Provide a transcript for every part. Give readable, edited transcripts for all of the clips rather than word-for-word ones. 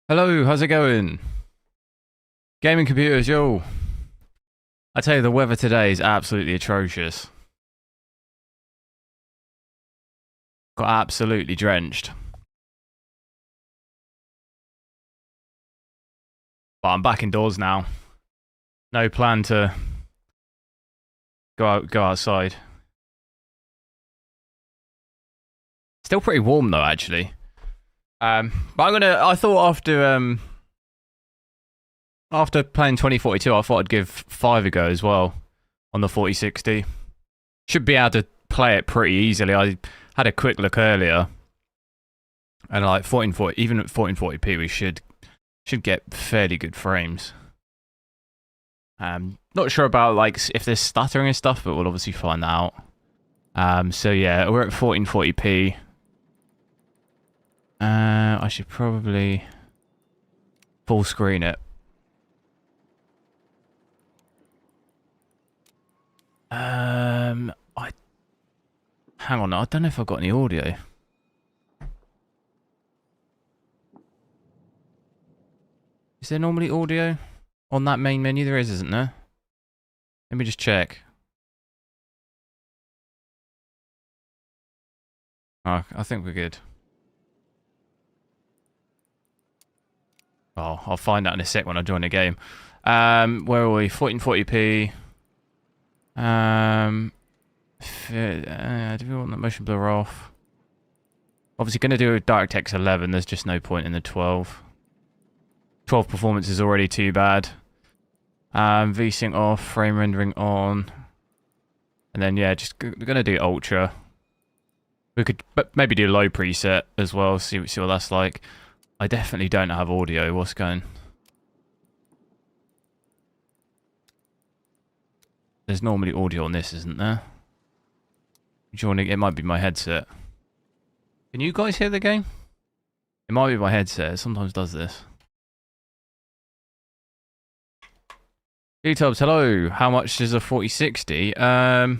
Hello, how's it going? Gaming computers, yo. I tell you, the weather today is absolutely atrocious. Got absolutely drenched. But I'm back indoors now. No plan to go outside. Still pretty warm though, actually. But I thought after playing 2042, I thought I'd give 5 a go as well on the 4060. Should be able to play it pretty easily. I had a quick look earlier, and like 1440, even at 1440p, we should get fairly good frames. Not sure about like if there's stuttering and stuff, but we'll obviously find that out. So yeah, we're at 1440p. I should probably full screen it. Hang on, I don't know if I've got any audio. Is there normally audio on that main menu? There is, isn't there? Let me just check. Oh, I think we're good. Oh, I'll find out in a sec when I join the game. Where are we? 1440p. Do we want the motion blur off? Obviously going to do a DirectX 11. There's just no point in the 12. 12 performance is already too bad. VSync off, frame rendering on. And then, yeah, just going to do Ultra. We could maybe do low preset as well, see what that's like. I definitely don't have audio. What's going? There's normally audio on this, isn't there? It might be my headset. Can you guys hear the game? It might be my headset. It sometimes does this. G-Tubs, hello. How much is a 4060? The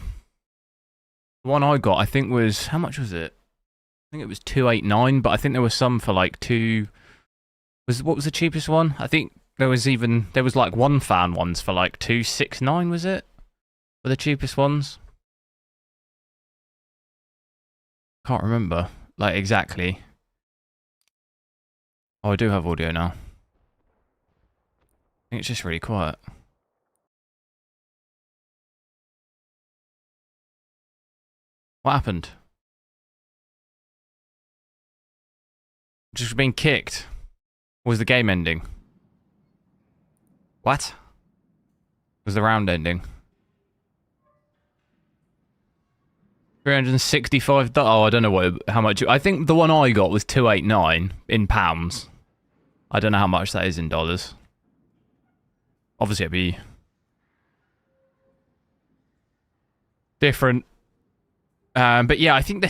one I got, I think was... How much was it? I think it was 289, but I think there was some for like what was the cheapest one? I think there was like one fan ones for like 269, was it? For the cheapest ones? Can't remember. Like exactly. Oh, I do have audio now. I think it's just really quiet. What happened? Just being kicked. Was the game ending? What? Was the round ending? 365. Oh, I don't know how much. I think the one I got was 289 in pounds. I don't know how much that is in dollars. Obviously, it'd be different. But yeah, I think the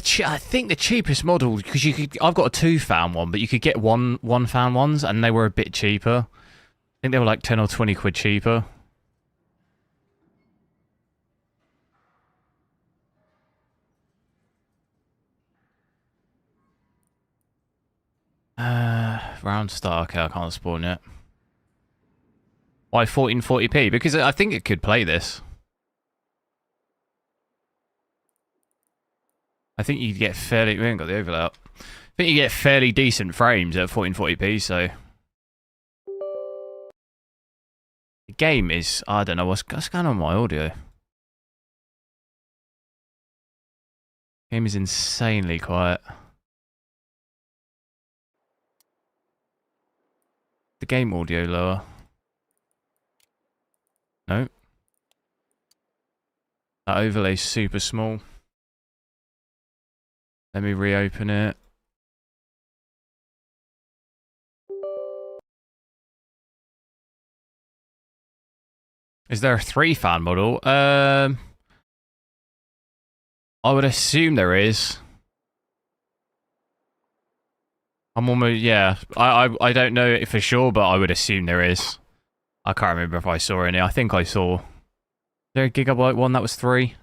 cheapest model, because I've got a 2-fan one, but you could get one fan ones, and they were a bit cheaper. I think they were like 10 or 20 quid cheaper. Round star. Okay, I can't spawn yet. Why 1440p? Because I think it could play this. I think you get fairly... We haven't got the overlay up. I think you get fairly decent frames at 1440p, so... The game is... I don't know what's going on with my audio. Game is insanely quiet. The game audio lower. No. That overlay's super small. Let me reopen it. Is there a 3-fan model? I would assume there is. I'm almost... Yeah. I don't know for sure, but I would assume there is. I can't remember if I saw any. I think I saw... Is there a gigabyte one that was 3?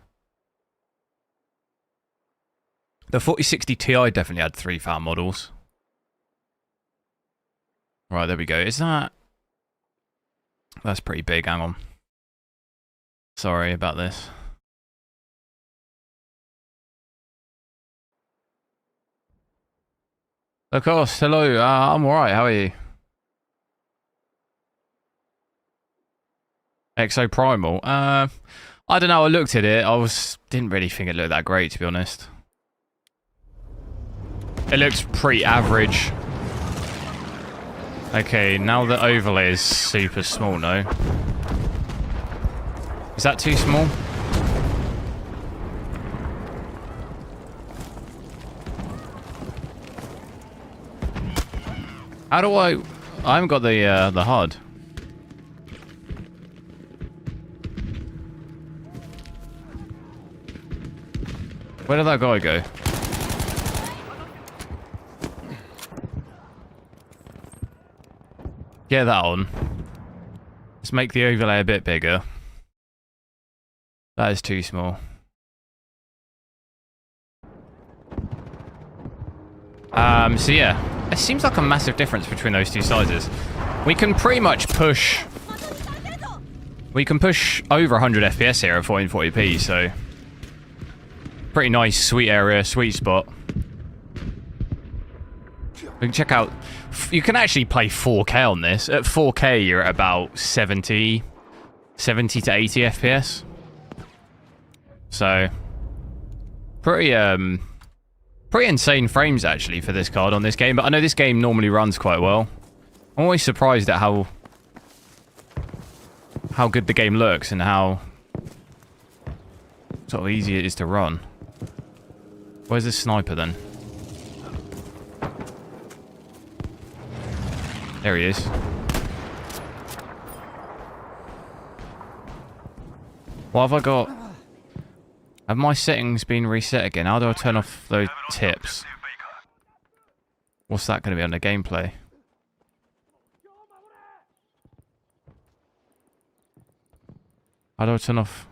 The 4060 Ti definitely had 3-fan models. Right, there we go. Is that... That's pretty big, hang on. Sorry about this. Of course, hello, I'm alright, how are you? Exoprimal? I don't know, I looked at it, didn't really think it looked that great, to be honest. It looks pretty average. Okay, now the overlay is super small, no? Is that too small? How do I haven't got the HUD. Where did that guy go? Get that on. Let's make the overlay a bit bigger. That is too small. So yeah, it seems like a massive difference between those two sizes. We can pretty much push... We can push over 100 FPS here at 1440p, so... Pretty nice, sweet area, sweet spot. We can check out... You can actually play 4K on this. At 4K, you're at about 70 to 80 FPS. So... Pretty, pretty insane frames, actually, for this card on this game. But I know this game normally runs quite well. I'm always surprised at how good the game looks and how sort of easy it is to run. Where's this sniper, then? There he is. What have I got? Have my settings been reset again? How do I turn off those tips? What's that going to be on the gameplay? How do I turn off?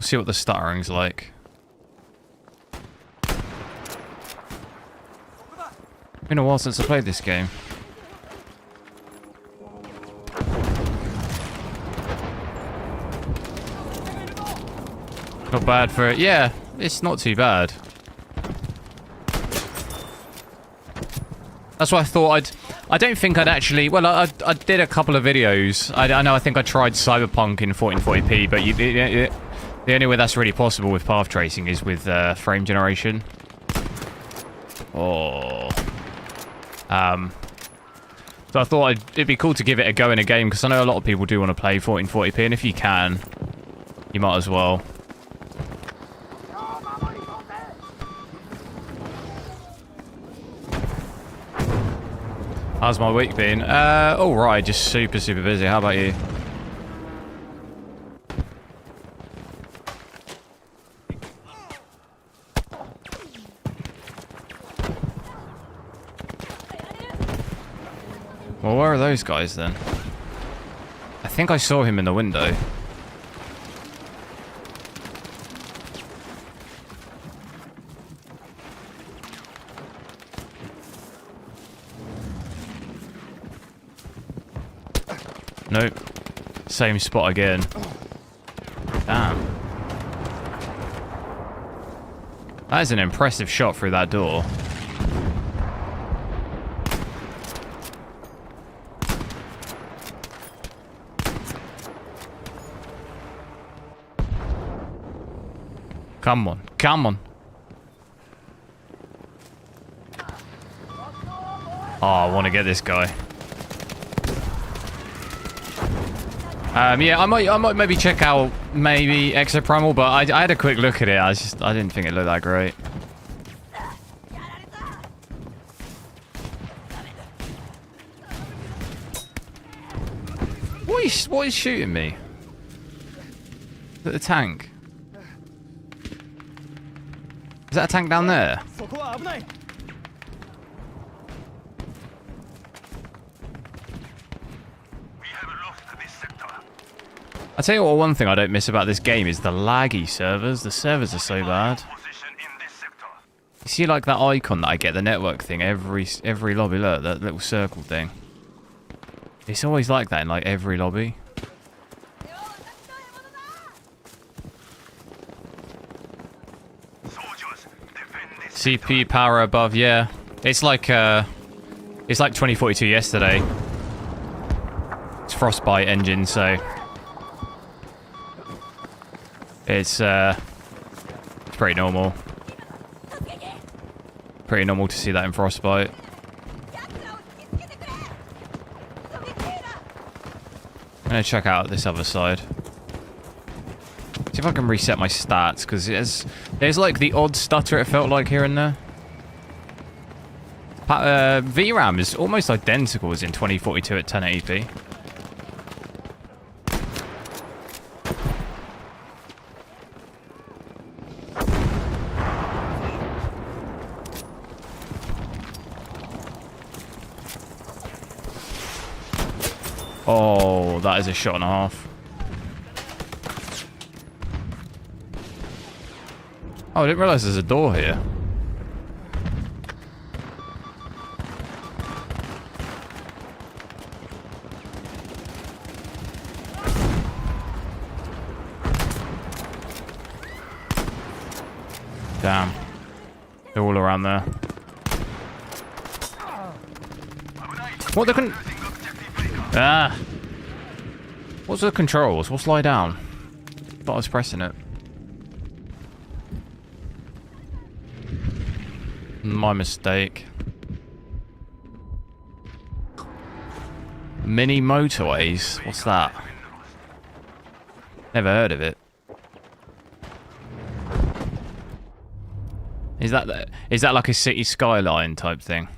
See what the stuttering's like. Been a while since I played this game. Not bad for it. Yeah, it's not too bad. That's what I thought. I don't think I'd actually... Well, I did a couple of videos. I know I think I tried Cyberpunk in 1440p, but the only way that's really possible with path tracing is with frame generation. Oh. So I thought it'd be cool to give it a go in a game, because I know a lot of people do want to play 1440p, and if you can, you might as well. How's my week been? Alright, just super busy. How about you? Well, where are those guys then? I think I saw him in the window. Nope. Same spot again. Damn. That is an impressive shot through that door. Come on, come on. Oh, I want to get this guy. Yeah, I might maybe check out maybe Exoprimal, but I had a quick look at it. I didn't think it looked that great. What is shooting me? Is that the tank? Is that a tank down there? I tell you what, one thing I don't miss about this game is the laggy servers. The servers are so bad. You see, like that icon that I get, the network thing, every lobby. Look, that little circle thing. It's always like that in like every lobby. CPU power above, yeah. It's like 2042 yesterday. It's Frostbite engine, so it's pretty normal. Pretty normal to see that in Frostbite. I'm gonna check out this other side. See if I can reset my stats, because there's like the odd stutter it felt like here and there. VRAM is almost identical as in 2042 at 1080p. Oh, that is a shot and a half. Oh, I didn't realise there's a door here. Damn. They're all around there. What the Ah! What's the controls? What's lie down? Thought I was pressing it. My mistake. Mini motorways? What's that? Never heard of it. Is that like a city skyline type thing?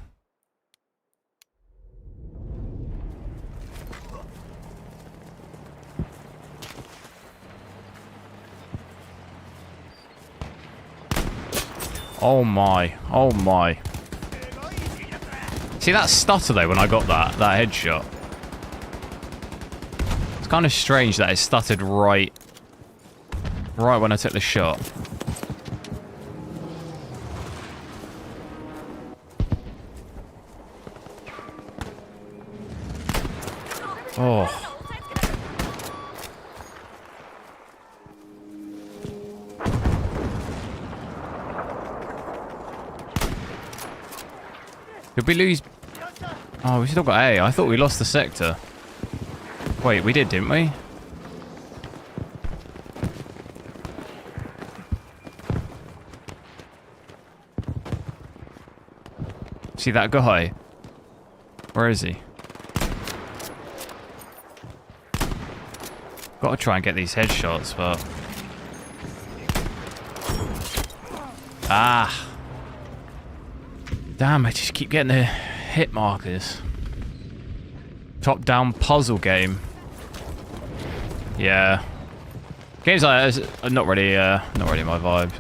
Oh my. Oh my. See that stutter though when I got that headshot? It's kind of strange that it stuttered right when I took the shot. Oh. Did we lose? Oh, we still got A. I thought we lost the sector. Wait, we did, didn't we? See that guy? Where is he? Gotta try and get these headshots, but... Ah! Damn, I just keep getting the hit markers. Top-down puzzle game. Yeah. Games like that are not really my vibe.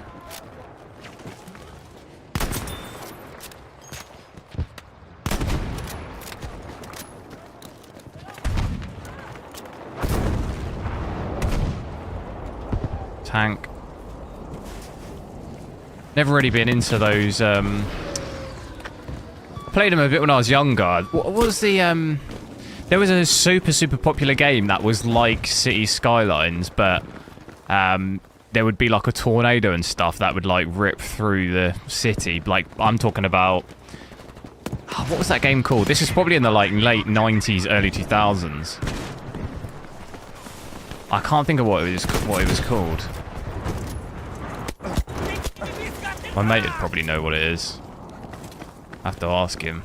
Tank. Never really been into those, played them a bit when I was younger. What was the, there was a super popular game that was like City Skylines, but, there would be like a tornado and stuff that would like rip through the city. Like, I'm talking about, oh, what was that game called? This is probably in the like late 90s, early 2000s. I can't think of what it was called. My mate would probably know what it is. I have to ask him.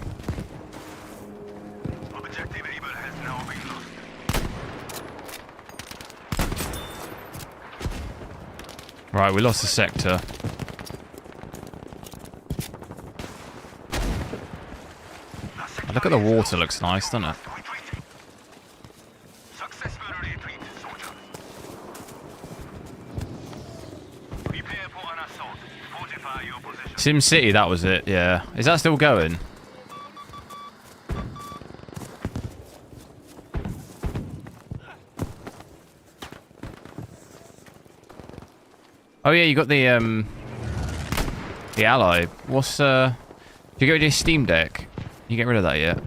Right, we lost the sector. Look at the water, looks nice, doesn't it? Sim City, that was it, yeah. Is that still going? Oh yeah, you got the Ally. What's did you get rid of your Steam Deck? You get rid of that yet?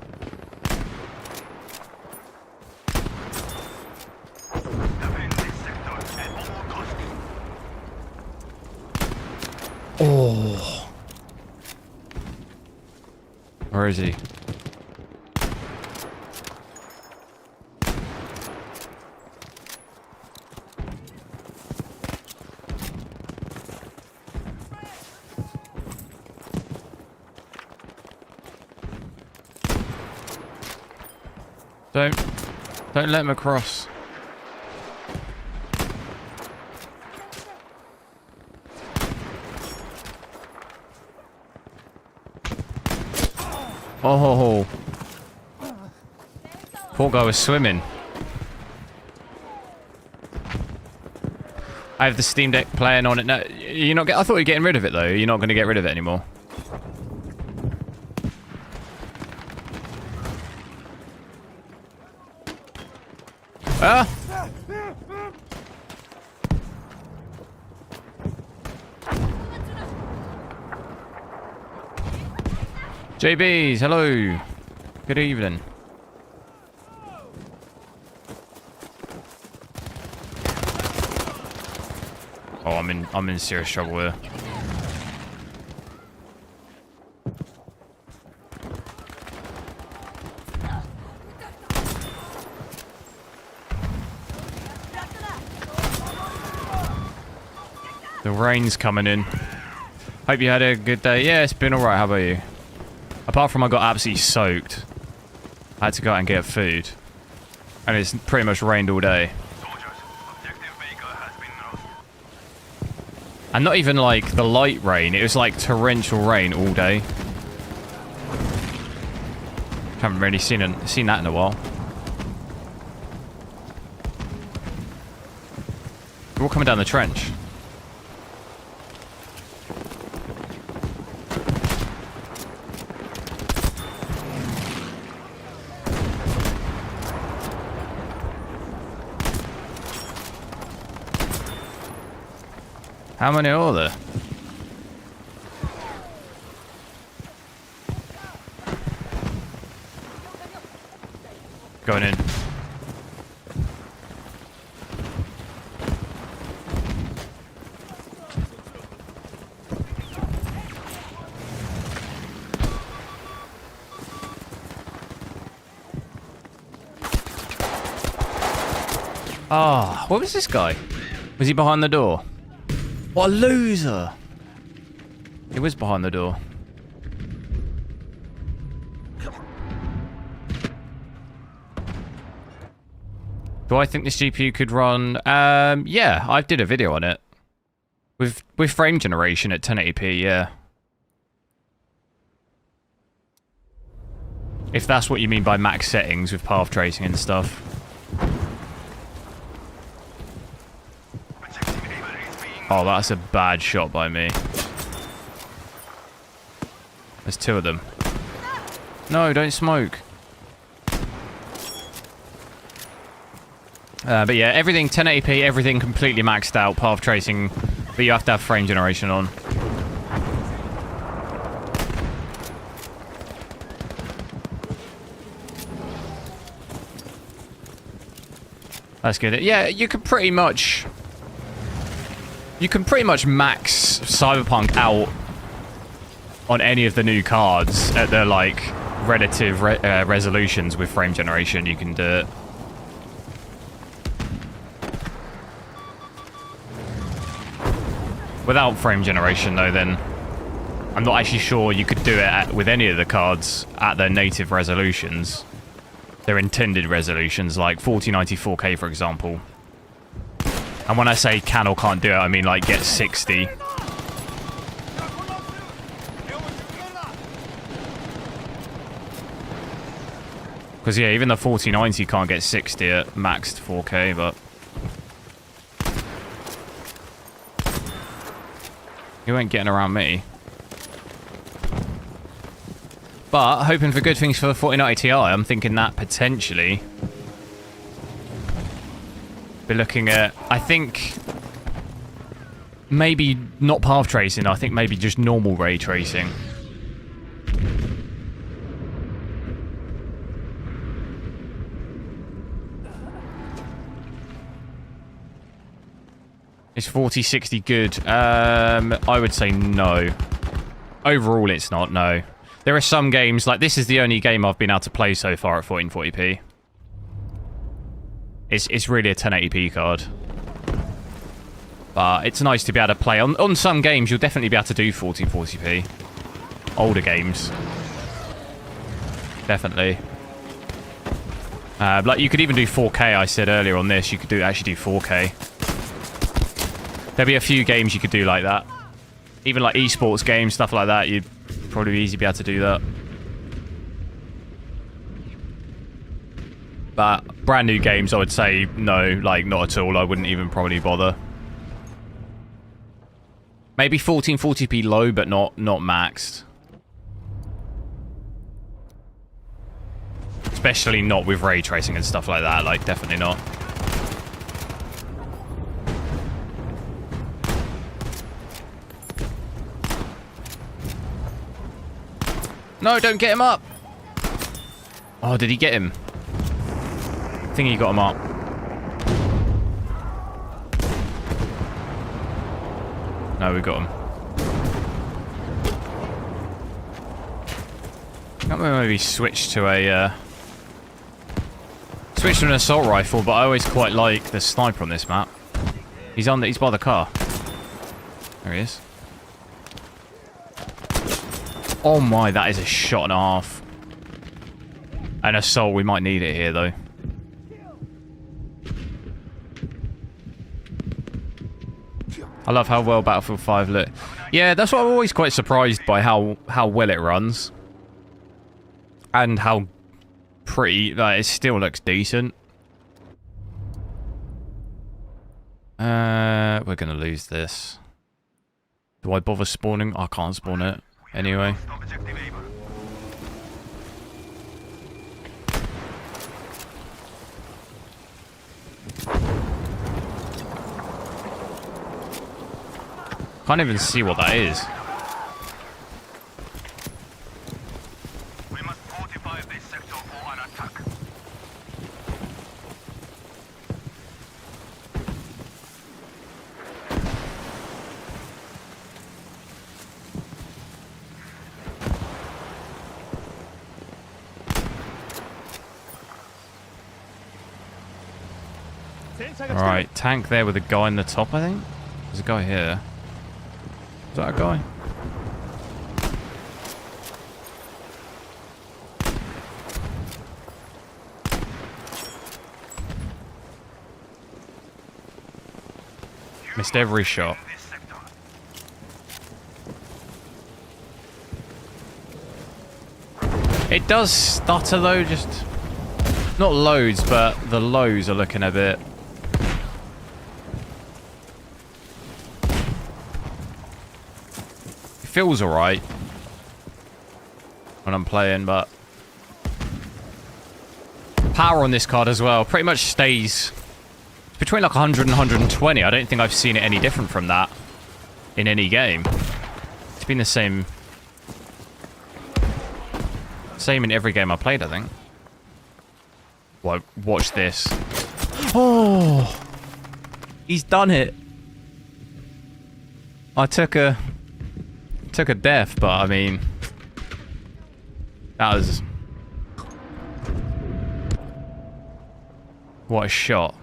Oh. Where is he? Don't let him across. Oh, poor guy was swimming. I have the Steam Deck playing on it. No, you're not. I thought you were getting rid of it though. You're not going to get rid of it anymore. Ah! JBs, hello. Good evening. Oh, I'm in serious trouble here. The rain's coming in. Hope you had a good day. Yeah, it's been alright. How about you? Apart from I got absolutely soaked. I had to go out and get food. And it's pretty much rained all day. And not even like the light rain. It was like torrential rain all day. Haven't really seen that in a while. We're all coming down the trench. How many are there? Going in. Ah, what was this guy? Was he behind the door? What a loser! He was behind the door. Do I think this GPU could run? Yeah, I did a video on it. With frame generation at 1080p, yeah. If that's what you mean by max settings with path tracing and stuff. Oh, that's a bad shot by me. There's two of them. No, don't smoke. But yeah, everything 1080p, everything completely maxed out, path tracing, but you have to have frame generation on. That's good. Yeah, you can pretty much max Cyberpunk out on any of the new cards at the like relative resolutions with frame generation. You can do it. Without frame generation though, then I'm not actually sure you could do it with any of the cards at their native resolutions. Their intended resolutions, like 4090 4K for example. And when I say can or can't do it, I mean like get 60. Because yeah, even the 4090 can't get 60 at maxed 4K, but... You ain't getting around me. But, hoping for good things for the 4090 Ti, I'm thinking that potentially... Be looking at, I think maybe not path tracing, I think maybe just normal ray tracing. Is 4060 good? I would say no. Overall, it's not, no. There are some games, like this is the only game I've been able to play so far at 1440p. It's really a 1080p card. But it's nice to be able to play. On some games, you'll definitely be able to do 1440p. Older games. Definitely. Like you could even do 4K, I said earlier on this. You could actually do 4K. There'll be a few games you could do like that. Even like esports games, stuff like that, you'd probably easily be able to do that. But brand new games, I would say no, like not at all. I wouldn't even probably bother. Maybe 1440p low, but not maxed. Especially not with ray tracing and stuff like that. Like definitely not. No, don't get him up! Oh, did he get him? I think he got him up. No, we got him. I'm gonna maybe switch to a switch to an assault rifle, but I always quite like the sniper on this map. He's by the car. There he is. Oh my, that is a shot and a half. An assault, we might need it here though. I love how well Battlefield 5 lit. Yeah, that's what I'm always quite surprised by, how well it runs. And how pretty, like, it still looks decent. We're gonna lose this. Do I bother spawning? I can't spawn it. Anyway. Can't even see what that is. We must fortify this sector for an attack. Alright, tank there with a guy in the top, I think. There's a guy here. Is that a guy? Missed every shot. It does stutter though, just... Not loads, but the lows are looking a bit... Feels alright when I'm playing, but power on this card as well pretty much stays between like 100 and 120. I don't think I've seen it any different from that in any game. It's been the same in every game I played, I think. Well, watch this. Oh, he's done it. I took a death, but I mean, that was... What a shot.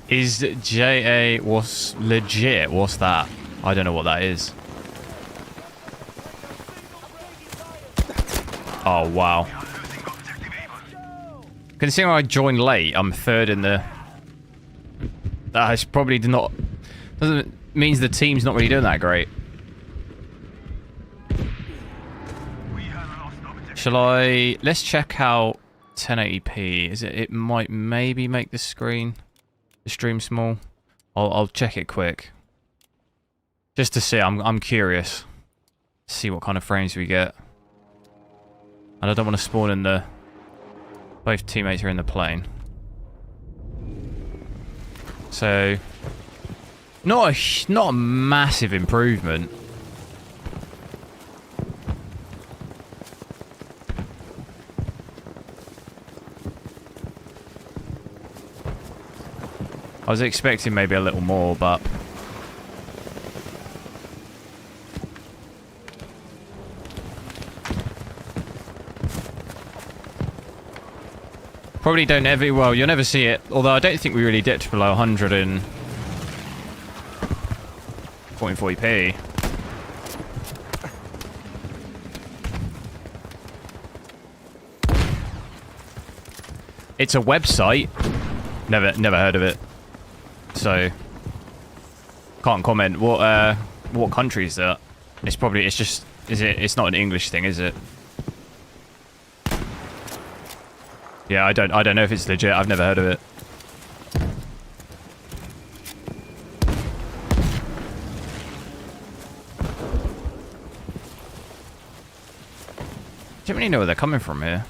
Is JA was legit? What's that? I don't know what that is. Oh, wow. Considering I joined late, I'm third in the... That's probably not... means the team's not really doing that great. Shall I... Let's check how 1080p. Is it? It might maybe make the stream small. I'll check it quick. Just to see. I'm curious. See what kind of frames we get. And I don't want to spawn in the... Both teammates are in the plane. So... Not a massive improvement. I was expecting maybe a little more, but... Probably don't ever... Well, you'll never see it. Although I don't think we really dipped below 100 in... 1440p. It's a website. Never heard of it. So can't comment. What country is that? It's just it's not an English thing, is it? Yeah, I don't know if it's legit. I've never heard of it. Don't really know where they're coming from here.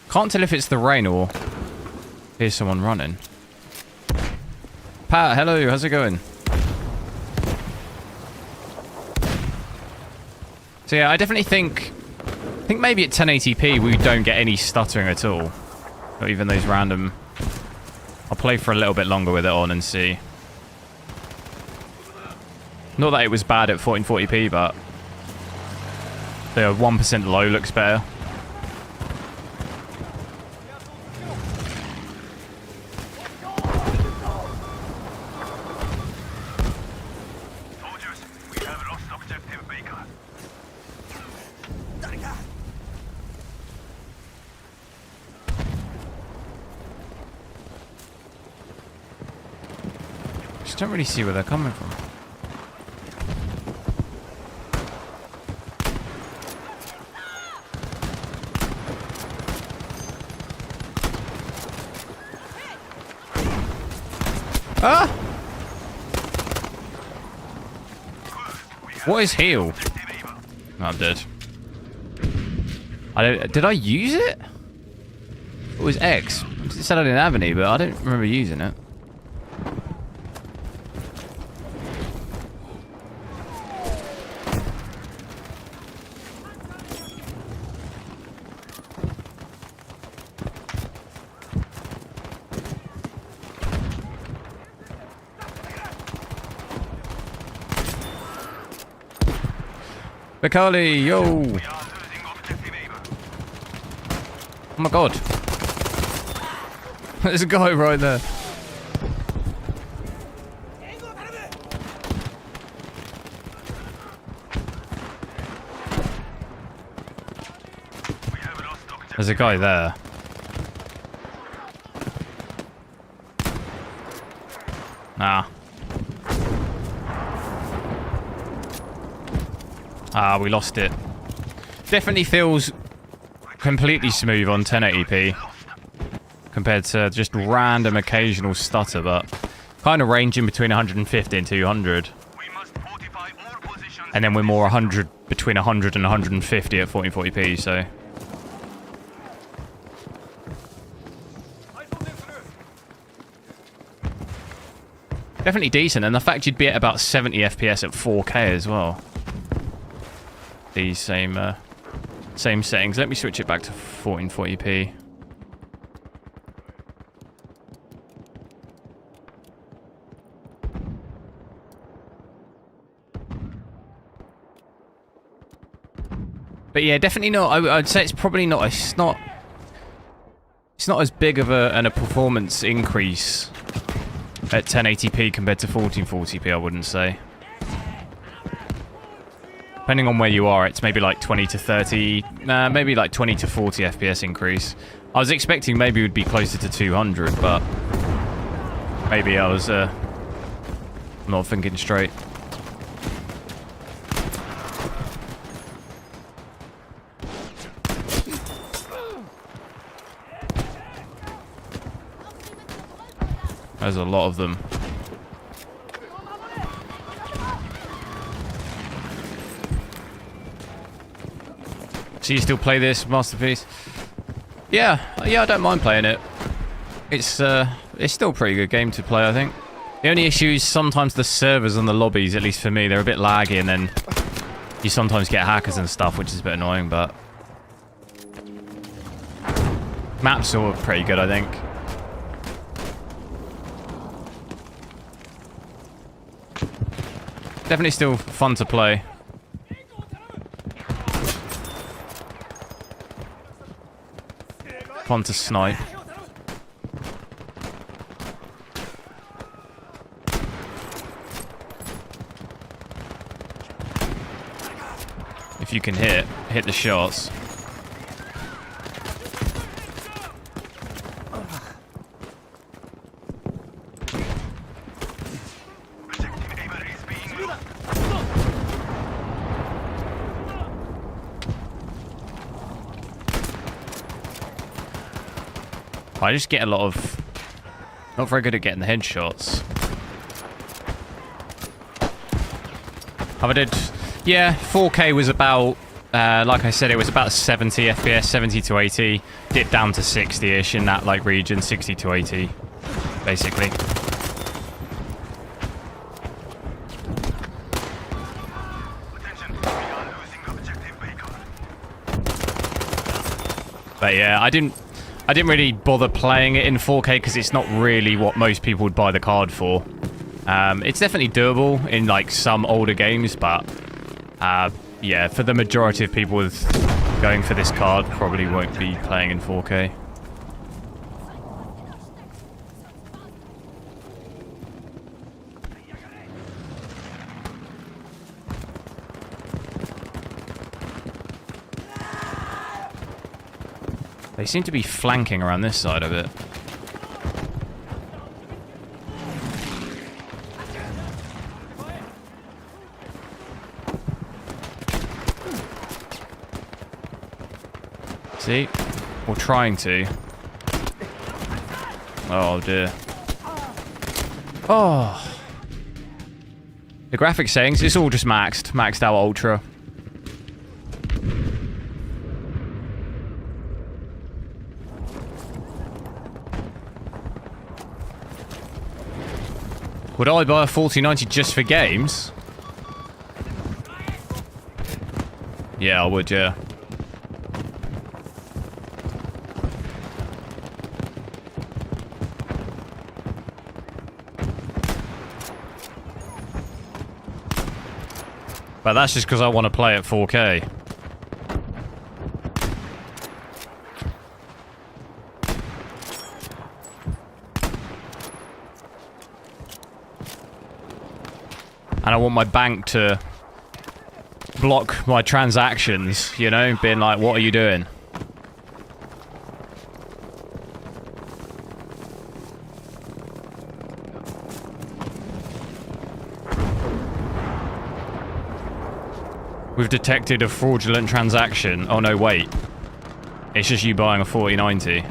Can't tell if it's the rain or here's someone running. Pat, hello, how's it going? So yeah, I definitely think maybe at 1080p we don't get any stuttering at all. Not even those random... I'll play for a little bit longer with it on and see. Not that it was bad at 1440p, but the 1% low looks better. Just don't really see where they're coming from. Ah! What is heal? Oh, I'm dead. Did I use it? It was X. It said I didn't have any, but I don't remember using it. Bakali, yo! Oh my god. There's a guy right there. There's a guy there. Nah. Ah, we lost it. Definitely feels completely smooth on 1080p compared to just random occasional stutter, but kind of ranging between 150 and 200. And then we're more between 100 and 150 at 1440p, so... Definitely decent, and the fact you'd be at about 70 FPS at 4K as well. These same settings. Let me switch it back to 1440p. But yeah, definitely not. I'd say it's probably not. It's not as big of a performance increase at 1080p compared to 1440p. I wouldn't say. Depending on where you are, it's maybe like 20 to 30, maybe like 20 to 40 FPS increase. I was expecting maybe it would be closer to 200, but maybe I was not thinking straight. There's a lot of them. So you still play this Masterpiece? Yeah, I don't mind playing it. It's still a pretty good game to play, I think. The only issue is sometimes the servers and the lobbies, at least for me, they're a bit laggy, and then you sometimes get hackers and stuff, which is a bit annoying, but maps are pretty good, I think. Definitely still fun to play. Fun to snipe. If you can hit the shots. I just get a lot of... Not very good at getting the headshots. Have I did... Yeah, 4K was about... like I said, it was about 70 FPS, 70 to 80. Dipped down to 60-ish in that like region, 60 to 80, basically. But yeah, I didn't really bother playing it in 4K because it's not really what most people would buy the card for. It's definitely doable in like some older games, but yeah, for the majority of people with going for this card, probably won't be playing in 4K. They seem to be flanking around this side of it. See? Or trying to. Oh dear. Oh. The graphics settings, it's all just maxed out ultra. Would I buy a 4090 just for games? Yeah, I would, yeah. But that's just because I want to play at 4K. And I want my bank to block my transactions, you know, being like, what are you doing? We've detected a fraudulent transaction. Oh no, wait. It's just you buying a 4090.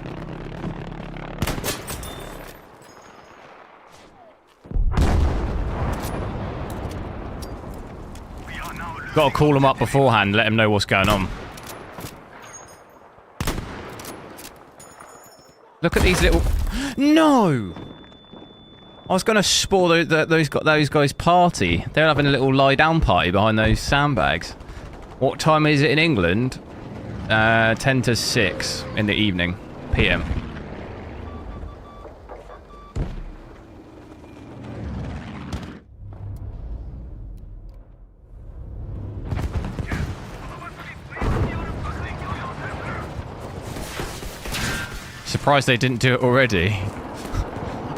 Got to call them up beforehand, let them know what's going on. Look at these little... No! I was going to spoil those guys' party. They're having a little lie-down party behind those sandbags. What time is it in England? 10 to 6 in the evening, PM. Surprised they didn't do it already.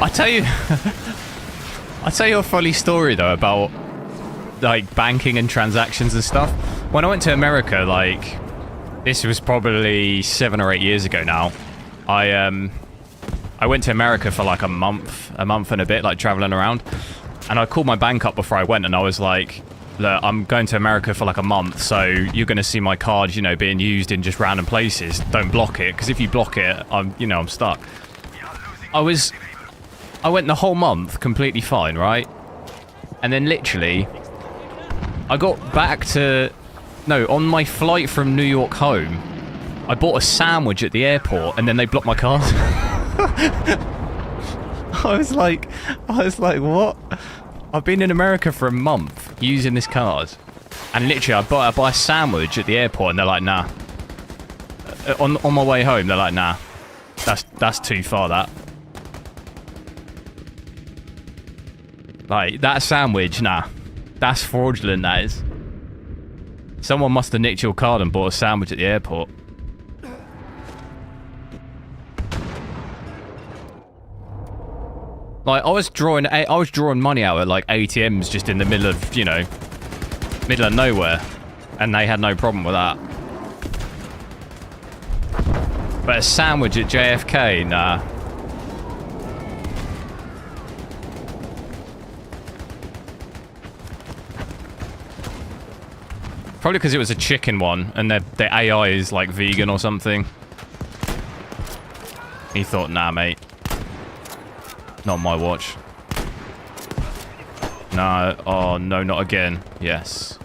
I tell you a funny story though about like banking and transactions and stuff. When I went to America, like this was probably 7 or 8 years ago now. I went to America for like a month and a bit, like traveling around, and I called my bank up before I went, and I was like, look, I'm going to America for like a month, so you're going to see my card, you know, being used in just random places. Don't block it, because if you block it, I'm stuck. I was I went the whole month completely fine, right? And then literally, I got back to... No, on my flight from New York home, I bought a sandwich at the airport, and then they blocked my card. I was like, what? I've been in America for a month using this card, and literally I buy a sandwich at the airport, and they're like, nah. On my way home, they're like, nah, that's too far. Like that sandwich, nah, that's fraudulent. That is. Someone must have nicked your card and bought a sandwich at the airport. Like I was drawing money out at like ATMs just in the middle of, you know, middle of nowhere, and they had no problem with that. But a sandwich at JFK, nah. Probably because it was a chicken one, and the AI is like vegan or something. He thought, nah, mate. Not my watch. No, oh no, not again. Yes.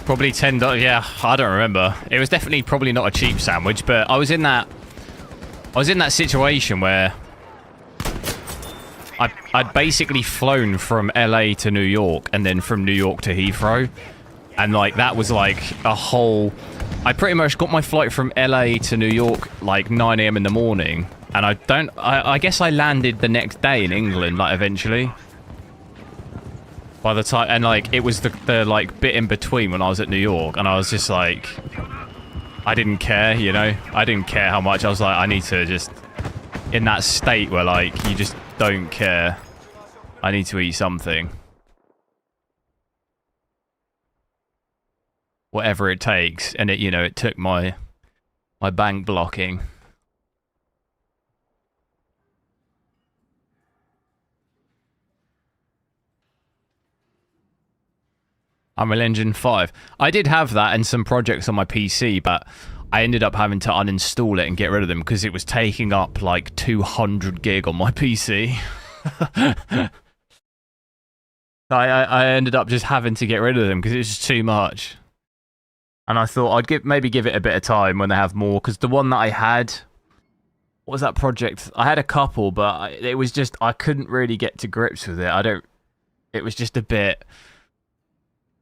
Probably $10. Yeah, I don't remember. It was definitely probably not a cheap sandwich, but I was in that situation where I'd basically flown from LA to New York and then from New York to Heathrow, and like that was like a whole. I pretty much got my flight from LA to New York like 9 AM in the morning, and I guess I landed the next day in England, like eventually. By the time, and like it was the like bit in between when I was at New York, and I was just like, I didn't care, you know, I didn't care how much. I was like, I need to just, in that state where like you just don't care, I need to eat something, whatever it takes. And it, you know, it took my bank blocking. Unreal Engine 5. I did have that and some projects on my PC, but I ended up having to uninstall it and get rid of them because it was taking up like 200 gig on my PC. I ended up just having to get rid of them because it was just too much. And I thought I'd maybe give it a bit of time when they have more, because the one that I had, what was that project? I had a couple, but it was just, I couldn't really get to grips with it. It was just a bit...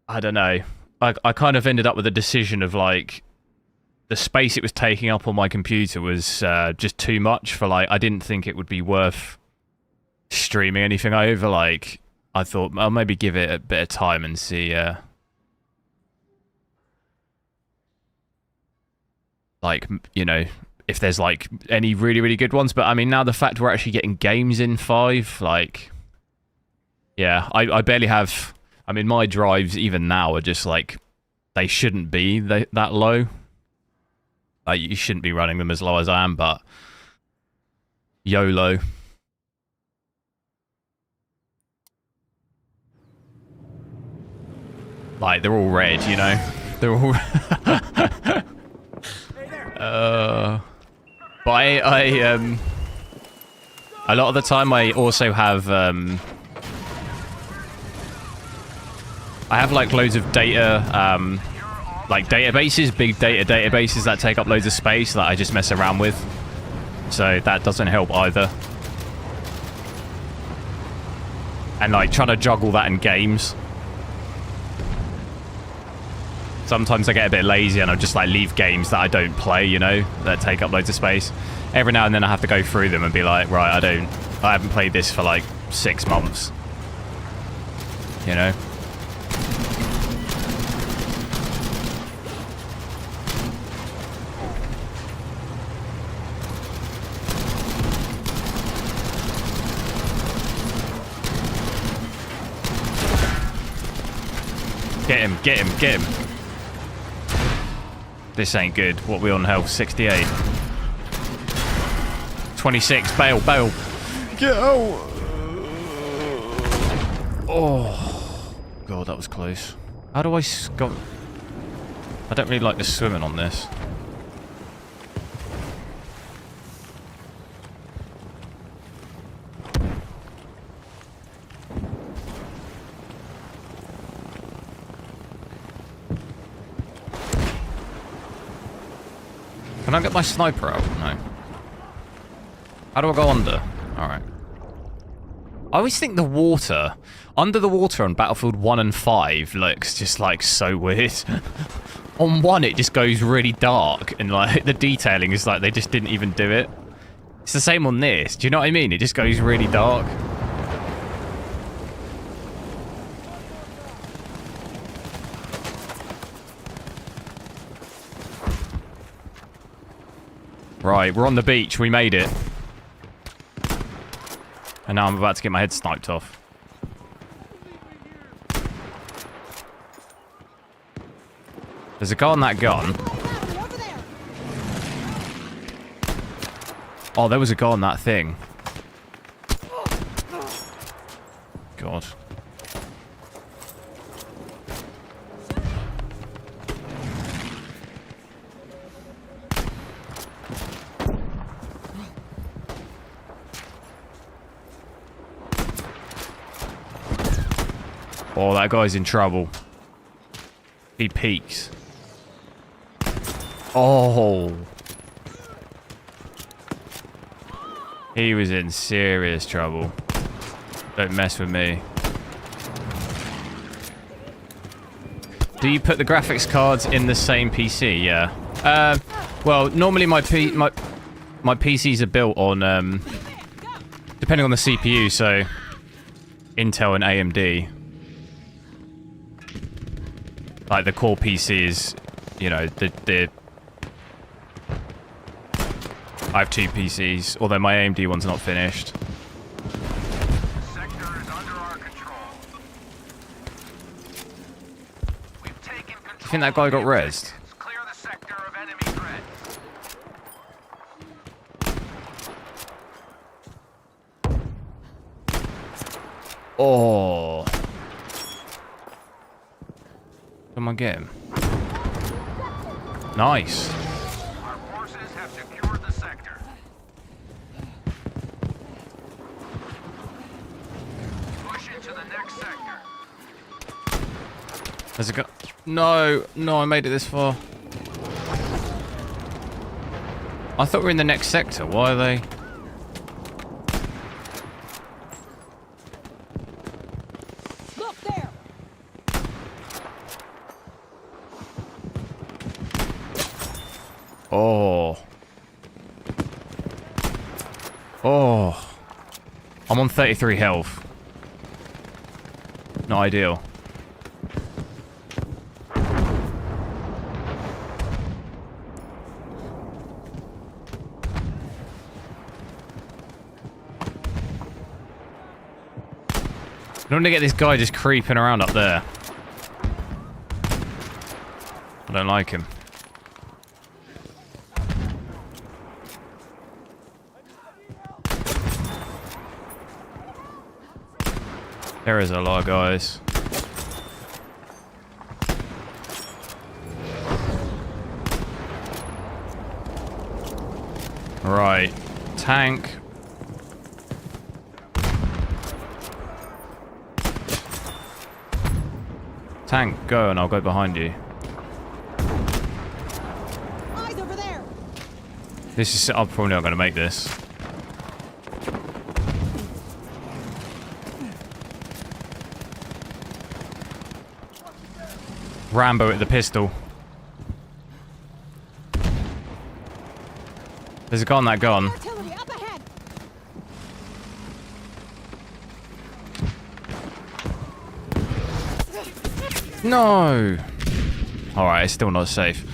I don't know. I kind of ended up with a decision of like the space it was taking up on my computer was just too much for like, I didn't think it would be worth streaming anything over. Like I thought I'll maybe give it a bit of time and see like, you know, if there's like any really, really good ones. But I mean, now the fact we're actually getting games in 5, like, yeah, I barely have... I mean, my drives, even now, are just like, they shouldn't be that low. Like, you shouldn't be running them as low as I am, but YOLO. Like, they're all red, you know? They're all... But I a lot of the time I also have, I have like loads of data, like databases, big data databases that take up loads of space that I just mess around with. So that doesn't help either. And like trying to juggle that in games. Sometimes I get a bit lazy and I just like leave games that I don't play, you know, that take up loads of space. Every now and then I have to go through them and be like, right, I haven't played this for like 6 months. You know? Get him, get him, get him. This ain't good. What are we on health? 68. 26. Bail, bail. Get out. Oh. God, that was close. How do I go? I don't really like the swimming on this. Can I get my sniper out? No. How do I go under? Alright. I always think the water, under the water on Battlefield 1 and 5 looks just like so weird. On 1 it just goes really dark and like the detailing is like they just didn't even do it. It's the same on this. Do you know what I mean? It just goes really dark. Right, we're on the beach. We made it. And now I'm about to get my head sniped off. There's a guy on that gun. Oh, there was a guy on that thing. God. Oh, that guy's in trouble. He peeks. Oh. He was in serious trouble. Don't mess with me. Do you put the graphics cards in the same PC? Yeah. Well, normally my PCs are built on, depending on the CPU, so Intel and AMD. Like the core PC is, you know, I have 2 PCs, although my AMD one's not finished. Sector is under our control. We've taken control. You think that guy got rezzed? Clear the sector of enemy threat. Oh. Come on, get him. Nice. Our forces have secured the sector. Push into the next sector. There's a guy. No, no, I made it this far. I thought we were in the next sector. Why are they? Look there. Oh. Oh. I'm on 33 health. Not ideal. I don't want to get this guy just creeping around up there. I don't like him. There is a lot of guys. Right. Tank. Tank, go and I'll go behind you. Eyes over there. This is... I'm probably not going to make this. Rambo at the pistol. There's a guy on that gun. Artillery up ahead. No! Alright, it's still not safe.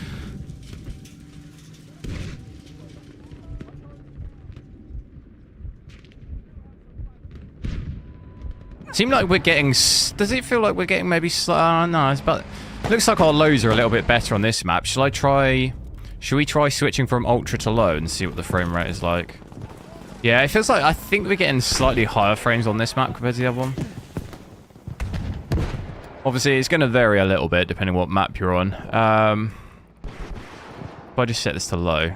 Seem like we're getting... Does it feel like we're getting maybe... no, it's about... Looks like our lows are a little bit better on this map. Should we try switching from ultra to low and see what the frame rate is like? Yeah, it feels like I think we're getting slightly higher frames on this map compared to the other one. Obviously, it's going to vary a little bit depending on what map you're on. If I just set this to low,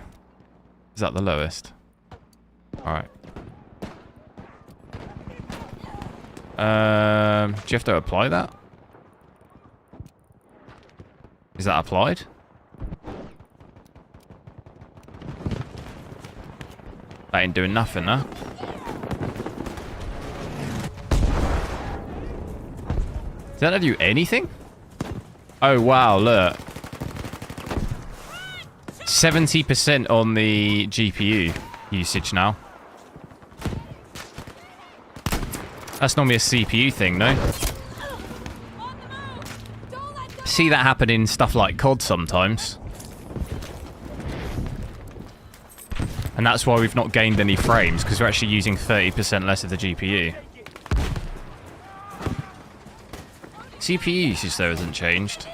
is that the lowest? Alright. Do you have to apply that? Is that applied? That ain't doing nothing, huh? Does that not do anything? Oh, wow, look. 70% on the GPU usage now. That's normally a CPU thing, no? See that happen in stuff like COD sometimes. And that's why we've not gained any frames, because we're actually using 30% less of the GPU. CPU usage though hasn't changed.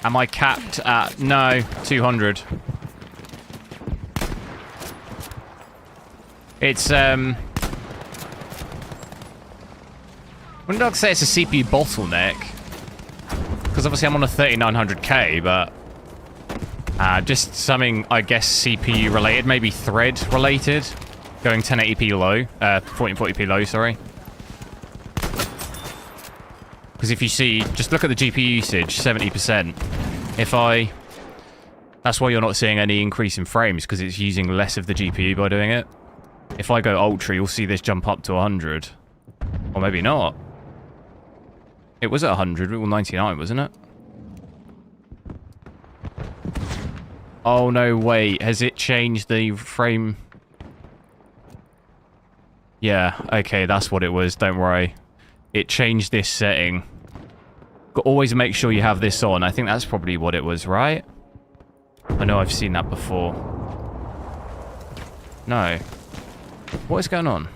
Am I capped at... No, 200. It's, wouldn't I say it's a CPU bottleneck? Because obviously I'm on a 3900K, but... just something, I guess, CPU related, maybe thread related. Going 1080p low, 1440p low, sorry. Because if you see, just look at the GPU usage, 70%. That's why you're not seeing any increase in frames, because it's using less of the GPU by doing it. If I go ultra, you'll see this jump up to 100. Or maybe not. It was at 100, well 99, wasn't it? Oh no, wait, has it changed the frame? Yeah, okay, that's what it was, don't worry. It changed this setting. Always make sure you have this on. I think that's probably what it was, right? I know I've seen that before. No. What is going on?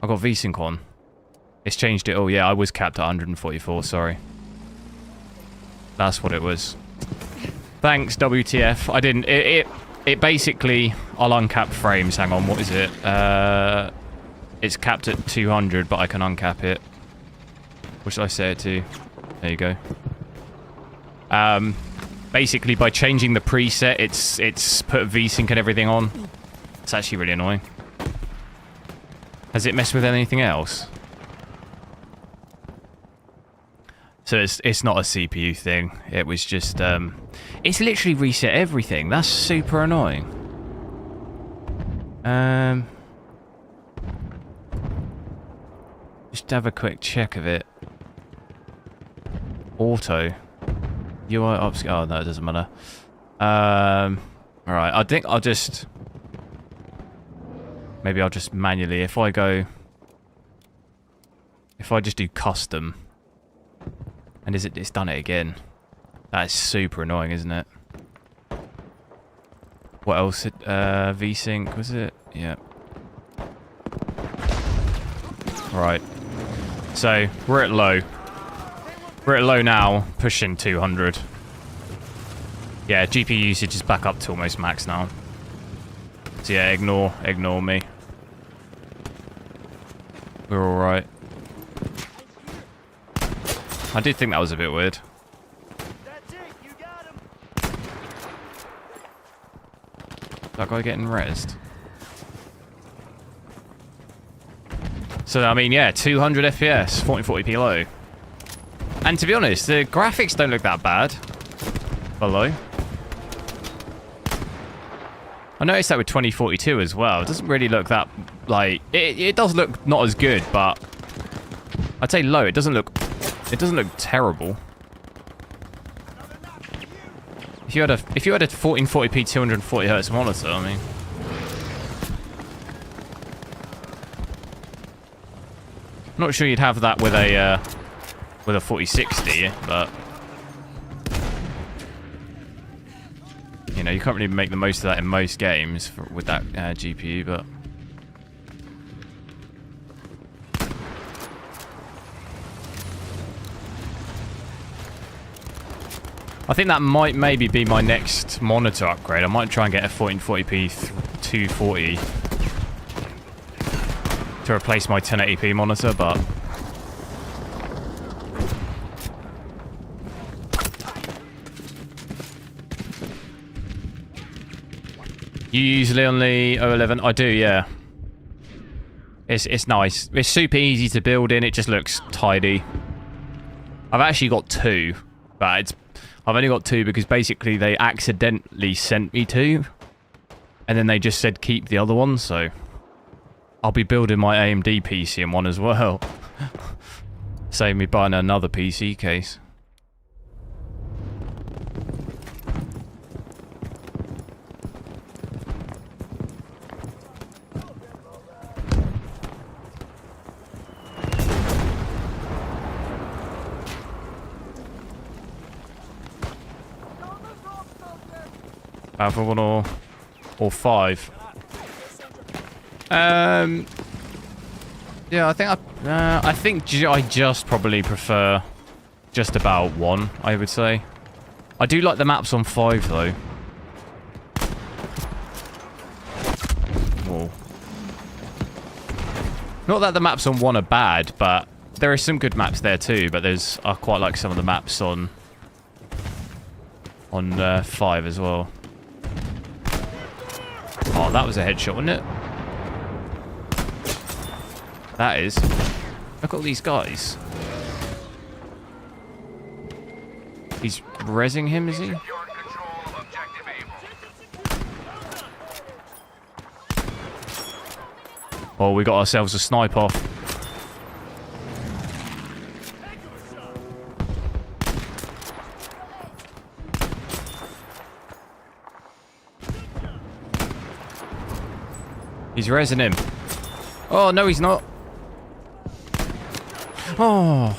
I got VSync on. It's changed it. Oh yeah, I was capped at 144, sorry. That's what it was. Thanks, WTF. I didn't... It basically... I'll uncap frames. Hang on, what is it? It's capped at 200, but I can uncap it. What should I say it to? There you go. Basically, by changing the preset, it's put VSync and everything on. It's actually really annoying. Has it messed with anything else? So it's not a CPU thing. It was just... it's literally reset everything. That's super annoying. Just have a quick check of it. Auto. UI ops. Oh no, it doesn't matter. Alright, I think I'll just... Maybe I'll just manually... If I just do custom... And it's done it again. That is super annoying, isn't it? What else? VSync, was it? Yeah. Right. So, we're at low. We're at low now, pushing 200. Yeah, GPU usage is back up to almost max now. So yeah, ignore me. We're alright. I did think that was a bit weird. That guy getting rezzed. So, I mean, yeah, 200 FPS, 1440p low. And to be honest, the graphics don't look that bad. Below. I noticed that with 2042 as well. It doesn't really look that, like... It does look not as good, but... I'd say low. It doesn't look terrible. If you had a 1440p 240 Hz monitor, I mean... I'm not sure you'd have that with a with a 4060, but you know, you can't really make the most of that in most games with that GPU, but I think that might maybe be my next monitor upgrade. I might try and get a 1440p 240 to replace my 1080p monitor, but you use Lian-Li 011? I do, yeah. It's nice. It's super easy to build in. It just looks tidy. I've actually got two, but I've only got two because basically they accidentally sent me two, and then they just said keep the other one, so I'll be building my AMD PC in one as well. Save me buying another PC case. For one or five. Yeah, I think I just probably prefer just about one, I would say. I do like the maps on 5 though. Whoa. Not that the maps on 1 are bad, but there are some good maps there too. But I quite like some of the maps on 5 as well. Oh, that was a headshot, wasn't it? That is. Look at all these guys. He's rezzing him, is he? Oh, we got ourselves a snipe off. He's rezzing him. Oh, no, he's not. Oh.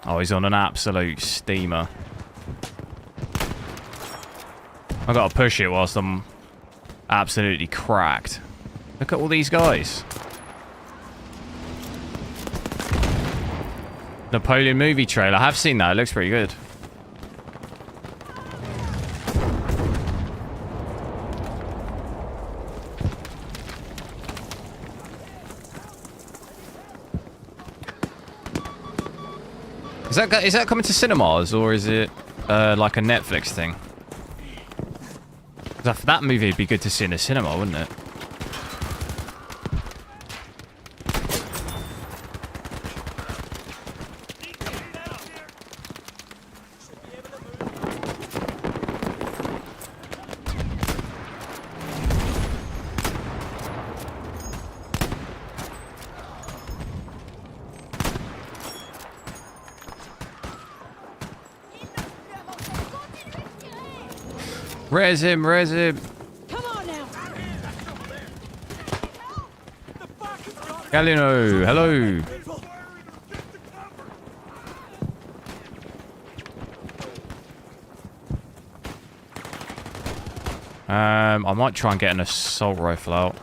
Oh, he's on an absolute steamer. I gotta push it whilst I'm absolutely cracked. Look at all these guys. Napoleon movie trailer. I have seen that. It looks pretty good. Is that coming to cinemas, or is it like a Netflix thing? That movie would be good to see in a cinema, wouldn't it? Res him, res him. Come on now. Galino, hello. I might try and get an assault rifle out.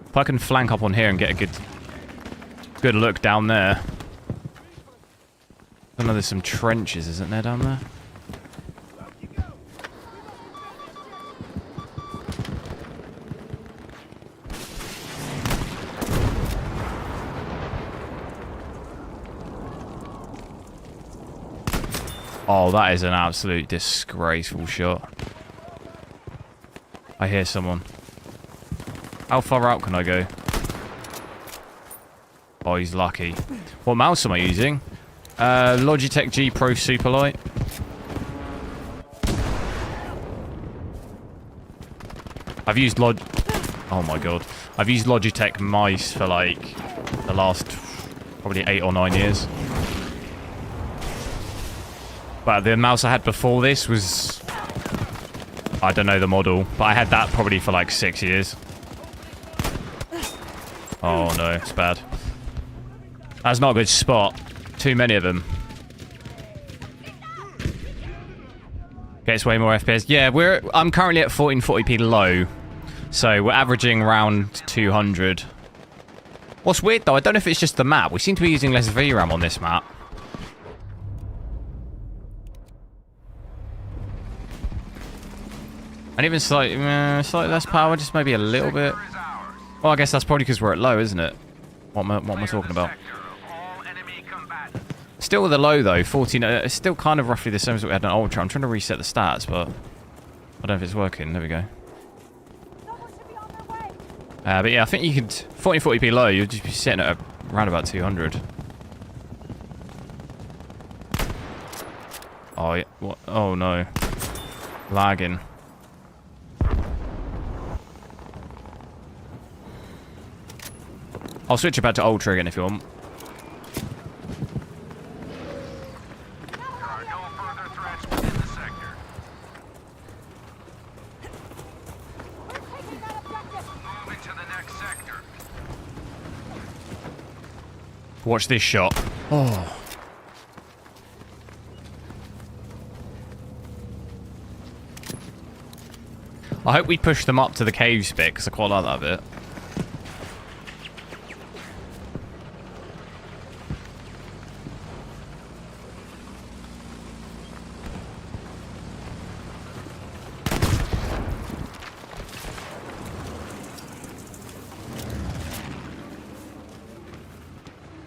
If I can flank up on here and get a good look down there. I know there's some trenches, isn't there, down there? Oh, that is an absolute disgraceful shot. I hear someone. How far out can I go? Oh, he's lucky. What mouse am I using? Logitech G Pro Superlight. I've used Oh my god. I've used Logitech mice for like the last probably 8 or 9 years. But the mouse I had before this was I don't know the model, but I had that probably for like 6 years. Oh no, it's bad. That's not a good spot. Too many of them. Gets way more FPS. Yeah, I'm currently at 1440p low, so we're averaging around 200. What's weird though, I don't know if it's just the map. We seem to be using less VRAM on this map. And even slightly less power, just maybe a little bit. Well, I guess that's probably because we're at low, isn't it? What am I talking about? Still with the low though, 14. It's still kind of roughly the same as what we had on Ultra. I'm trying to reset the stats, but I don't know if it's working. There we go. But yeah, I think you could 1440p low. You'll just be sitting at around about 200. Oh, yeah. What? Oh no, lagging. I'll switch it back to Ultra again if you want. There are no further threats within the sector. Moving to the next sector. Watch this shot. Oh. I hope we push them up to the caves bit, because I quite like that bit.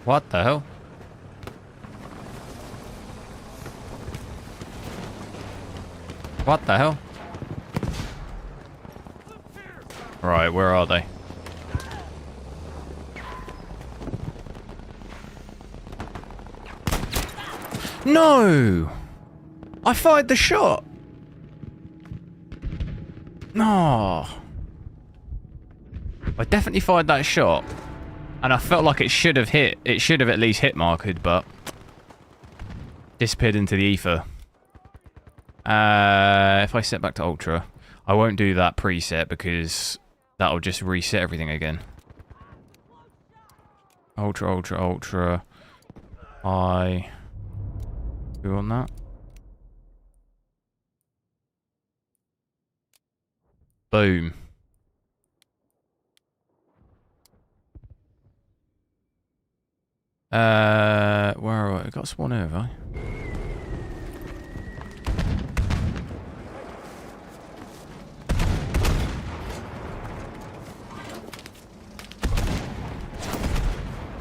What the hell? What the hell? Right, where are they? No! I fired the shot! No! I definitely fired that shot. And I felt like it should have hit. It should have at least hit marked, but disappeared into the ether. If I set back to Ultra, I won't do that preset because that'll just reset everything again. Ultra, Ultra, Ultra. I do on that. Boom. Where are I? Got spawn here, have I?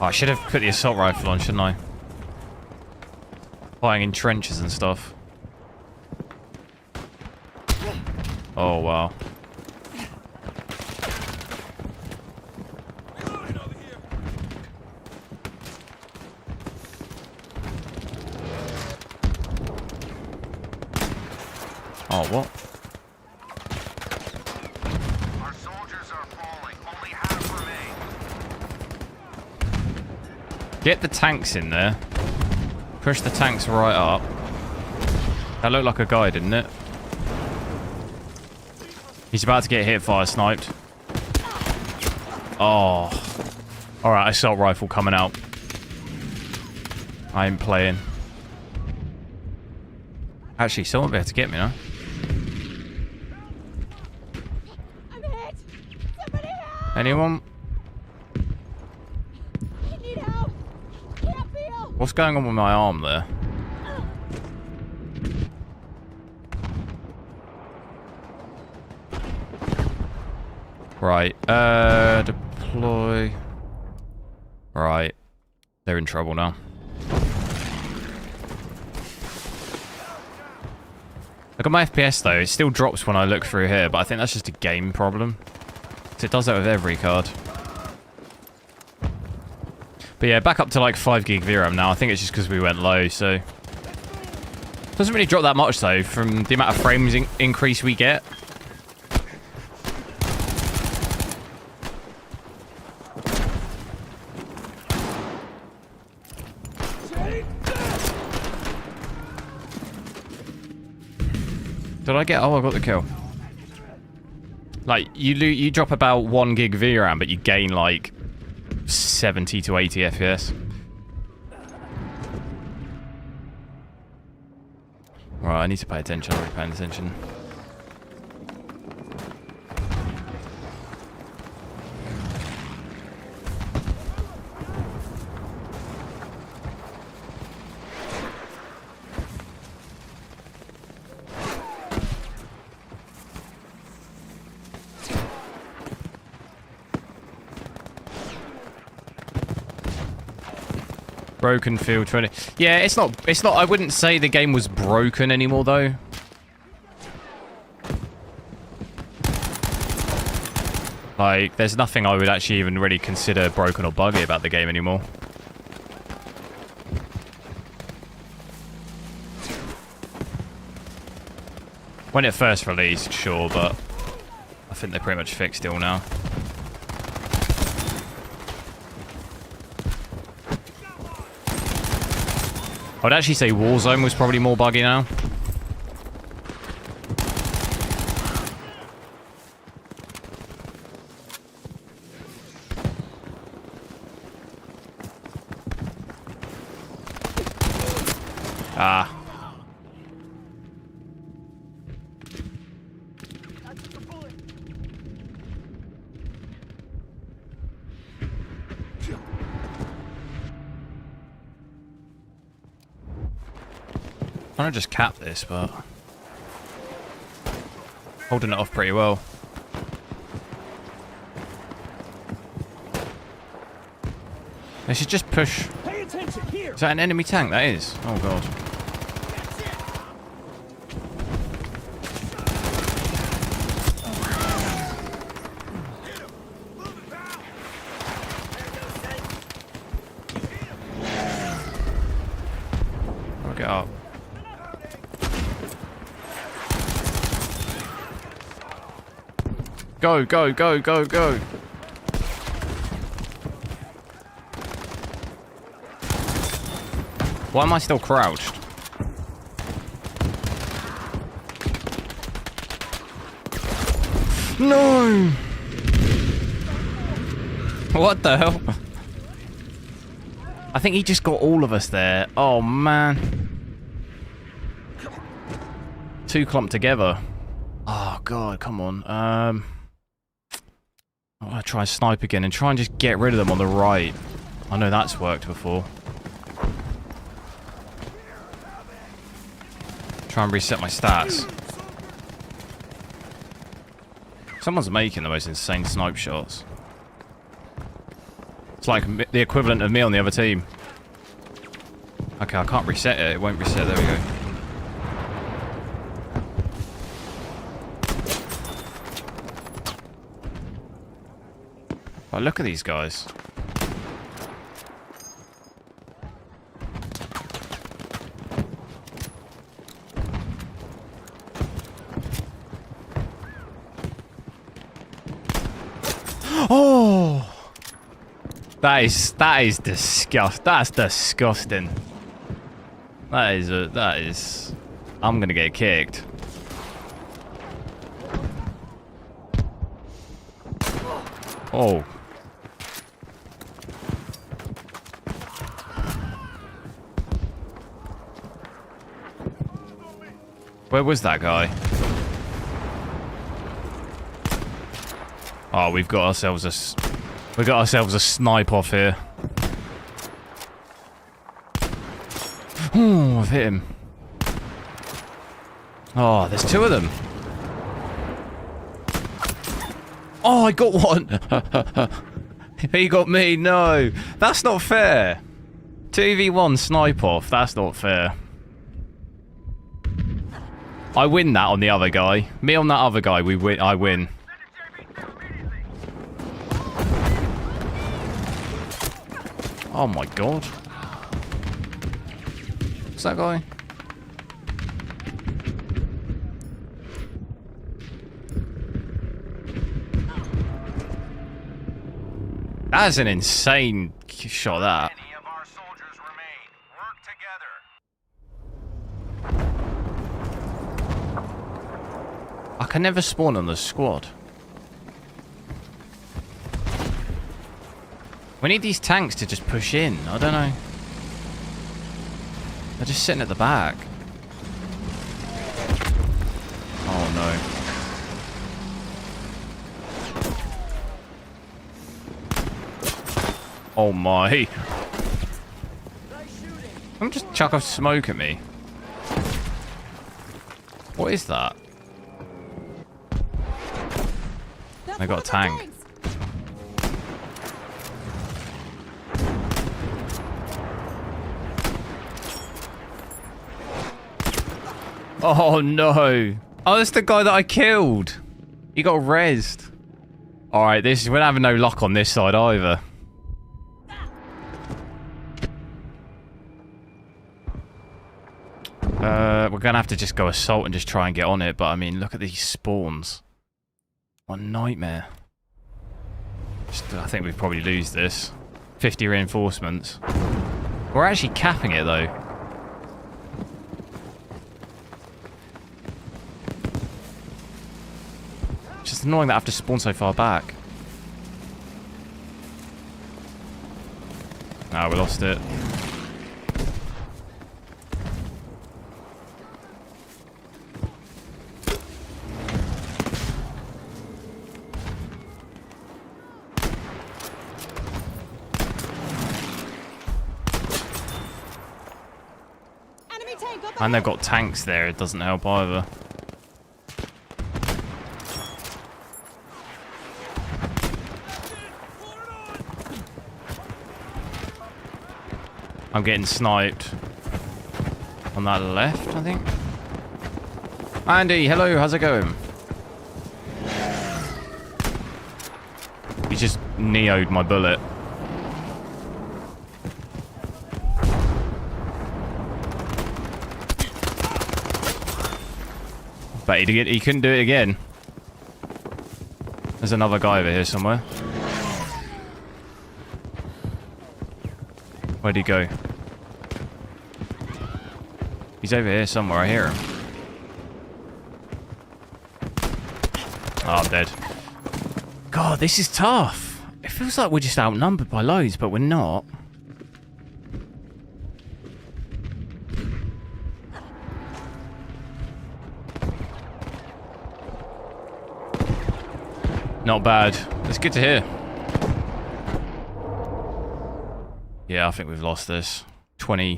Oh, I should have put the assault rifle on, shouldn't I? Fighting in trenches and stuff. Oh, wow. Oh, what? Our soldiers are falling. Only half remain. Get the tanks in there. Push the tanks right up. That looked like a guy, didn't it? He's about to get hit fire sniped. Oh. Alright, assault rifle coming out. I ain't playing. Actually, someone will be able to get me now. I'm hit! Somebody help! Anyone? I need help! Can't feel! What's going on with my arm there? Right, deploy. Right. They're in trouble now. Look at my FPS though, it still drops when I look through here, but I think that's just a game problem. So it does that with every card. But yeah, back up to like 5 gig VRAM now. I think it's just because we went low, so... Doesn't really drop that much though, from the amount of frames increase we get. Did I get... Oh, I got the kill. Like, you drop about 1 gig VRAM, but you gain, like, 70 to 80 FPS. Right, I need to pay attention. I'm paying attention. Broken field 20. Yeah, it's not, I wouldn't say the game was broken anymore, though. Like, there's nothing I would actually even really consider broken or buggy about the game anymore. When it first released, sure, but I think they pretty much fixed it all now. I'd actually say Warzone was probably more buggy now. Ah. I'm trying to just cap this, but holding it off pretty well. They should just push. Pay attention here. Is that an enemy tank? That is. Oh god. I'll get up. Go, go, go, go, go. Why am I still crouched? No! What the hell? I think he just got all of us there. Oh, man. 2 clumped together. Oh, God, come on. I'm gonna try and snipe again and try and just get rid of them on the right. I know that's worked before. Try and reset my stats. Someone's making the most insane snipe shots. It's like the equivalent of me on the other team. Okay, I can't reset it. It won't reset. There we go. Oh, look at these guys. Oh, that is disgust. That's disgusting. That is. I'm gonna get kicked. Oh. Where was that guy? Oh, we've got ourselves a snipe off here. Oh, I've hit him. Oh, there's 2 of them. Oh, I got one. He got me. No, that's not fair. 2v1 snipe off. That's not fair. I win that on the other guy. Me on that other guy, we win. I win. Oh my god. What's that guy? That's an insane shot, that. Any of our soldiers remain. Work together. I can never spawn on the squad. We need these tanks to just push in. I don't know. They're just sitting at the back. Oh no. Oh my. I'm just chuck off smoke at me. What is that? I got a tank. Oh no. Oh, that's the guy that I killed. He got rezzed. Alright, we're having no luck on this side either. We're gonna have to just go assault and just try and get on it, but I mean, look at these spawns. What a nightmare. I think we'd probably lose this. 50 reinforcements. We're actually capping it though. It's just annoying that I have to spawn so far back. Ah, we lost it. And they've got tanks there, it doesn't help either. I'm getting sniped. On that left, I think. Andy, hello, how's it going? He just neo'd my bullet. But he couldn't do it again. There's another guy over here somewhere. Where'd he go? He's over here somewhere, I hear him. Oh, I'm dead. God, this is tough. It feels like we're just outnumbered by loads, but we're not. Not bad. It's good to hear. Yeah, I think we've lost this. 20.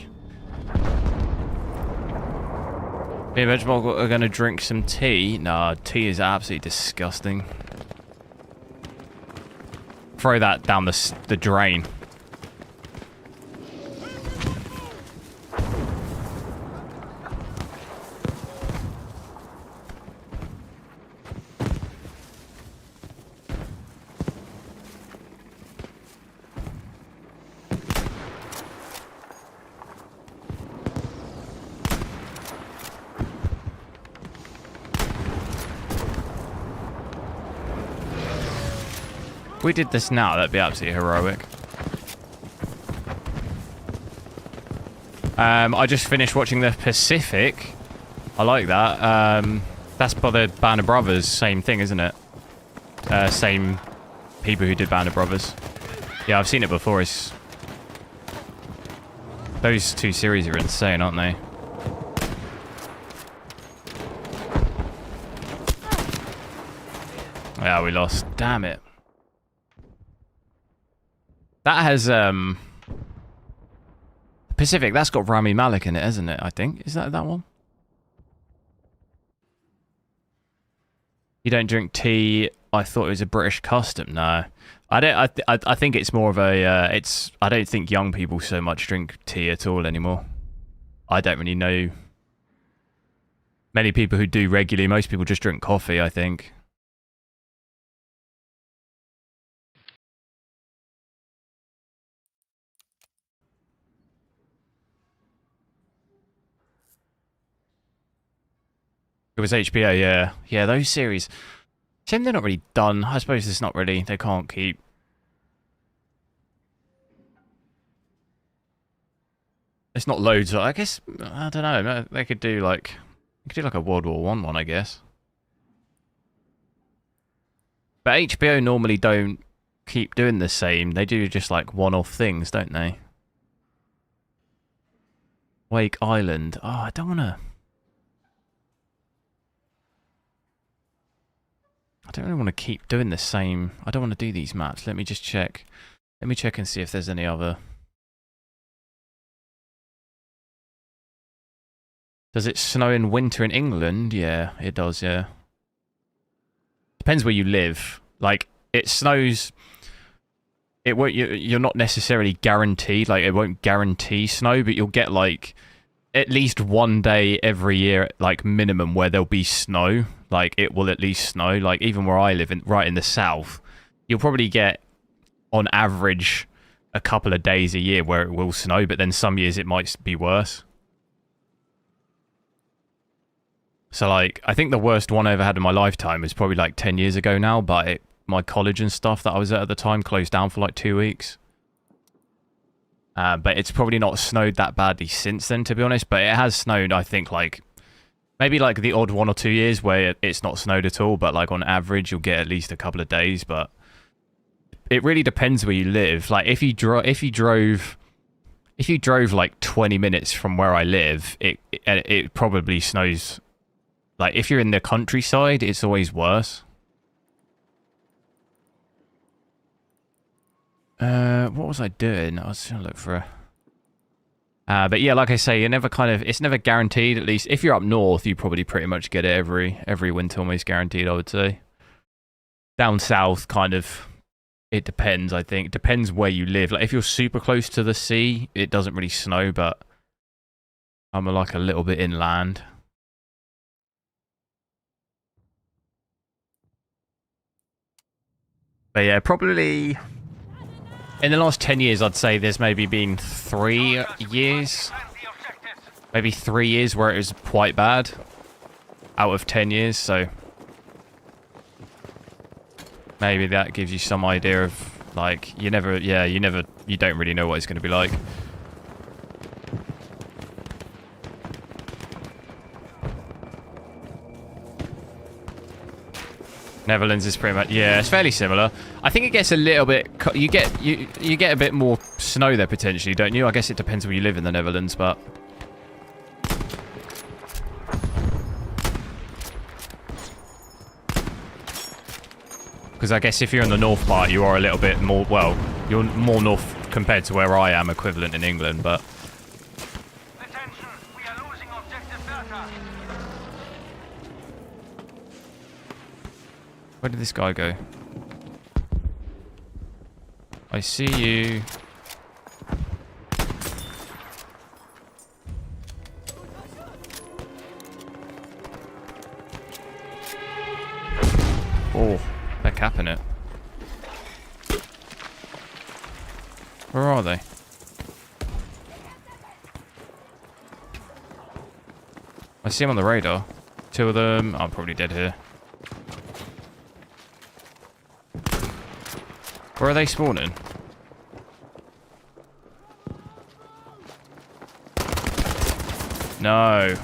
Me and Benjamin are going to drink some tea. Nah, tea is absolutely disgusting. Throw that down the drain. If we did this now, that'd be absolutely heroic. I just finished watching the Pacific. I like that. That's by the Band of Brothers. Same thing, isn't it? Same people who did Band of Brothers. Yeah, I've seen it before. Those two series are insane, aren't they? Yeah, we lost. Damn it. That has, Pacific, that's got Rami Malek in it, hasn't it, I think? Is that one? You don't drink tea. I thought it was a British custom. No. I don't, I think it's more of a, I don't think young people so much drink tea at all anymore. I don't really know many people who do regularly. Most people just drink coffee, I think. It was HBO, yeah. Yeah, those series. Shame they're not really done. I suppose it's not really. They can't keep. It's not loads. I guess, I don't know. They could do like a World War one, I guess. But HBO normally don't keep doing the same. They do just like one-off things, don't they? Wake Island. Oh, I don't want to... I don't really want to keep doing the same. I don't want to do these maps. Let me just check. Let me check and see if there's any other. Does it snow in winter in England? Yeah, it does, yeah. Depends where you live. Like, it snows... It won't... You're not necessarily guaranteed. Like, it won't guarantee snow, but you'll get, like, at least one day every year, like, minimum, where there'll be snow. Like, it will at least snow. Like, even where I live, right in the south, you'll probably get, on average, a couple of days a year where it will snow, but then some years it might be worse. So, like, I think the worst one I ever had in my lifetime was probably, like, 10 years ago now, but my college and stuff that I was at the time closed down for, like, 2 weeks. But it's probably not snowed that badly since then, to be honest, but it has snowed, I think, like... Maybe like the odd 1 or 2 years where it's not snowed at all, but like on average you'll get at least a couple of days. But it really depends where you live. Like if you drove like 20 minutes from where I live, it probably snows. Like if you're in the countryside, it's always worse. What was I doing? I was trying to look for a... but yeah, like I say, it's never guaranteed. At least if you're up north, you probably pretty much get it every winter, almost guaranteed, I would say. Down south, kind of, it depends, I think. It depends where you live. Like if you're super close to the sea, it doesn't really snow, but I'm like a little bit inland. But yeah, probably... In the last 10 years, I'd say there's maybe been 3 years. Maybe 3 years where it was quite bad. Out of 10 years, so... Maybe that gives you some idea of, like, you don't really know what it's going to be like. Netherlands is pretty much, yeah, it's fairly similar. I think it gets a little bit, you get a bit more snow there potentially, don't you? I guess it depends where you live in the Netherlands, but because I guess if you're in the north part, you are a little bit more, well, you're more north compared to where I am, equivalent in England, but Attention, we are losing objective data. where did this guy go? I see you. Oh, they're capping it. Where are they? I see them on the radar. 2 of them. I'm probably dead here. Where are they spawning? No.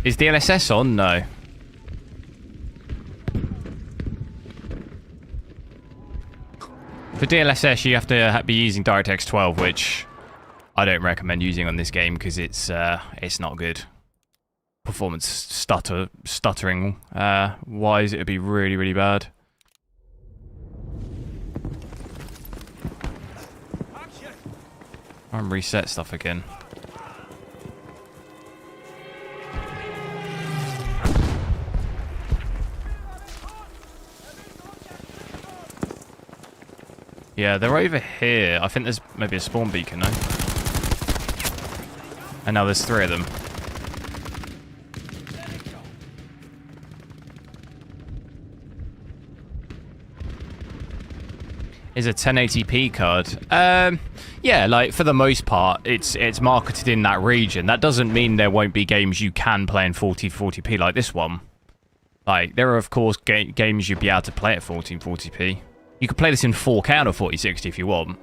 Is DLSS on? No. For DLSS, you have to be using DirectX 12, which I don't recommend using on this game because it's not good. Performance stuttering wise, it would be really, really bad. I'm reset stuff again. Yeah, they're over here. I think there's maybe a spawn beacon, no? And now there's 3 of them. Is a 1080p card. Yeah, like for the most part, it's marketed in that region. That doesn't mean there won't be games you can play in 1440p like this one. Like there are of course games you'd be able to play at 1440p. You could play this in 4K or 4060 if you want.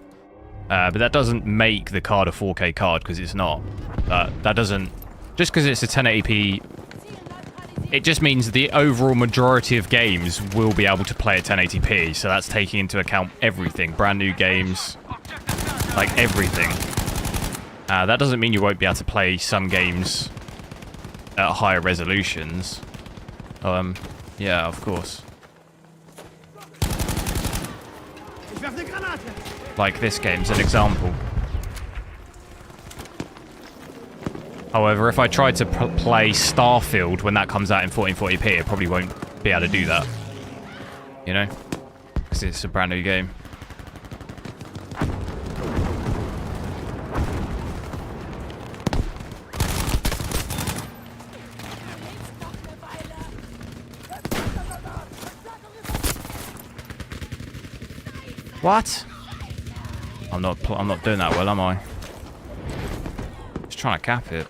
But that doesn't make the card a 4K card because it's not. That doesn't, just because it's a 1080p It just means the overall majority of games will be able to play at 1080p, so that's taking into account everything. Brand new games, like everything. That doesn't mean you won't be able to play some games at higher resolutions. Yeah, of course. Like this game's an example. However, if I tried to play Starfield when that comes out in 1440p, it probably won't be able to do that. You know? Because it's a brand new game. What? I'm not doing that well, am I? Just trying to cap it.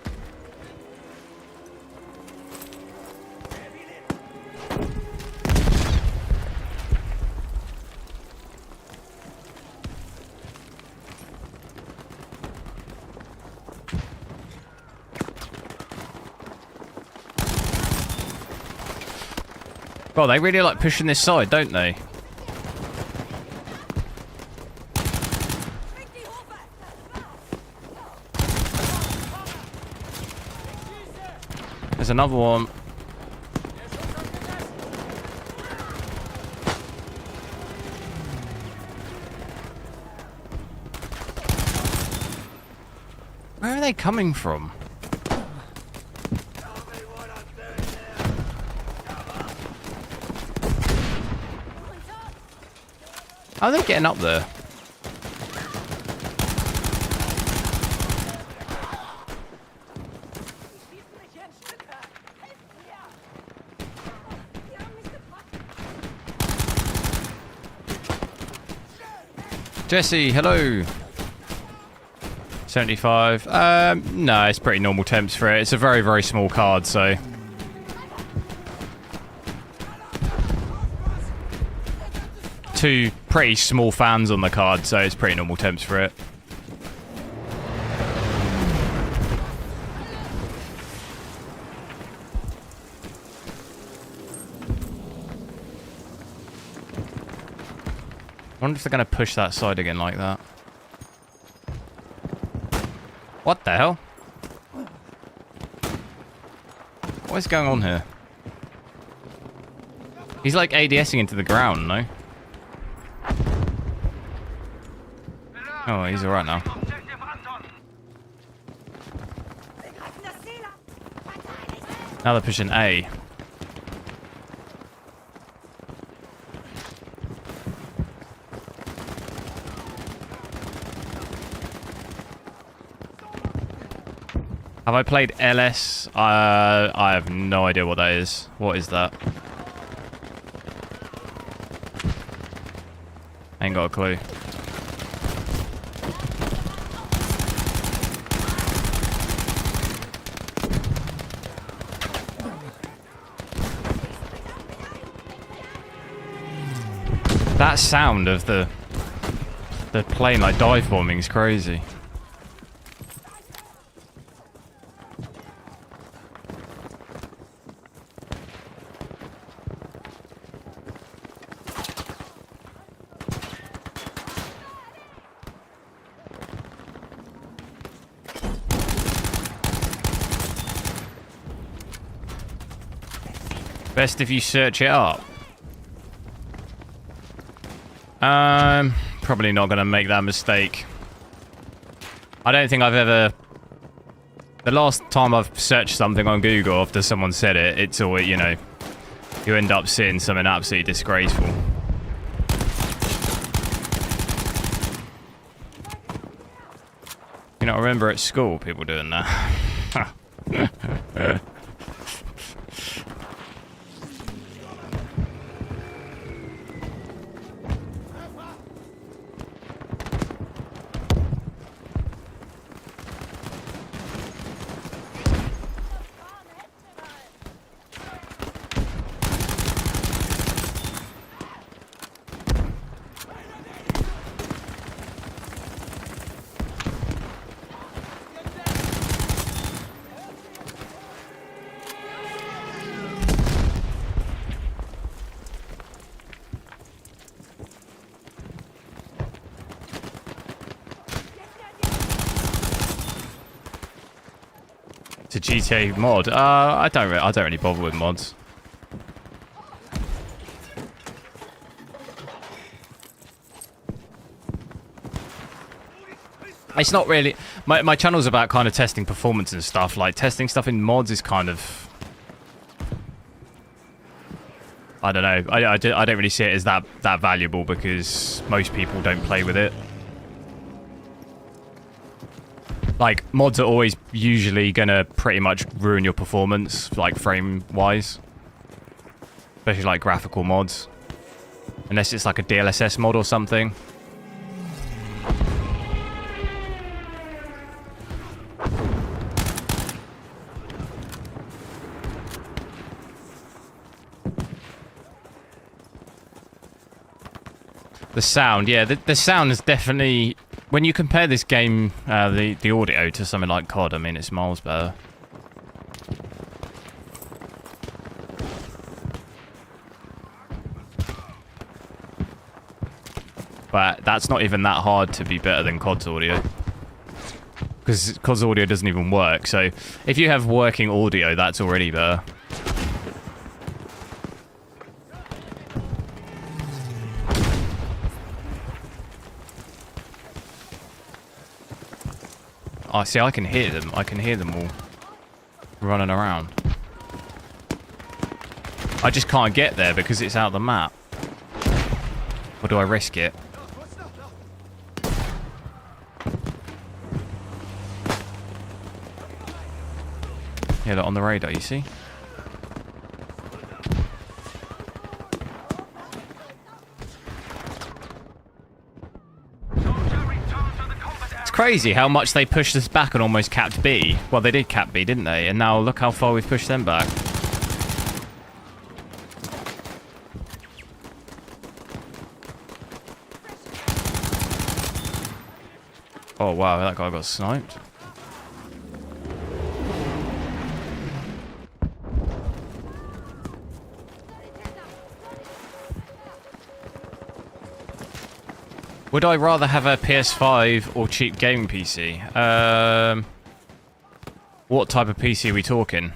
God, they really like pushing this side, don't they? There's another one. Where are they coming from? How are they getting up there? Jesse, hello. 75. No, it's pretty normal temps for it. It's a very, very small card, so. Two pretty small fans on the card, so it's pretty normal temps for it. I wonder if they're going to push that side again like that. What the hell? What is going on here? He's like ADSing into the ground, no? Oh, he's alright now. Now they're pushing A. Have I played LS? I have no idea what that is. What is that? Ain't got a clue. That sound of the plane like dive bombing is crazy. Best if you search it up. Probably not going to make that mistake. I don't think I've ever... The last time I've searched something on Google after someone said it, it's always, you know, you end up seeing something absolutely disgraceful. You know, I remember at school people doing that. To GTA mod? I don't really bother with mods. It's not really... My channel's about kind of testing performance and stuff. Like, testing stuff in mods is kind of... I don't know. I don't really see it as that valuable because most people don't play with it. Like, mods are always usually gonna pretty much ruin your performance, like, frame-wise. Especially, like, graphical mods. Unless it's like a DLSS mod or something. The sound, yeah, the sound is definitely... When you compare this game, the audio to something like COD, I mean, it's miles better. But that's not even that hard to be better than COD's audio. Because COD's audio doesn't even work, so if you have working audio, that's already better. Oh, see, I can hear them. I can hear them all running around. I just can't get there because it's out of the map. Or do I risk it? Yeah, they're on the radar, you see? Crazy how much they pushed us back and almost capped B. Well, they did cap B, didn't they? And now look how far we've pushed them back. Oh wow, that guy got sniped. Would I rather have a PS5 or cheap gaming PC? What type of PC are we talking?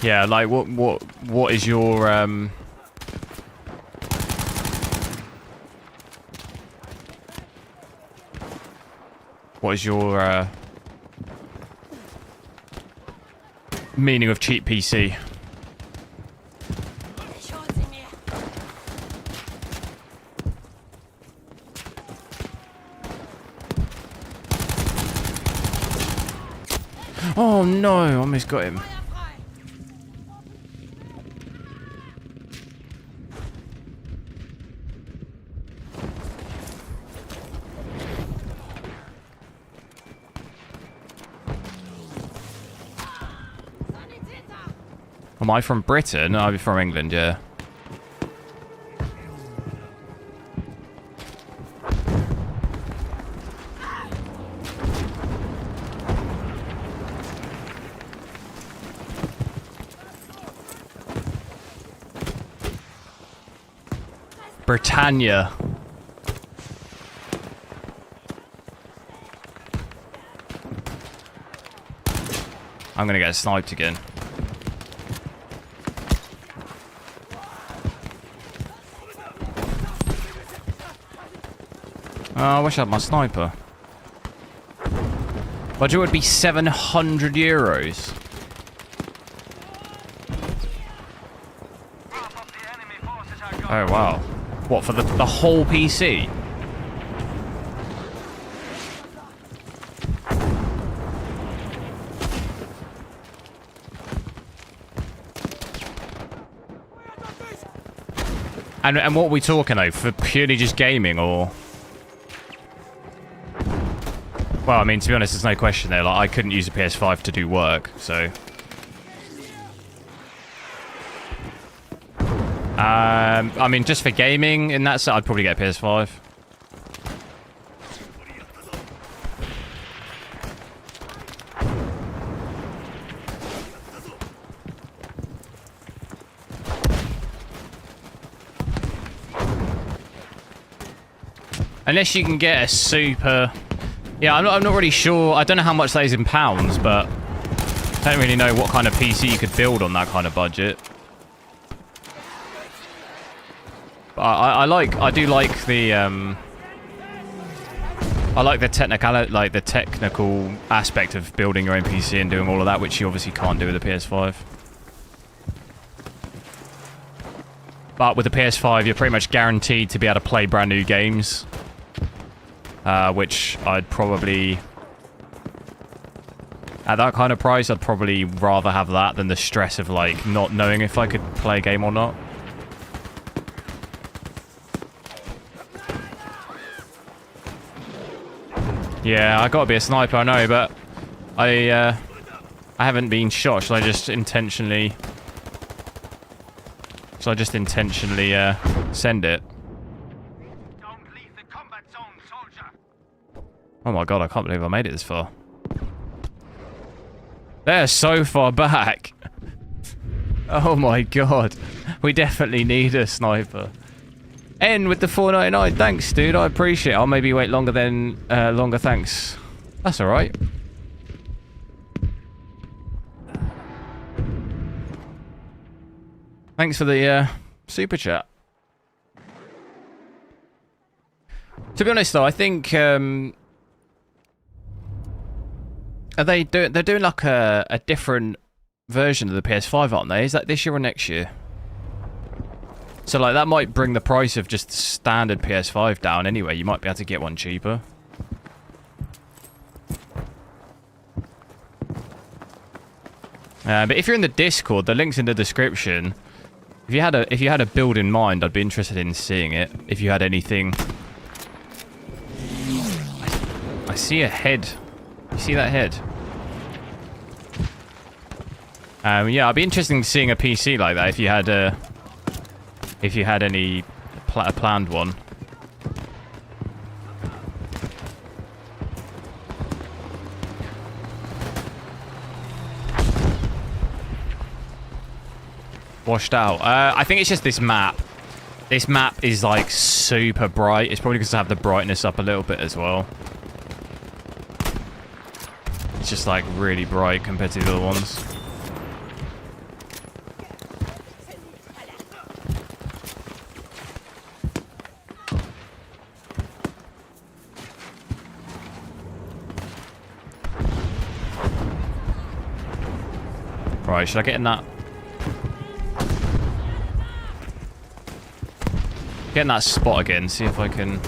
Yeah, like what is your meaning of cheap PC? Oh no, I almost got him. Am I from Britain? No, I'm from England, yeah. Britannia. I'm gonna get sniped again. Oh, I wish I had my sniper. Budget would be 700 euros. Oh wow. What, for the whole PC? And what are we talking though? For purely just gaming or? Well, I mean, to be honest, there's no question there. Like, I couldn't use a PS5 to do work, so. I mean, just for gaming, in that set, I'd probably get a PS5. Unless you can get a super... Yeah, I'm not really sure. I don't know how much that is in pounds, but I don't really know what kind of PC you could build on that kind of budget. But I do like the I like the technical aspect of building your own PC and doing all of that, which you obviously can't do with the PS5. But with the PS5, you're pretty much guaranteed to be able to play brand new games. Which I'd probably... At that kind of price, I'd probably rather have that than the stress of, like, not knowing if I could play a game or not. Yeah, I gotta be a sniper, I know, but I haven't been shot. Shall I just intentionally send it? Don't leave the combat zone, soldier. Oh my god, I can't believe I made it this far. They're so far back. Oh my god. We definitely need a sniper. N with the 4.99. Thanks, dude. I appreciate it. I'll maybe wait longer than longer. Thanks. That's all right. Thanks for the super chat. To be honest, though, I think they're doing like a different version of the PS5, aren't they? Is that this year or next year? So like that might bring the price of just standard PS5 down anyway. You might be able to get one cheaper. But if you're in the Discord, the link's in the description. If you had a build in mind, I'd be interested in seeing it. If you had anything. I see a head. You see that head? Yeah, I'd be interested in seeing a PC like that if you had any planned one. Washed out. I think it's just this map. This map is like super bright. It's probably because I have the brightness up a little bit as well. It's just like really bright compared to the other ones. Right, should I get in that? Get in that spot again, see if I can...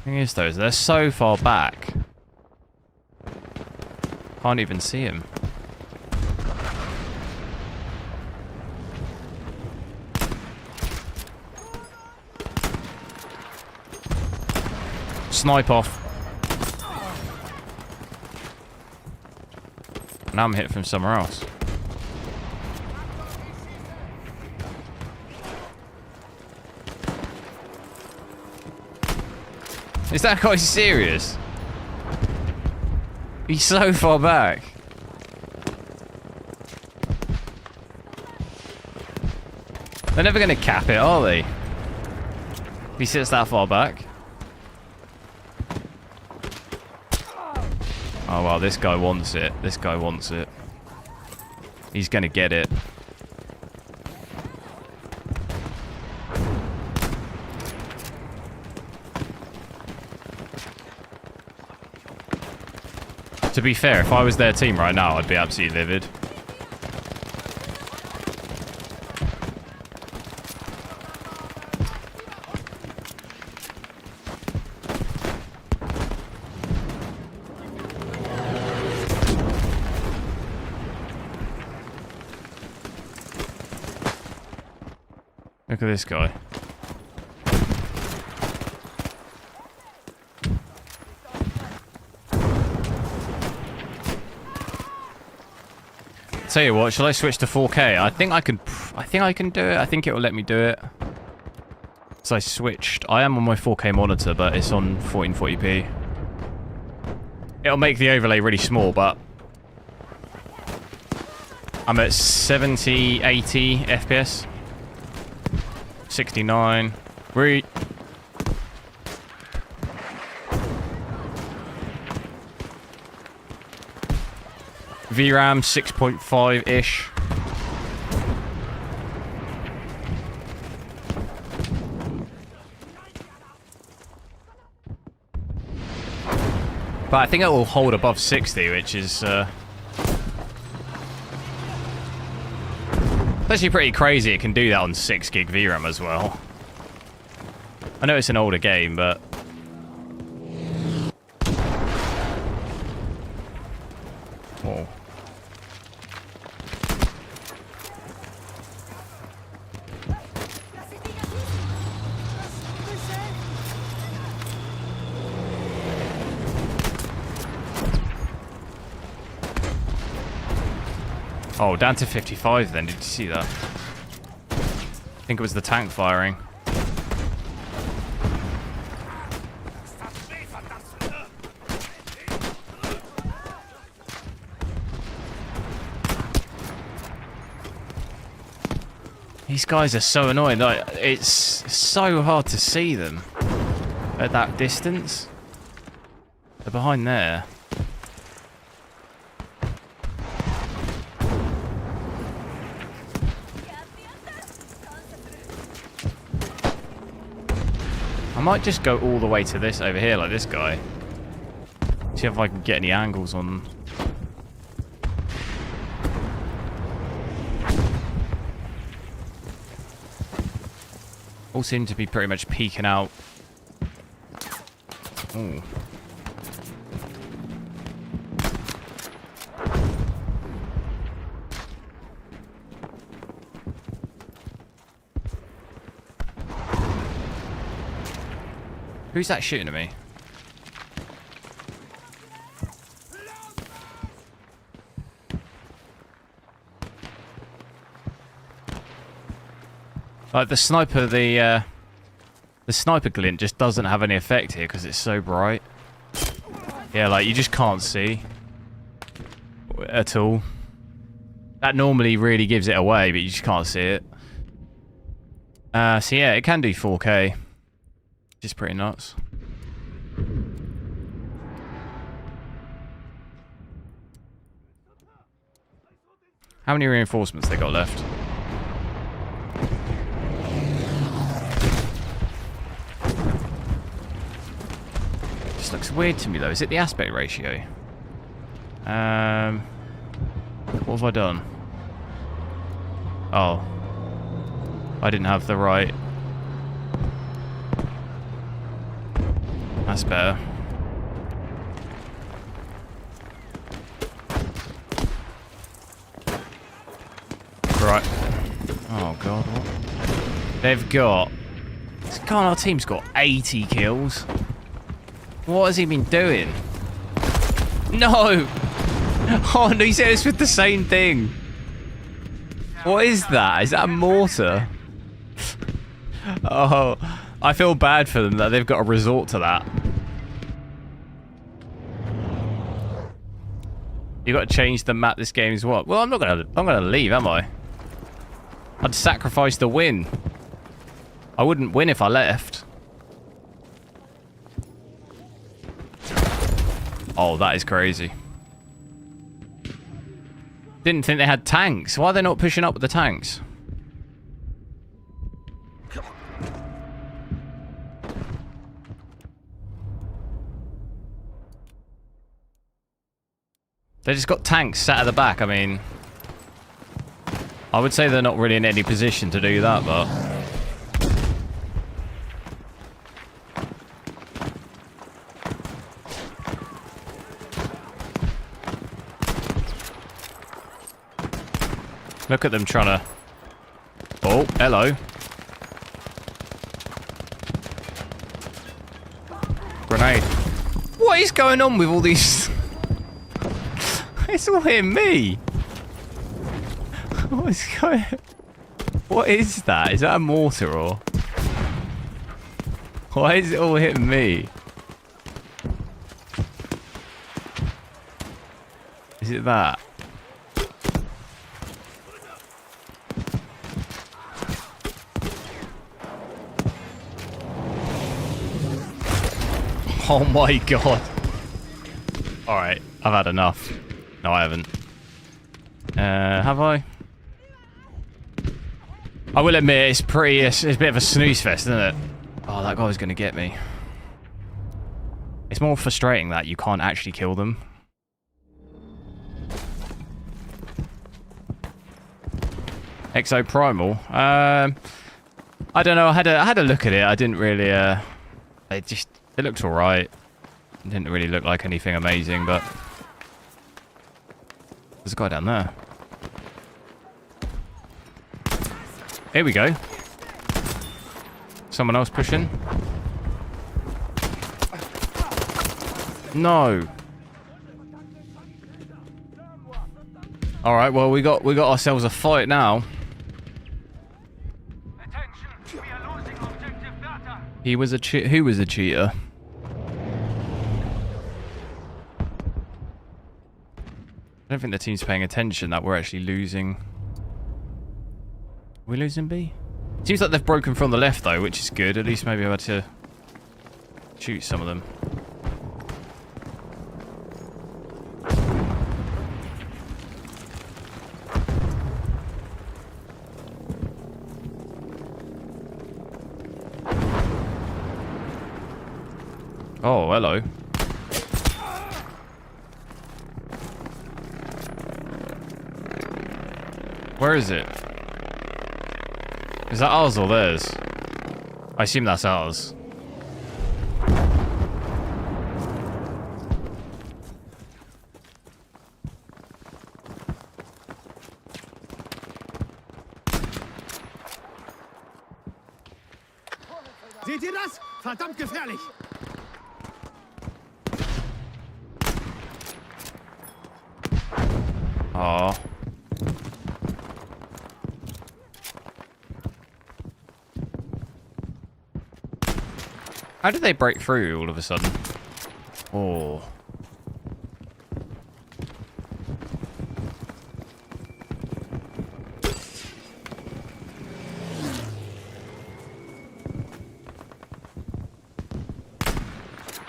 Thing is though, they're so far back. Can't even see him. Snipe off. Now I'm hit from somewhere else. Is that guy serious? He's so far back. They're never going to cap it, are they? If he sits that far back. Oh, wow, this guy wants it. This guy wants it. He's going to get it. To be fair, if I was their team right now, I'd be absolutely livid. Look at this guy. Tell you what, shall I switch to 4K? I think I can do it. I think it will let me do it. So I switched. I am on my 4K monitor, but it's on 1440p. It'll make the overlay really small, but I'm at 70, 80 FPS. 69. Re. VRAM 6.5-ish. But I think it will hold above 60, which is actually pretty crazy. It can do that on 6 gig VRAM as well. I know it's an older game, but whoa. Oh, down to 55 then. Did you see that? I think it was the tank firing. These guys are so annoying. Like, it's so hard to see them at that distance. They're behind there. I might just go all the way to this over here, like this guy. See if I can get any angles on. All seem to be pretty much peeking out. Ooh. Who's that shooting at me? Like the sniper, the sniper glint just doesn't have any effect here because it's so bright. Yeah, like you just can't see at all. That normally really gives it away, but you just can't see it. So yeah, it can do 4K. Which is pretty nuts. How many reinforcements they got left? This looks weird to me though. Is it the aspect ratio? What have I done? Oh. I didn't have the right. That's better. Right. Oh god, what? They've got... God, our team's got 80 kills. What has he been doing? No! Oh no, he said it's with the same thing. What is that? Is that a mortar? Oh, I feel bad for them that they've got to resort to that. You got to change the map this game as well. Well, I'm gonna leave, am I? I'd sacrifice the win. I wouldn't win if I left. Oh, that is crazy. Didn't think they had tanks. Why are they not pushing up with the tanks? They just got tanks sat at the back. I mean, I would say they're not really in any position to do that, but... Look at them trying to... Oh, hello. Grenade. What is going on with all these... It's all hitting me. What is going... What is that? Is that a mortar or... Why is it all hitting me? Is it that? Oh my god. Alright, I've had enough. No, I haven't. Have I? I will admit, it's a bit of a snooze fest, isn't it? Oh, that guy was going to get me. It's more frustrating that you can't actually kill them. Exo Primal. I don't know. I had a look at it. I didn't really. It looked alright. It didn't really look like anything amazing, but there's a guy down there. Here we go. Someone else pushing. No. All right. Well, we got ourselves a fight now. Attention, we are losing objective data. Who was a cheater? I don't think the team's paying attention that we're actually losing. Are we losing B? Seems like they've broken from the left though, which is good. At least maybe I've had to shoot some of them. Oh, hello. Where is it? Is that ours or theirs? I assume that's ours. Seht ihr das? Verdammt gefährlich! Oh. How did they break through all of a sudden? Oh.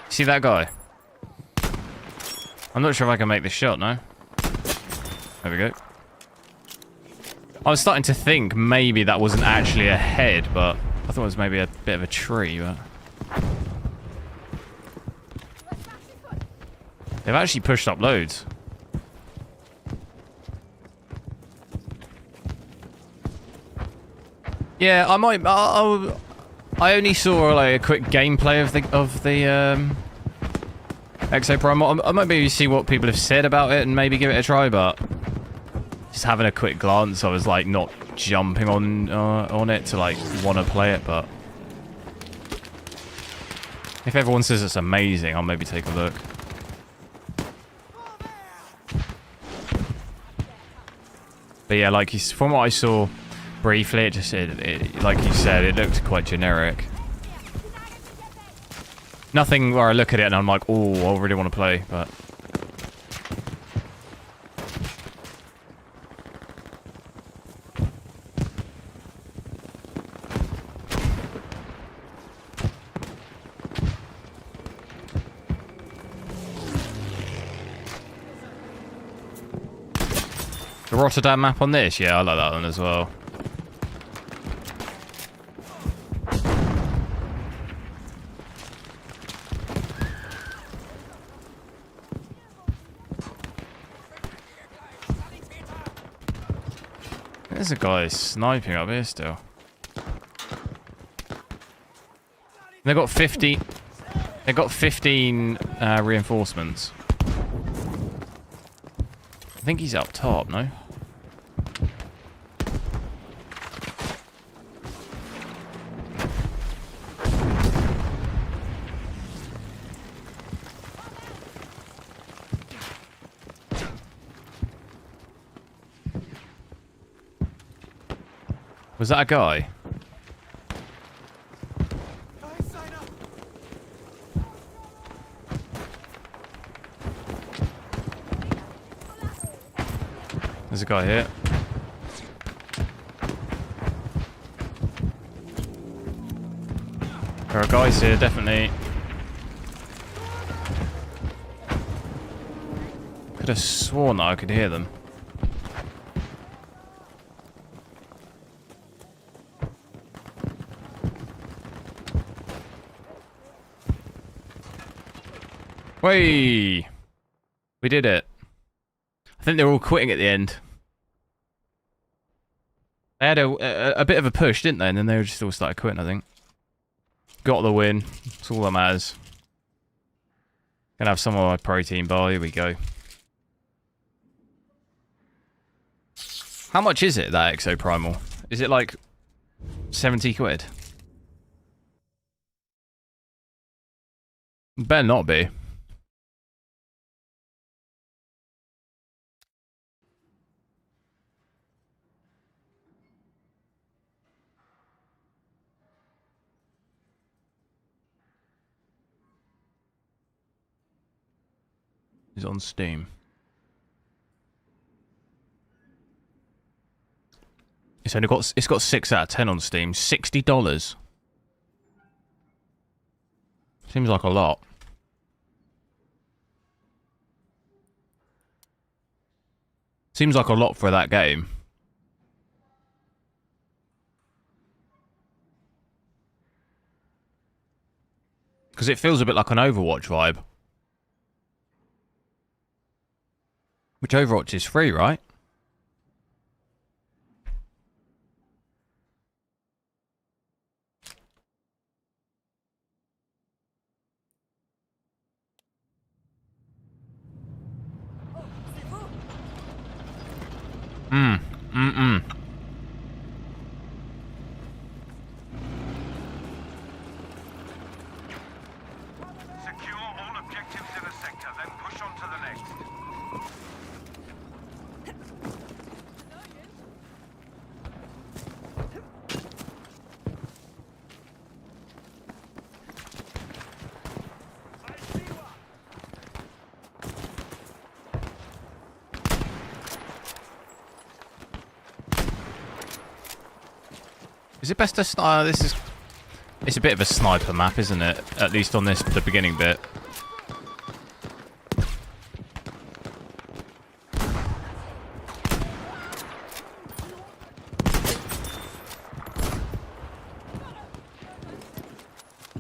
See that guy? I'm not sure if I can make this shot, no? There we go. I was starting to think maybe that wasn't actually a head, but I thought it was maybe a bit of a tree, but... They've actually pushed up loads. Yeah, I might... I only saw like a quick gameplay of the Exo Prime. I might maybe see what people have said about it and maybe give it a try, but just having a quick glance, I was like not jumping on it to like want to play it. But if everyone says it's amazing, I'll maybe take a look. But yeah, like from what I saw briefly, it just like you said, it looked quite generic. Nothing where I look at it and I'm like, oh, I really want to play, but... The Rotterdam map on this? Yeah, I like that one as well. There's a guy sniping up here still. They got 50. They got 15 reinforcements. I think he's up top, no? Was that a guy? There's a guy here. There are guys here, definitely. Could have sworn that I could hear them. Whey! We did it. I think they're all quitting at the end. They had a bit of a push, didn't they? And then they just all started quitting, I think. Got the win. That's all that matters. Gonna have some of my protein bar. Here we go. How much is it, that Exoprimal? Is it like 70 quid? Better not be. It's on Steam. It's got 6 out of 10 on Steam. $60. Seems like a lot. Seems like a lot for that game. Because it feels a bit like an Overwatch vibe. Which Overwatch is free, right? Mm-mm. Secure all objectives in a sector, then push on to the next. Is it best to this is... It's a bit of a sniper map, isn't it? At least on this, the beginning bit.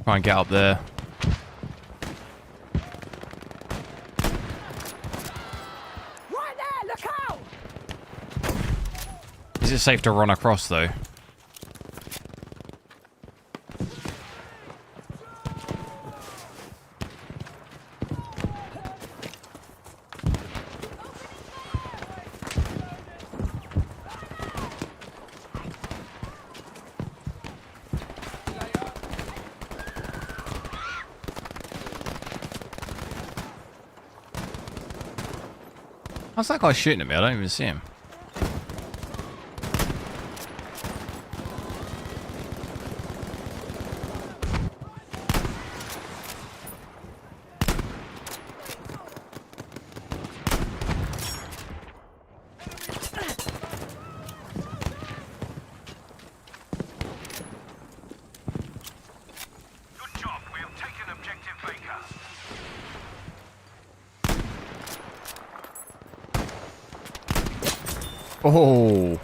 Try and get up there. Right there, look out! Is it safe to run across, though? How's that guy shooting at me? I don't even see him. Good job, we have taken objective Baker. Oh.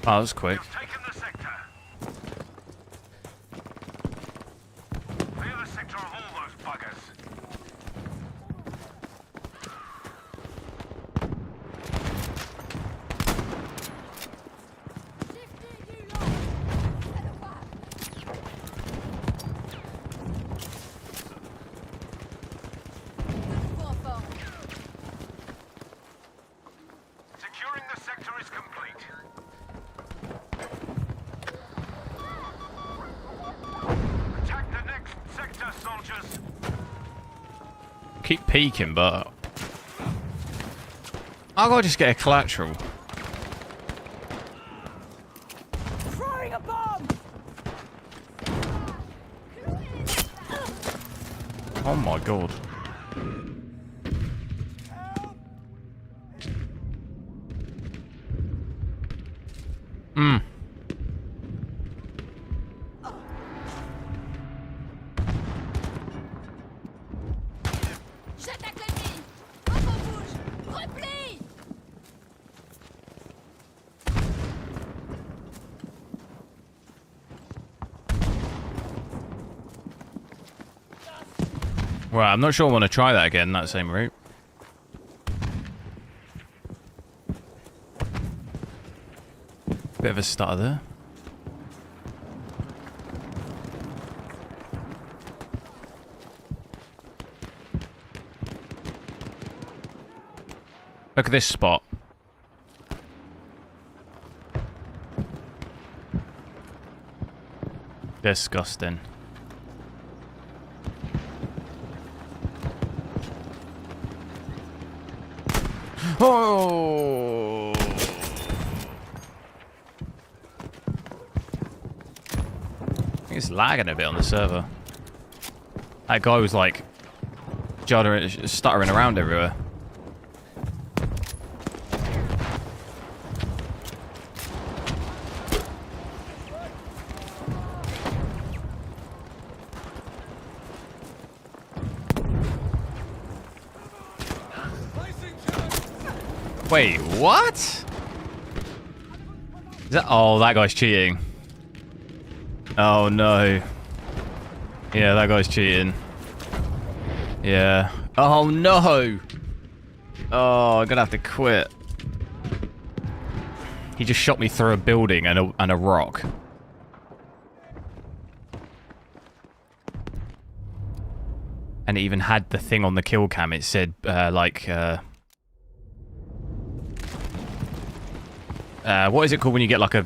Oh, that was quick. We've taken the sector. Clear the sector of all those buggers. Securing the sector is complete. Attack the next sector, soldiers. Keep peeking, but... I gotta just get a collateral. Throwing a bomb! Oh my god. Well, I'm not sure I want to try that again, that same route. Bit of a stutter there. Look at this spot. Disgusting. Oh! I think it's lagging a bit on the server. That guy was like stuttering around everywhere. Wait, what? Is that? Oh, that guy's cheating. Oh no. Yeah, that guy's cheating. Yeah. Oh no. Oh, I'm gonna have to quit. He just shot me through a building and a rock. And it even had the thing on the kill cam. It said what is it called when you get like a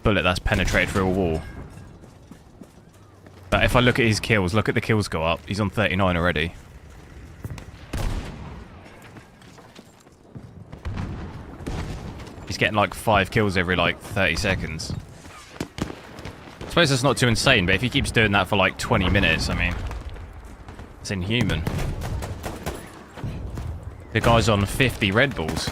bullet that's penetrated through a wall? But if I look at his kills, look at the kills go up. He's on 39 already. He's getting like 5 kills every like 30 seconds. I suppose that's not too insane, but if he keeps doing that for like 20 minutes, I mean, it's inhuman. The guy's on 50 Red Bulls.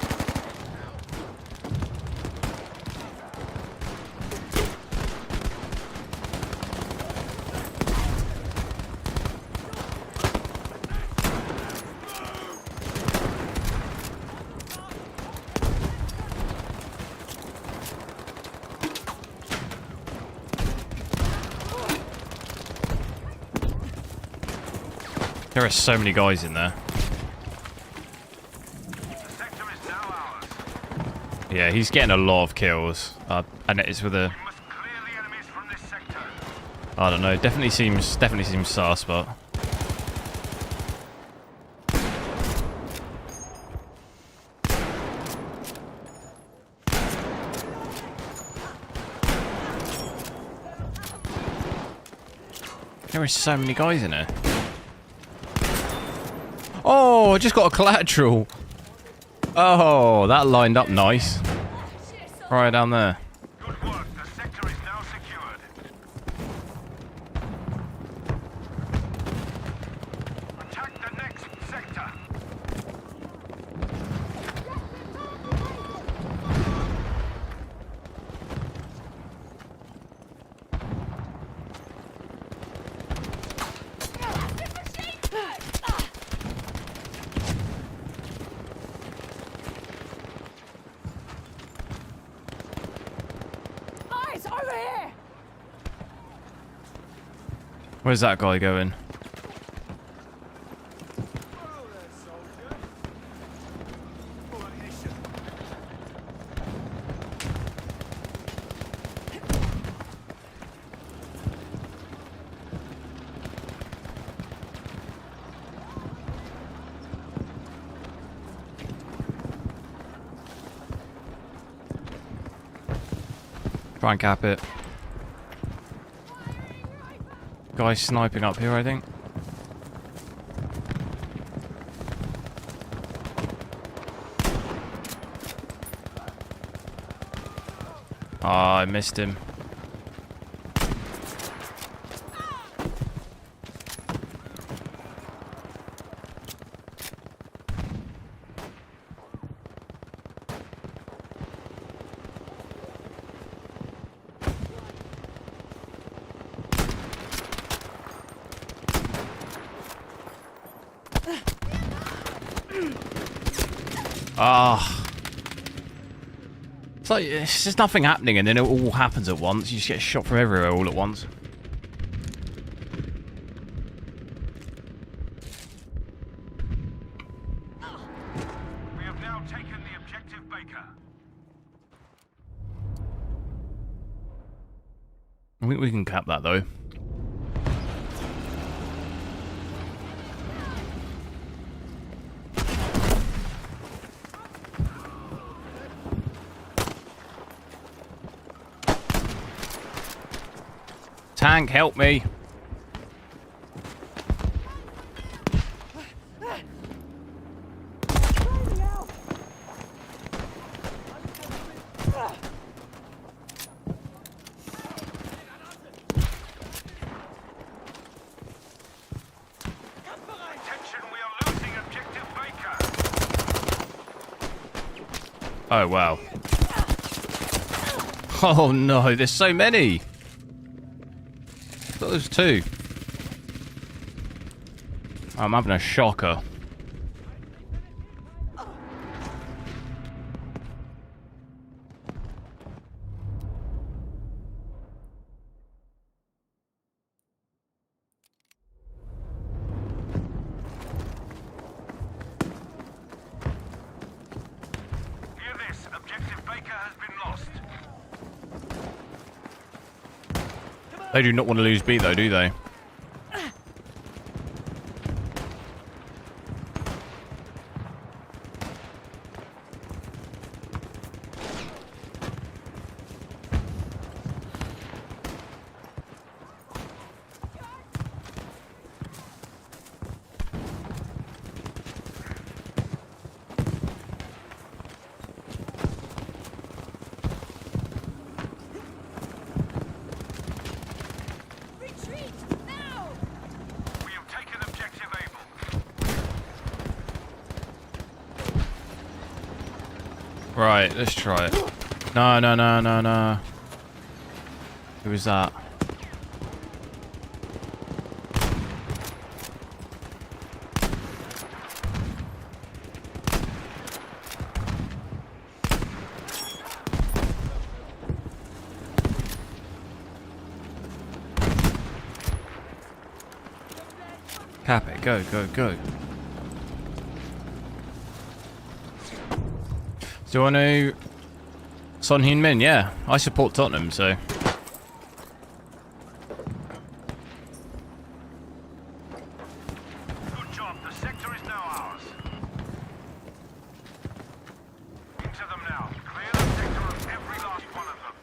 There are so many guys in there. Yeah, he's getting a lot of kills, and it's with a. I don't know. Definitely seems sus, but. There are so many guys in here. Oh, I just got a collateral. Oh, that lined up nice. Right down there. Good work. The sector is now secured. Attack the next sector. Eyes over here! Where's that guy going? Try and cap it. Guy sniping up here, I think. Ah, I missed him. Ah. It's like, it's just nothing happening and then it all happens at once. You just get shot from everywhere all at once. I think we can cap that though. Tank, help me. Oh, wow. Oh, no. There's so many. I thought there was 2. I'm having a shocker. They do not want to lose B though, do they? Right, let's try it. No, no, no, no, no. Who was that? Cap it, go, go, go. Do I know Son Heung-min? Yeah, I support Tottenham, so. Good job. The sector is now ours. Into them now. Clear the sector of every last one of them.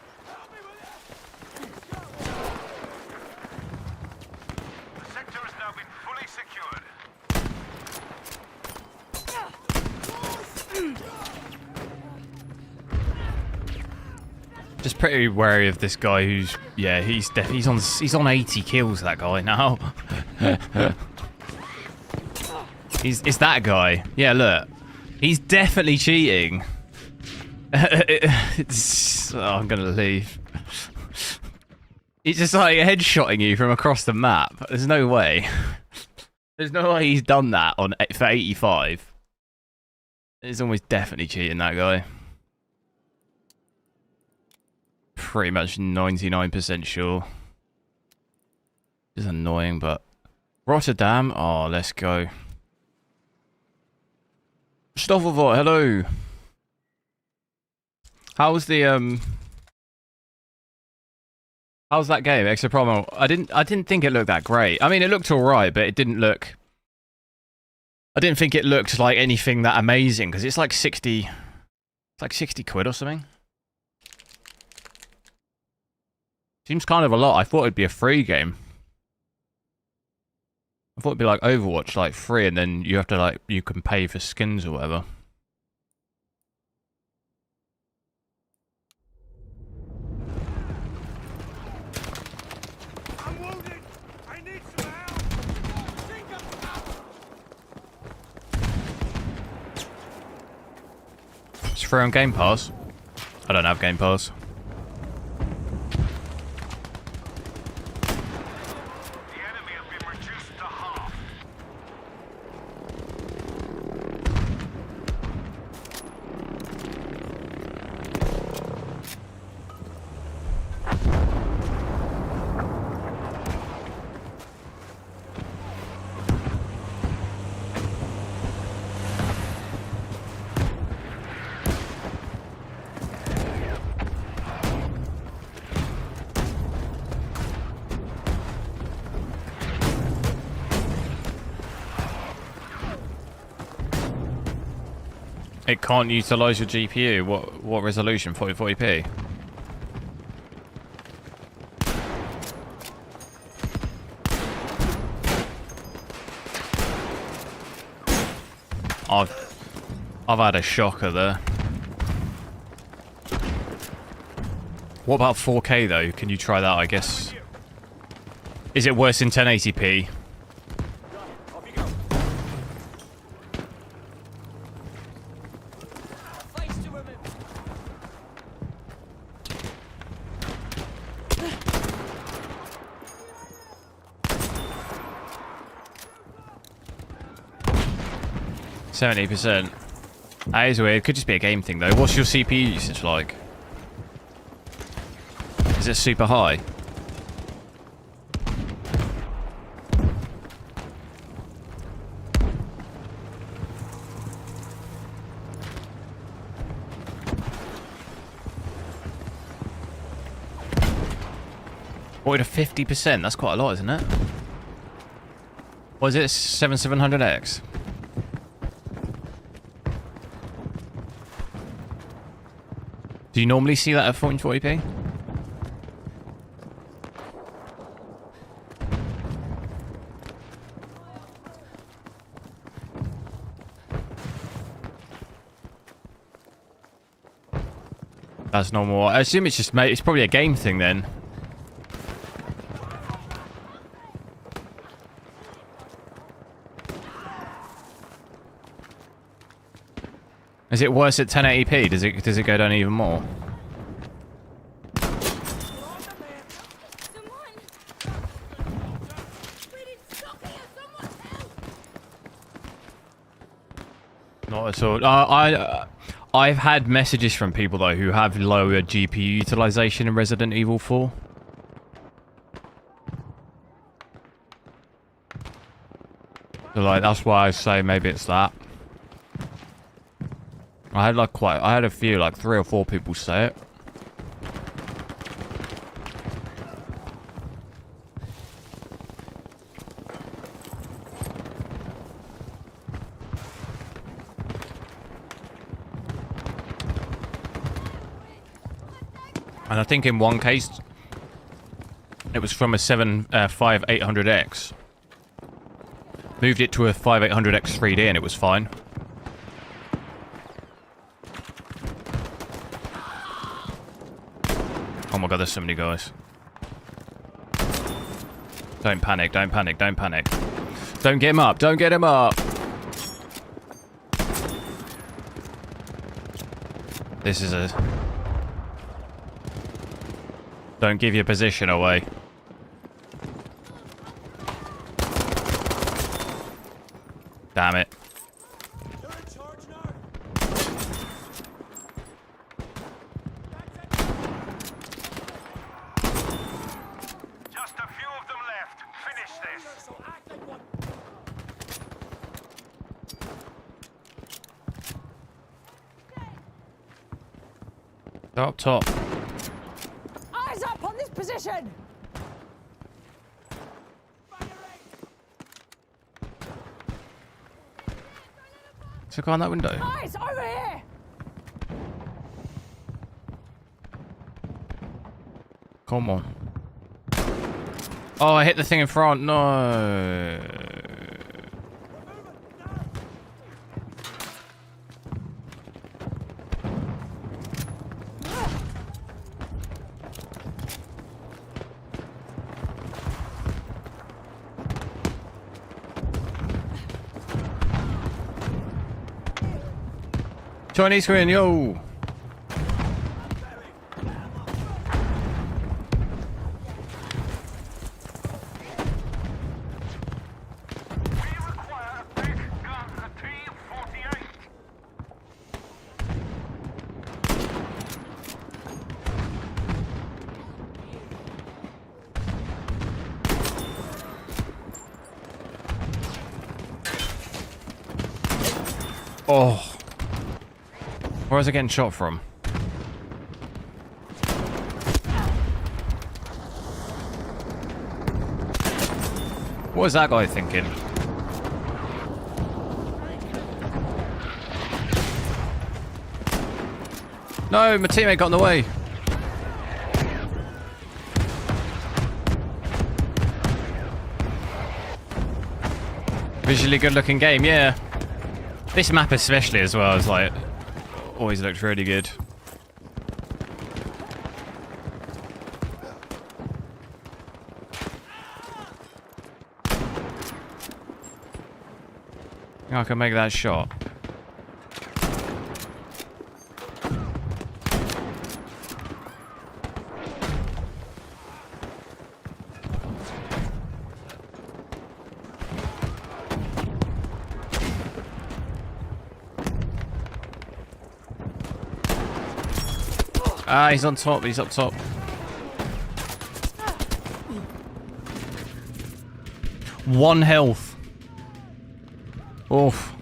The sector has now been fully secured. Just pretty wary of this guy who's, yeah, he's on 80 kills, that guy now. It's that guy. Yeah, look. He's definitely cheating. I'm gonna leave. He's just like headshotting you from across the map. There's no way. There's no way he's done that for 85. He's almost definitely cheating, that guy. Pretty much 99% sure. It's annoying, but Rotterdam. Oh, let's go. Stoffelvort, hello. How's the how's that game? Extra promo. I didn't think it looked that great. I mean, it looked alright, but it didn't look. I didn't think it looked like anything that amazing because it's like 60. It's like 60 quid or something. Seems kind of a lot. I thought it'd be a free game. I thought it'd be like Overwatch, like free, and then you have to like you can pay for skins or whatever. I'm wounded. I need some help. It's free on Game Pass. I don't have Game Pass. It can't utilize your GPU. What resolution? 4040p? I've had a shocker there. What about 4K though? Can you try that, I guess? Is it worse in 1080p? Off you go. Face to him. 70%. That is weird. It could just be a game thing though. What's your CPU usage like? Is it super high? What, at 50%? That's quite a lot, isn't it? What is it? 7700X? Do you normally see that at 1440p? That's normal. I assume it's just, it's probably a game thing then. Is it worse at 1080p? Does it go down even more? Not at all. I've had messages from people though who have lower GPU utilization in Resident Evil 4. So like that's why I say maybe it's that. I had a few, like 3 or 4 people say it. And I think in one case, it was from a 5800X. Moved it to a 5800X 3D and it was fine. Oh my god, there's so many guys. Don't panic, don't panic, don't panic. Don't get him up, don't get him up! This is a... Don't give your position away. Damn it. Just a few of them left. Finish this. Up top. Eyes up on this position. Is there a guy in that window? Eyes over here. Come on. Oh, I hit the thing in front. No. Chinese screen, yo. Oh. Where was I getting shot from? What was that guy thinking? No, my teammate got in the way. Visually good looking game, yeah. This map especially as well is like, always looked really good. I can make that shot. Ah, he's on top, he's up top. One health. Oof.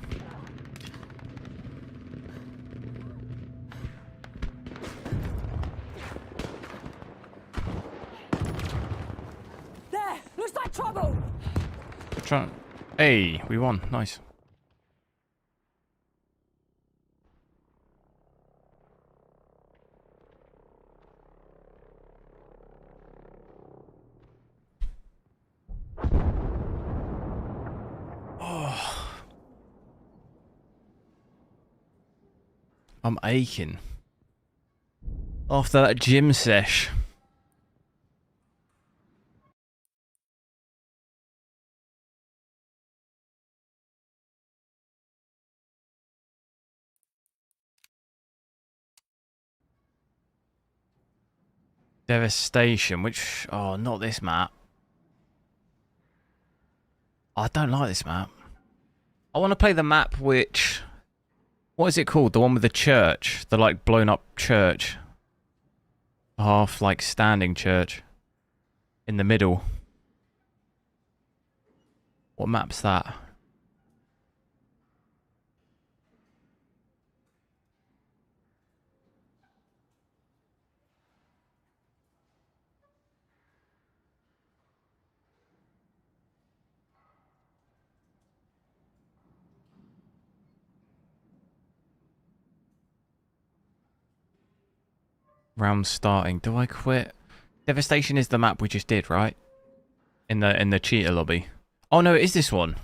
There! Looks like trouble! Hey, we won. Nice. I'm aching. After that gym sesh. Devastation, which... Oh, not this map. I don't like this map. I want to play the map which... What is it called? The one with the church. The, like, blown up church. Half, like, standing church. In the middle. What map's that? Round starting. Do I quit? Devastation is the map we just did, right? In the cheater lobby. Oh no, it is this one.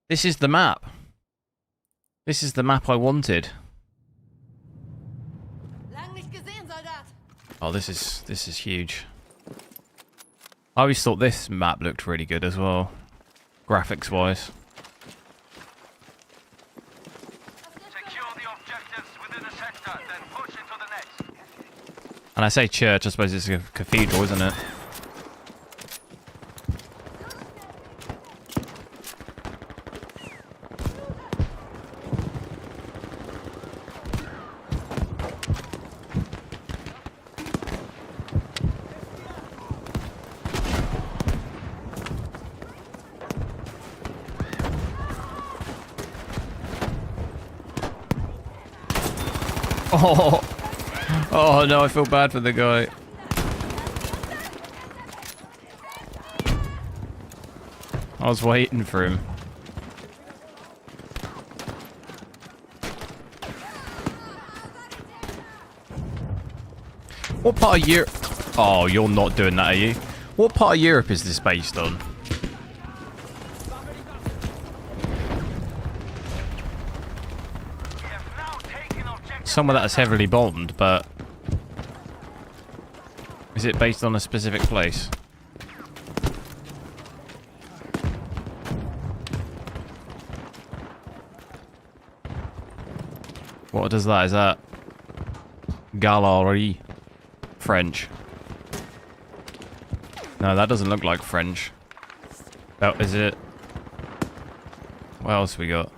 This is the map. This is the map I wanted. Oh, this is huge. I always thought this map looked really good as well, graphics wise. Secure the objectives within the sector, then push into the next. And I say church, I suppose it's a cathedral, isn't it? Oh, oh no, I feel bad for the guy. I was waiting for him. What part of Europe? Oh, you're not doing that, are you? What part of Europe is this based on? Somewhere that is heavily bombed, but is it based on a specific place? What does that? Is that Galerie? French? No, that doesn't look like French. Oh, is it? What else we got?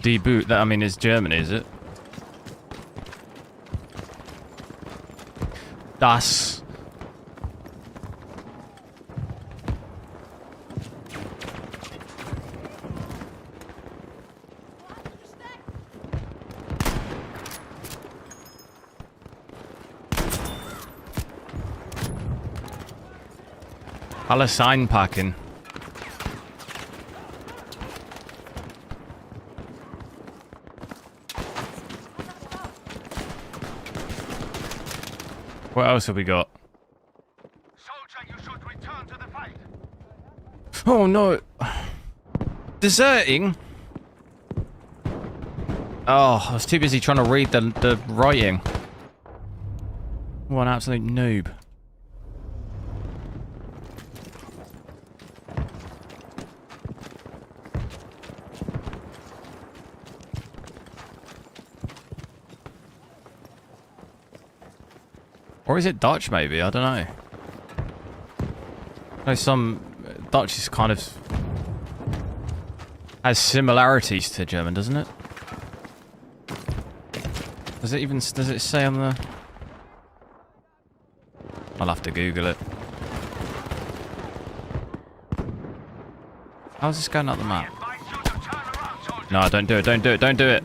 Deboot, that I mean is Germany, is it? Das. Alle Sign packen. What else have we got? Soldier, you should return to the fight. Oh no! Deserting? Oh, I was too busy trying to read the writing. What an absolute noob. Or is it Dutch, maybe? I don't know. No, some Dutch is kind of has similarities to German, doesn't it? Does it say on the? I'll have to Google it. How's this going up the map? Advise you to turn around, soldier. No, don't do it, don't do it, don't do it.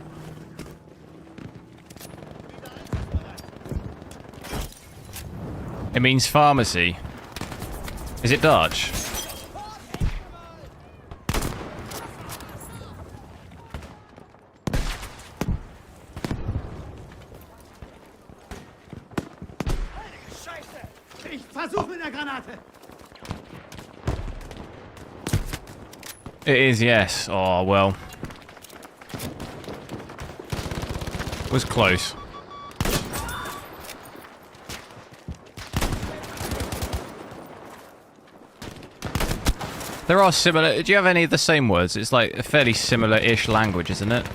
It means pharmacy. Is it Dutch? Ich versuche mit der Granate. It is, yes. Oh, well. It was close. There are similar... Do you have any of the same words? It's like a fairly similar-ish language, isn't it?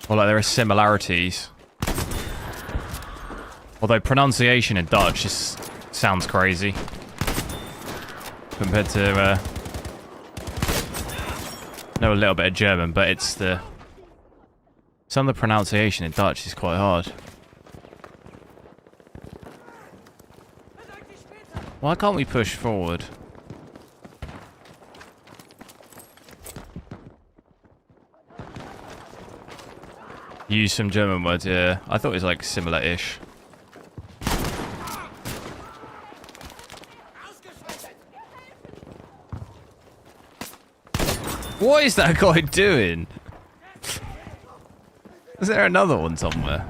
Or like there are similarities. Although pronunciation in Dutch just sounds crazy. Compared to... know a little bit of German, but it's the... Some of the pronunciation in Dutch is quite hard. Why can't we push forward? Use some German words, yeah. I thought it was like similar-ish. What is that guy doing? Is there another one somewhere?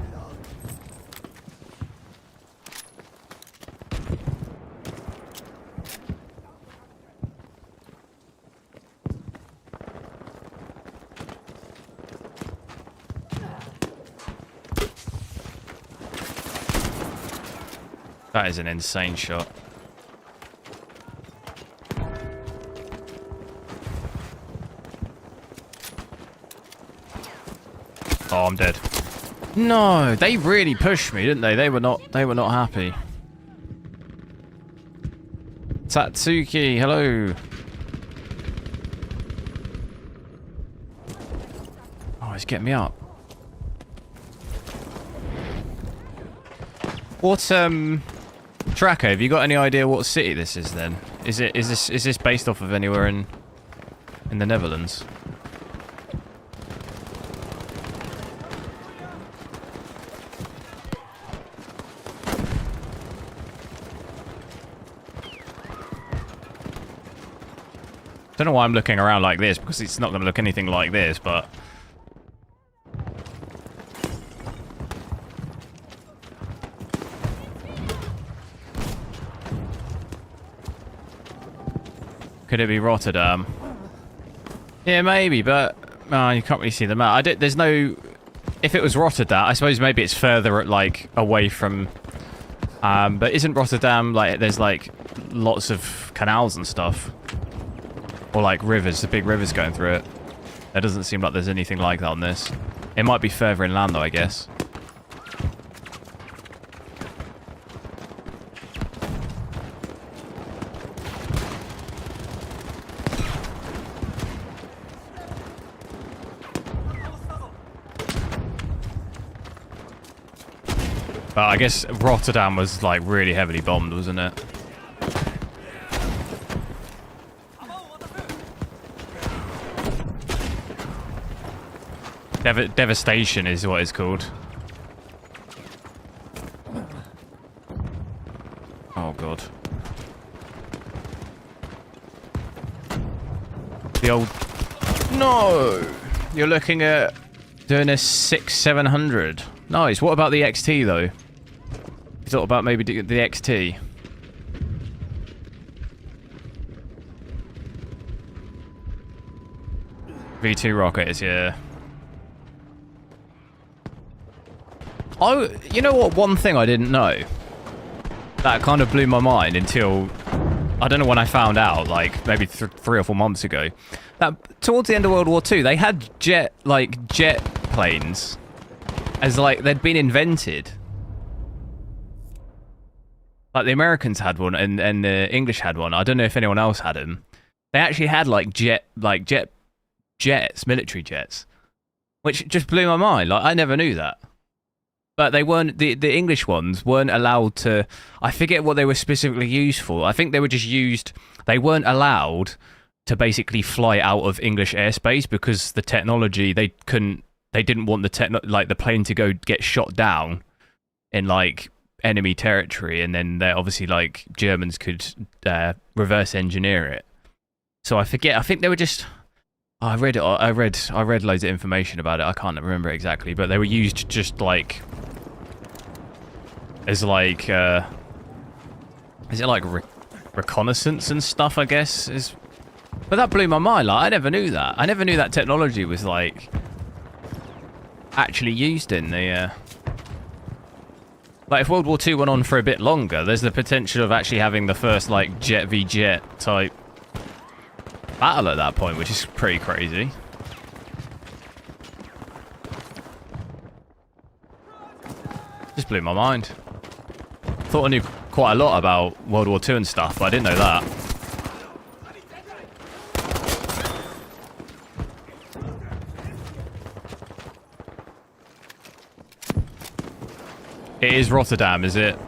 That is an insane shot. Oh, I'm dead. No, they really pushed me, didn't they? They were not happy. Tatsuki, hello. Oh, he's getting me up. What Tracker, have you got any idea what city this is then? Is this based off of anywhere in the Netherlands? Don't know why I'm looking around like this, because it's not going to look anything like this, but... Could it be Rotterdam? Yeah, maybe, but... you can't really see the map. There's no... If it was Rotterdam, I suppose maybe it's further, like, away from... but isn't Rotterdam, like, there's, like, lots of canals and stuff? Or like rivers, the big rivers going through it. There doesn't seem like there's anything like that on this. It might be further inland though, I guess. But I guess Rotterdam was like really heavily bombed, wasn't it? Devastation is what it's called. Oh god. The old... No! You're looking at Doing a 6-700. Nice. What about the XT though? You thought about maybe the XT? V2 rockets, yeah. Oh, you know what? One thing I didn't know that kind of blew my mind until I don't know when I found out, like maybe 3 or 4 months ago. That towards the end of World War II, they had jet planes as like they'd been invented. Like the Americans had one, and the English had one. I don't know if anyone else had them. They actually had jets, military jets, which just blew my mind. Like I never knew that. But they weren't, the English ones weren't allowed to, I forget what they were specifically used for. I think they were just used, they weren't allowed to basically fly out of English airspace because the technology, they didn't want the plane to go get shot down in like enemy territory, and then they obviously like Germans could reverse engineer it. So I forget, I think they were just, I read loads of information about it. I can't remember exactly, but they were used just like as like is it like reconnaissance and stuff, I guess is. But that blew my mind. Like I never knew that. I never knew that technology was like actually used in the like if World War II went on for a bit longer, there's the potential of actually having the first like jet v jet type battle at that point, which is pretty crazy. Just blew my mind. Thought I knew quite a lot about World War II and stuff, but I didn't know that. It is Rotterdam, is it?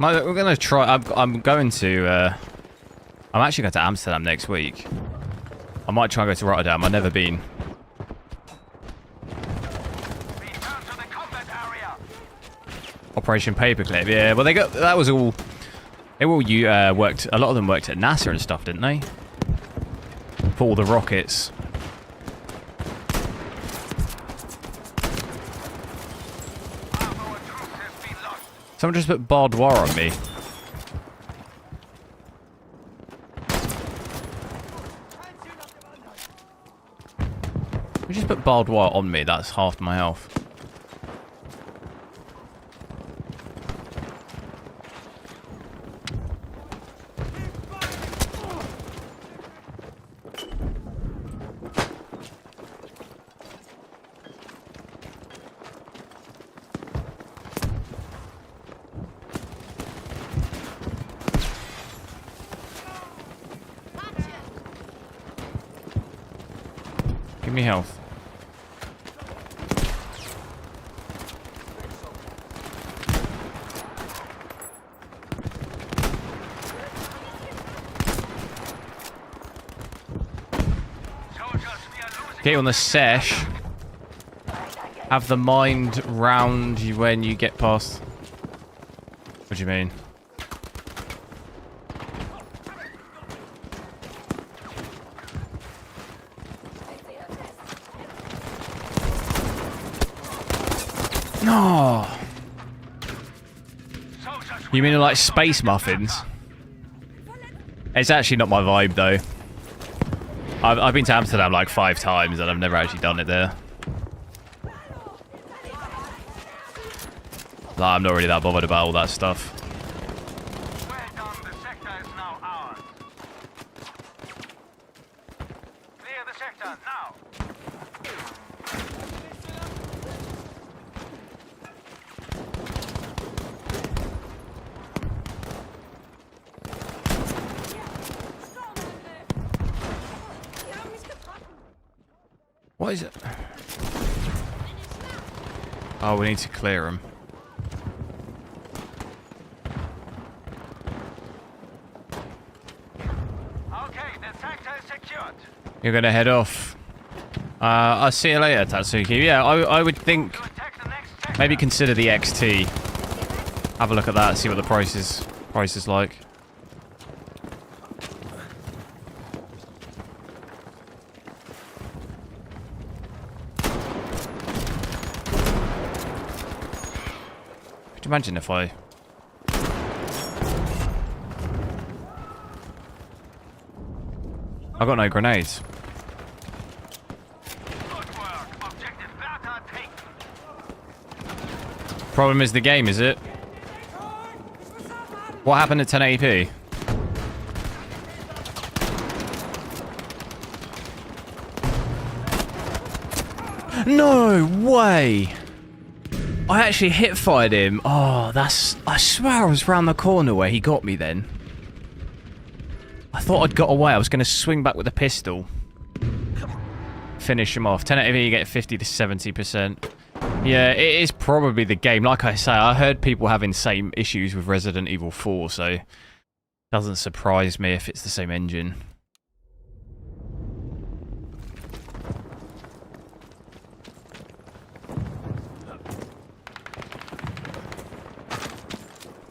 We're gonna try. I'm going to. I'm actually going to Amsterdam next week. I might try and go to Rotterdam. I've never been. Return to the combat area. Operation Paperclip. Yeah. Well, they got. That was all. They all worked. A lot of them worked at NASA and stuff, didn't they? For all the rockets. Someone just put barbed wire on me. We just put barbed wire on me. That's half my health. Give me health. Get on the sesh. Have the mind round you when you get past. What do you mean? No. You mean like space muffins? It's actually not my vibe though. I've been to Amsterdam like 5 times and I've never actually done it there. Like, I'm not really that bothered about all that stuff. Well done. The sector is now ours. Clear the sector now. What is it? Oh, we need to clear them. Okay, the sector is secured. You're gonna head off. I'll see you later, Tatsuki. Yeah, I would think. To attack the next sector. Maybe consider the XT. Have a look at that, see what the price is like. Could you imagine if I... I got no grenades. Problem is the game, is it? What happened at 1080p? No way! I actually hit fired him. Oh, that's... I swear I was round the corner where he got me then. I thought I'd got away. I was going to swing back with a pistol. Finish him off. 1080p, you get 50 to 70%. Yeah, it is probably the game. Like I say, I heard people having same issues with Resident Evil 4, so it doesn't surprise me if it's the same engine.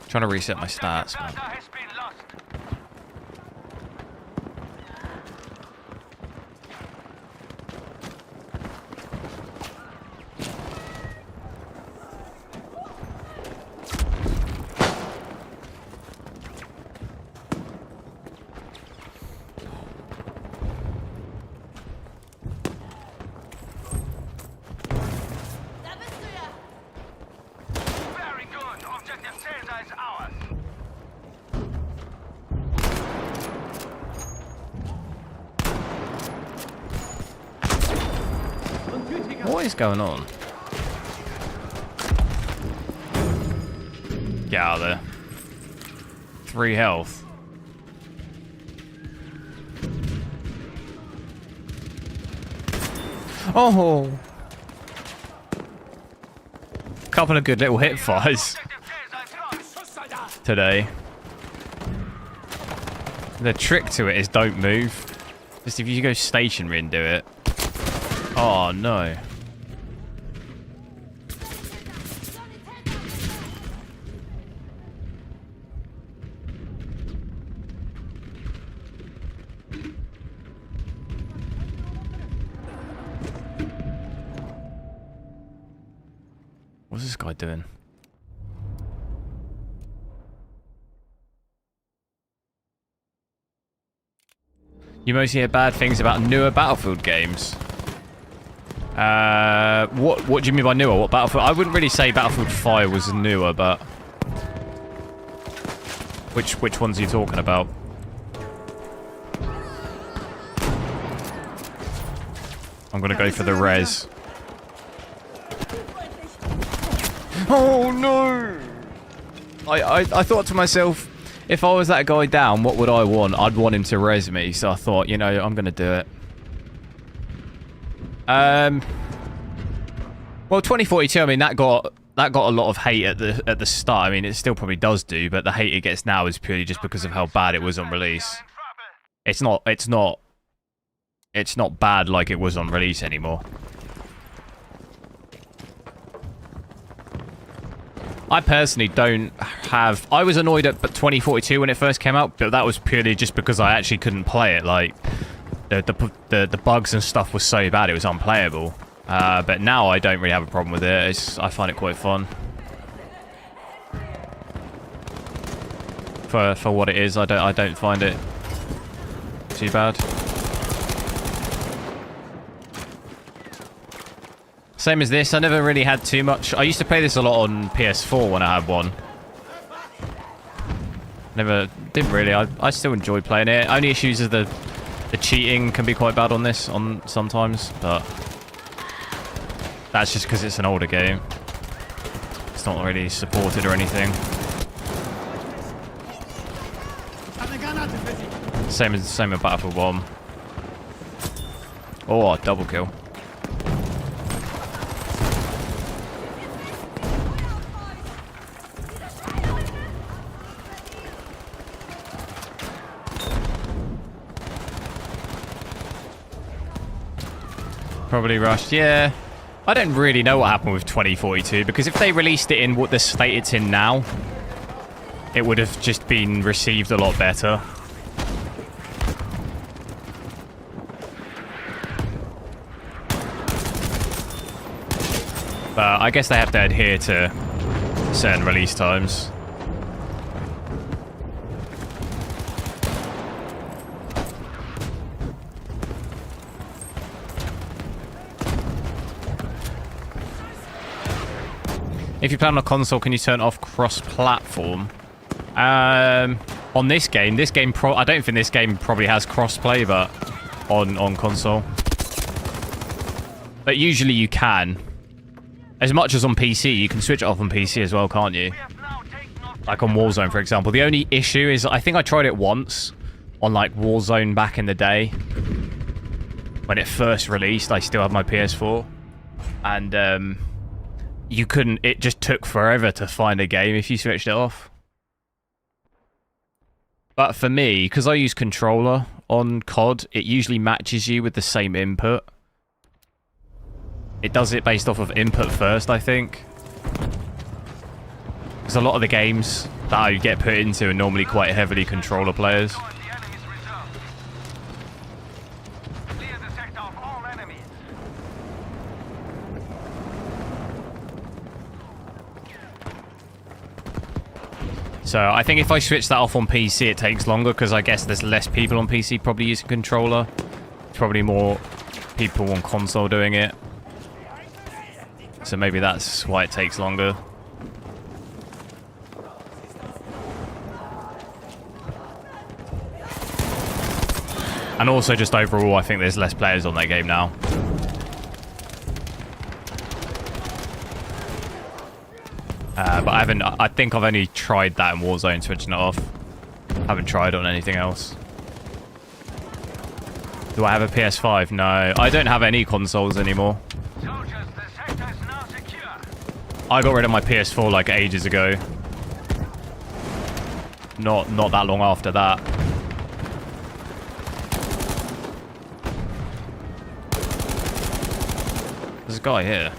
Trying to reset my stats, man. What is going on? Get out of there. 3 health. Oh! Couple of good little hip fires today. The trick to it is don't move. Just if you go stationary and do it. Oh no. What's this guy doing? You mostly hear bad things about newer Battlefield games. What do you mean by newer? What Battlefield? I wouldn't really say Battlefield 5 was newer, but which ones are you talking about? I'm gonna go for the res. Oh no! I thought to myself, if I was that guy down, what would I want? I'd want him to res me. So I thought, you know, I'm gonna do it. Well, 2042. I mean, that got a lot of hate at the start. I mean, it still probably does do, but the hate it gets now is purely just because of how bad it was on release. It's not bad like it was on release anymore. I personally don't have... I was annoyed at 2042 when it first came out, but that was purely just because I actually couldn't play it. Like, the bugs and stuff was so bad it was unplayable. But now I don't really have a problem with it. I find it quite fun. For what it is, I don't find it too bad. Same as this, I never really had too much. I used to play this a lot on PS4 when I had one. Didn't really. I still enjoyed playing it. Only issues is the cheating can be quite bad on this sometimes, but that's just because it's an older game. It's not really supported or anything. Same with Battlefield 1. Oh, double kill. Probably rushed, yeah. I don't really know what happened with 2042, because if they released it in what the state it's in now, it would have just been received a lot better. But I guess they have to adhere to certain release times. If you play on a console, can you turn off cross-platform? On this game I don't think this game probably has cross-play, but on console. But usually you can. As much as on PC, you can switch it off on PC as well, can't you? Like on Warzone, for example. The only issue is, I think I tried it once on like Warzone back in the day. When it first released, I still had my PS4. And you couldn't, it just took forever to find a game if you switched it off. But for me, because I use controller on COD, it usually matches you with the same input. It does it based off of input first, I think. Because a lot of the games that I get put into are normally quite heavily controller players. So I think if I switch that off on PC, it takes longer, because I guess there's less people on PC probably using controller. It's probably more people on console doing it. So maybe that's why it takes longer. And also just overall, I think there's less players on that game now. But I think I've only tried that in Warzone, switching it off. Haven't tried on anything else. Do I have a PS5? No. I don't have any consoles anymore. I got rid of my PS4 like ages ago. Not that long after that. There's a guy here.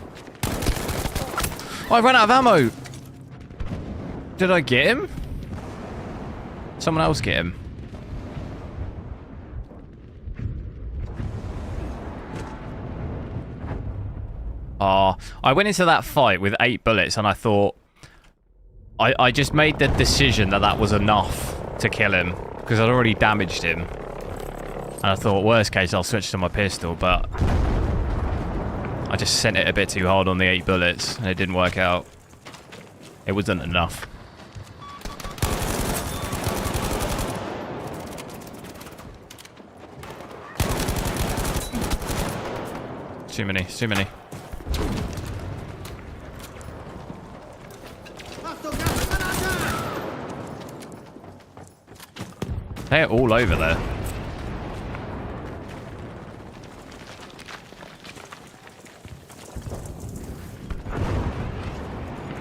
Oh, I ran out of ammo! Did I get him? Someone else get him. I went into that fight with 8 bullets and I thought... I just made the decision that that was enough to kill him, because I'd already damaged him. And I thought, worst case, I'll switch to my pistol, but... I just sent it a bit too hard on the 8 bullets, and it didn't work out. It wasn't enough. Too many, too many. They're all over there.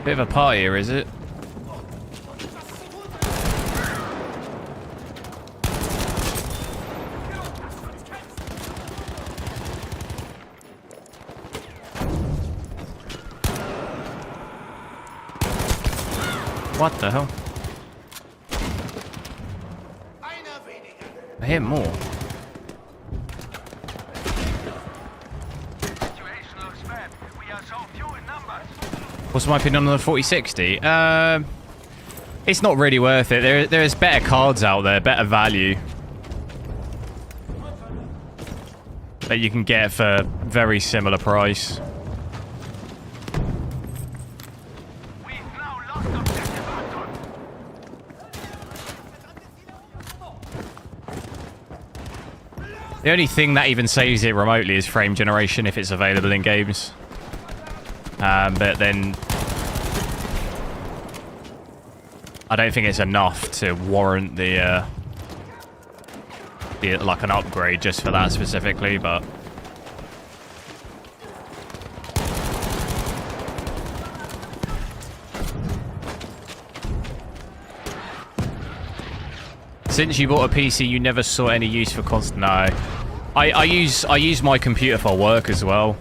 Bit of a party here, is it? What the hell? I hear more. What's my opinion on the 4060? It's not really worth it. There's better cards out there, better value, that you can get for very similar price. The only thing that even saves it remotely is frame generation if it's available in games. But then I don't think it's enough to warrant the like an upgrade just for that specifically, but since you bought a PC, you never saw any use for constant. No, I use my computer for work as well,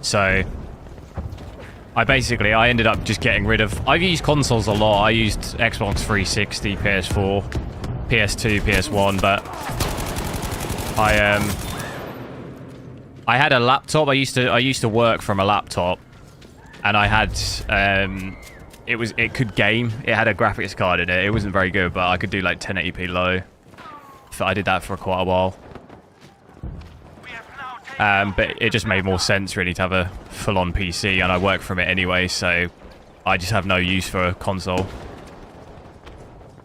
so I ended up just getting rid of... I've used consoles a lot. I used Xbox 360, PS4, PS2, PS1, but I had a laptop. I used to work from a laptop, and I had it could game. It had a graphics card in it. It wasn't very good, but I could do like 1080p low. So I did that for quite a while. But it just made more sense really to have a full-on PC, and I work from it anyway, so I just have no use for a console.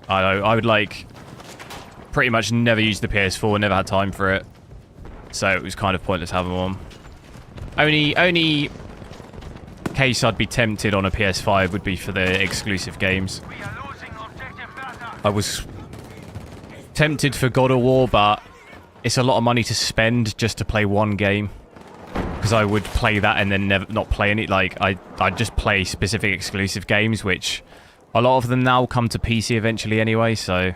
I would like pretty much never use the PS4, never had time for it, so it was kind of pointless having one. Only case I'd be tempted on a PS5 would be for the exclusive games. I was tempted for God of War, but it's a lot of money to spend just to play one game, because I would play that and then never not play any. Like I'd just play specific exclusive games, which a lot of them now come to PC eventually anyway, so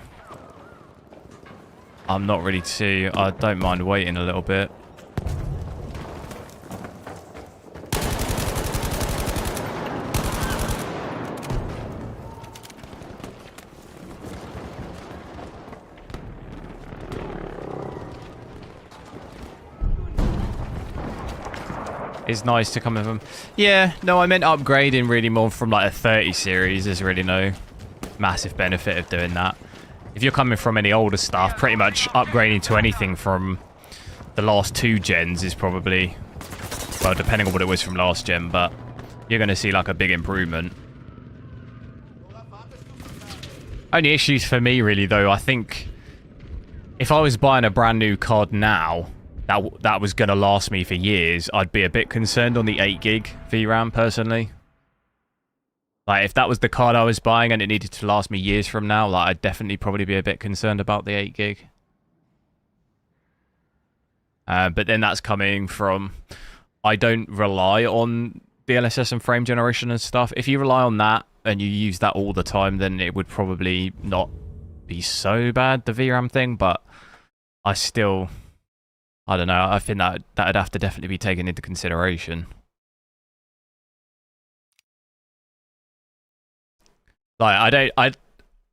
I'm not really too... I don't mind waiting a little bit. It's nice to come with them. Yeah, no, I meant upgrading really more from like a 30 series. There's really no massive benefit of doing that. If you're coming from any older stuff, pretty much upgrading to anything from the last 2 gens is probably, well, depending on what it was from last gen, but you're going to see like a big improvement. Only issues for me really though, I think if I was buying a brand new card now, that was going to last me for years, I'd be a bit concerned on the 8 gig VRAM personally. Like, if that was the card I was buying and it needed to last me years from now, like, I'd definitely probably be a bit concerned about the 8 gig. But then that's coming from... I don't rely on DLSS and frame generation and stuff. If you rely on that and you use that all the time, then it would probably not be so bad, the VRAM thing, but I still... I don't know, I think that'd have to definitely be taken into consideration. Like,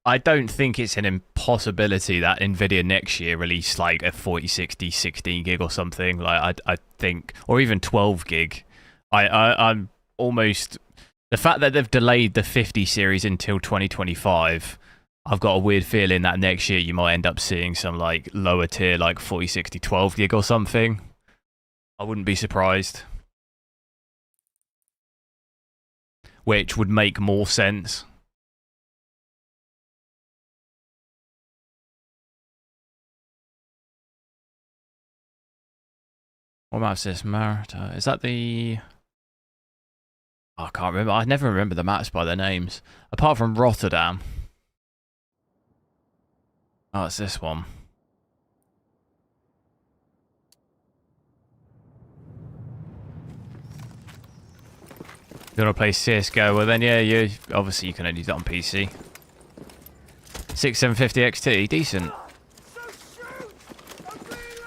I don't think it's an impossibility that nvidia next year release like a 4060 16 gig or something. Like I think, or even 12 gig. I'm almost, the fact that they've delayed the 50 series until 2025, I've got a weird feeling that next year you might end up seeing some like lower tier like 4060 12 gig or something. I wouldn't be surprised. Which would make more sense. What map's this? Marita? Is that the... Oh, I can't remember. I never remember the maps by their names. Apart from Rotterdam. Oh, it's this one. You want to play CSGO? Well then, yeah, obviously you can only do that on PC. 6750 XT, decent.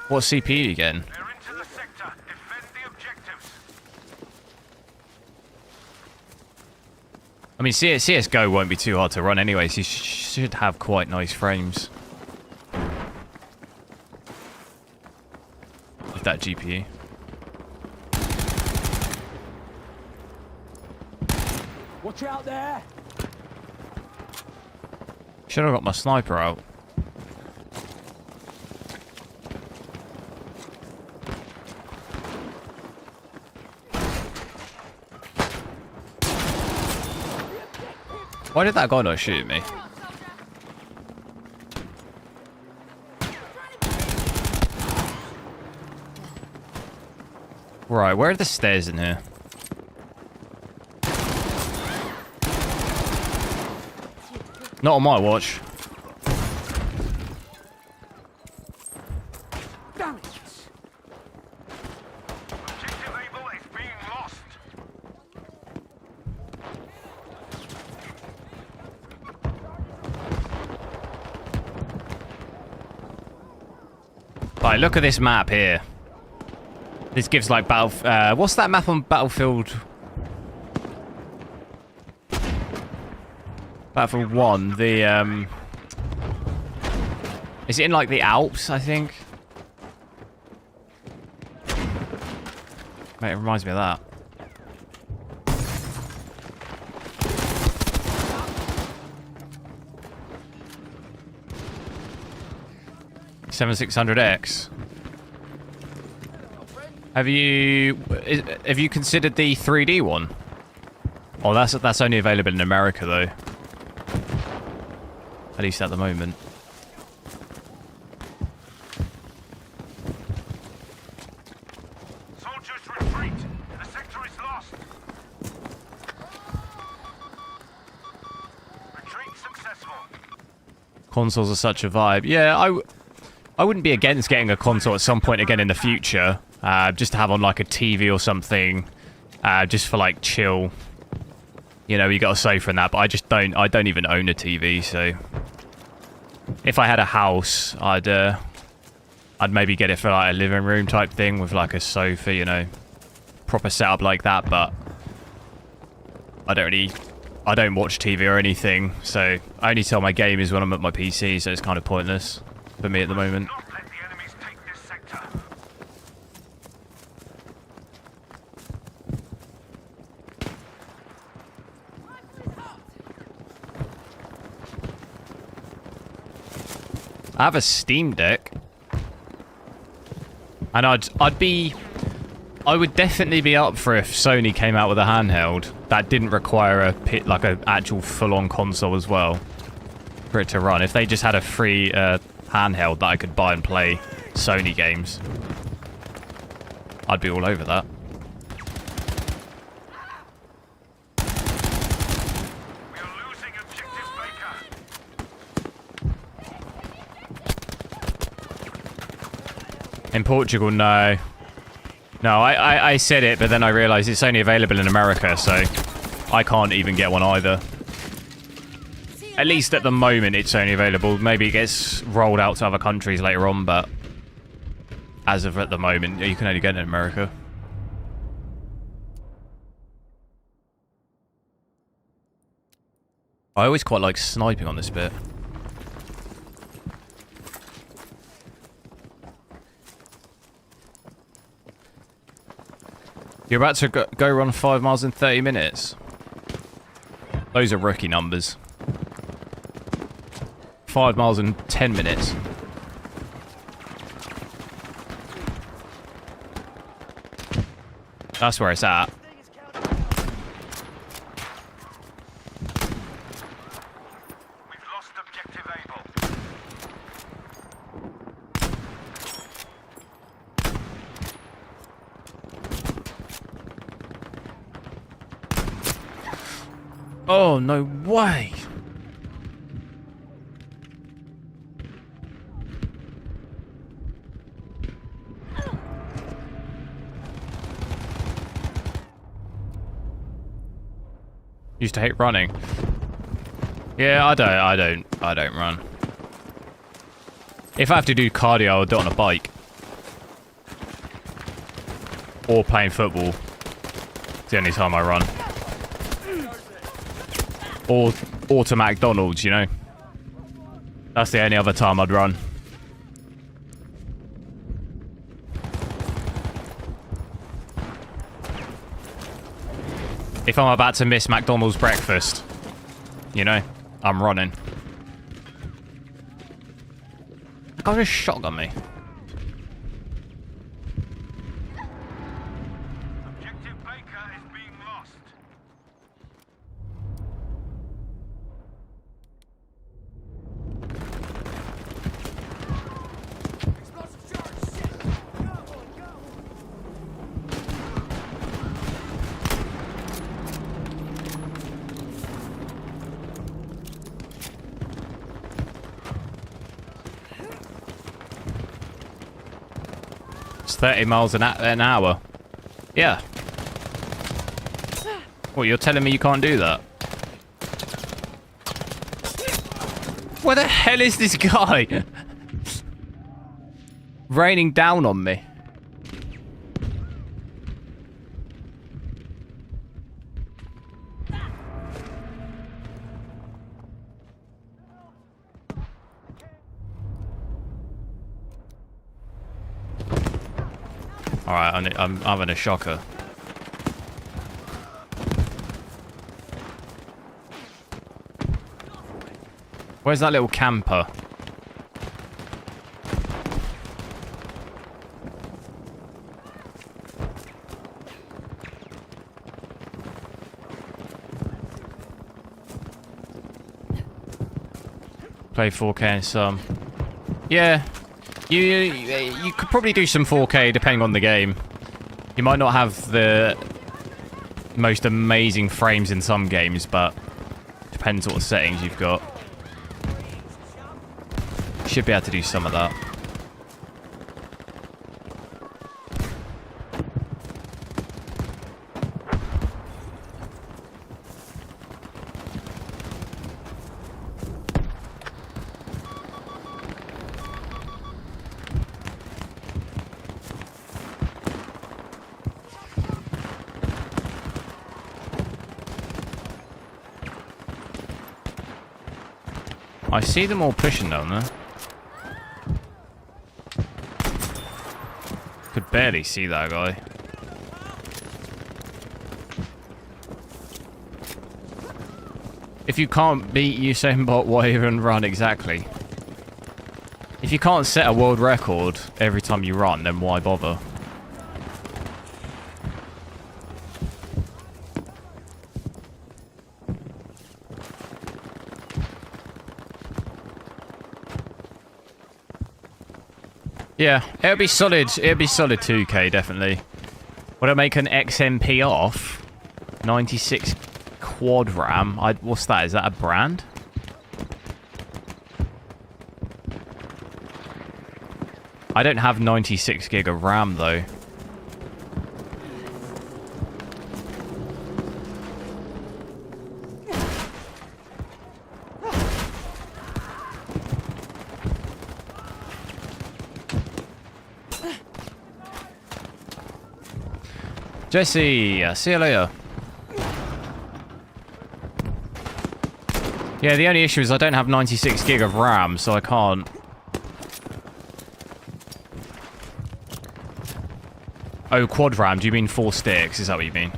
What CPU you getting? They're into the sector. Defend the objectives. I mean, CSGO won't be too hard to run anyway, so you should have quite nice frames. With that GPU. Watch out there! Should have got my sniper out. Why did that guy not shoot me? Right, where are the stairs in here? Not on my watch. Damn it! Objective Able is being lost. Right, look at this map here. This gives like battle... what's that map on Battlefield Battlefield 1, the, is it in, like, the Alps, I think? Mate, it reminds me of that. $7600X. Have you considered the 3D one? Oh, that's only available in America though. At least at the moment. Soldiers retreat. The sector is lost. Retreat successful. Consoles are such a vibe. Yeah, I wouldn't be against getting a console at some point again in the future. Just to have on like a TV or something. Just for like chill. You know, you got a sofa and that, but I don't even own a TV, so if I had a house, I'd maybe get it for like a living room type thing with like a sofa, you know, proper setup like that, but I don't watch TV or anything, so I only tell my game is when I'm at my PC, so it's kind of pointless for me at the moment. Not let the enemies take this sector. I have a Steam Deck, and I would definitely be up for if Sony came out with a handheld that didn't require like an actual full-on console as well for it to run. If they just had a free handheld that I could buy and play Sony games, I'd be all over that. We are losing objective Baker. In Portugal, no. No, I said it, but then I realised it's only available in America, so I can't even get one either. At least at the moment, it's only available. Maybe it gets rolled out to other countries later on, but as of at the moment, you can only get it in America. I always quite like sniping on this bit. You're about to go run 5 miles in 30 minutes. Those are rookie numbers. 5 miles in 10 minutes. That's where it's at. We've lost objective Able. Oh, no way. Used to hate running. Yeah, I don't run. If I have to do cardio, I'll do it on a bike. Or playing football. It's the only time I run. Or to McDonald's, you know. That's the only other time I'd run. If I'm about to miss McDonald's breakfast, you know, I'm running. That guy just shotgun me. Objective Baker is being lost. Explosive charge! Shit! Go, boy, go! It's 30 miles an hour. Yeah. What, you're telling me you can't do that? Where the hell is this guy? Raining down on me. Alright, I'm having a shocker. Where's that little camper? Play 4K and some. Yeah, you could probably do some 4K depending on the game. You might not have the most amazing frames in some games, but depends what settings you've got. Should be able to do some of that. I see them all pushing down there. Could barely see that guy. If you can't beat Usain Bolt, why even run exactly? If you can't set a world record every time you run, then why bother? Yeah, it'll be solid. It'll be solid 2K, definitely. Would I make an XMP off? 96 quad RAM. What's that? Is that a brand? I don't have 96 gig of RAM though. Jesse, see you later. Yeah, the only issue is I don't have 96 gig of RAM, so I can't. Oh, quad RAM, do you mean 4 sticks? Is that what you mean?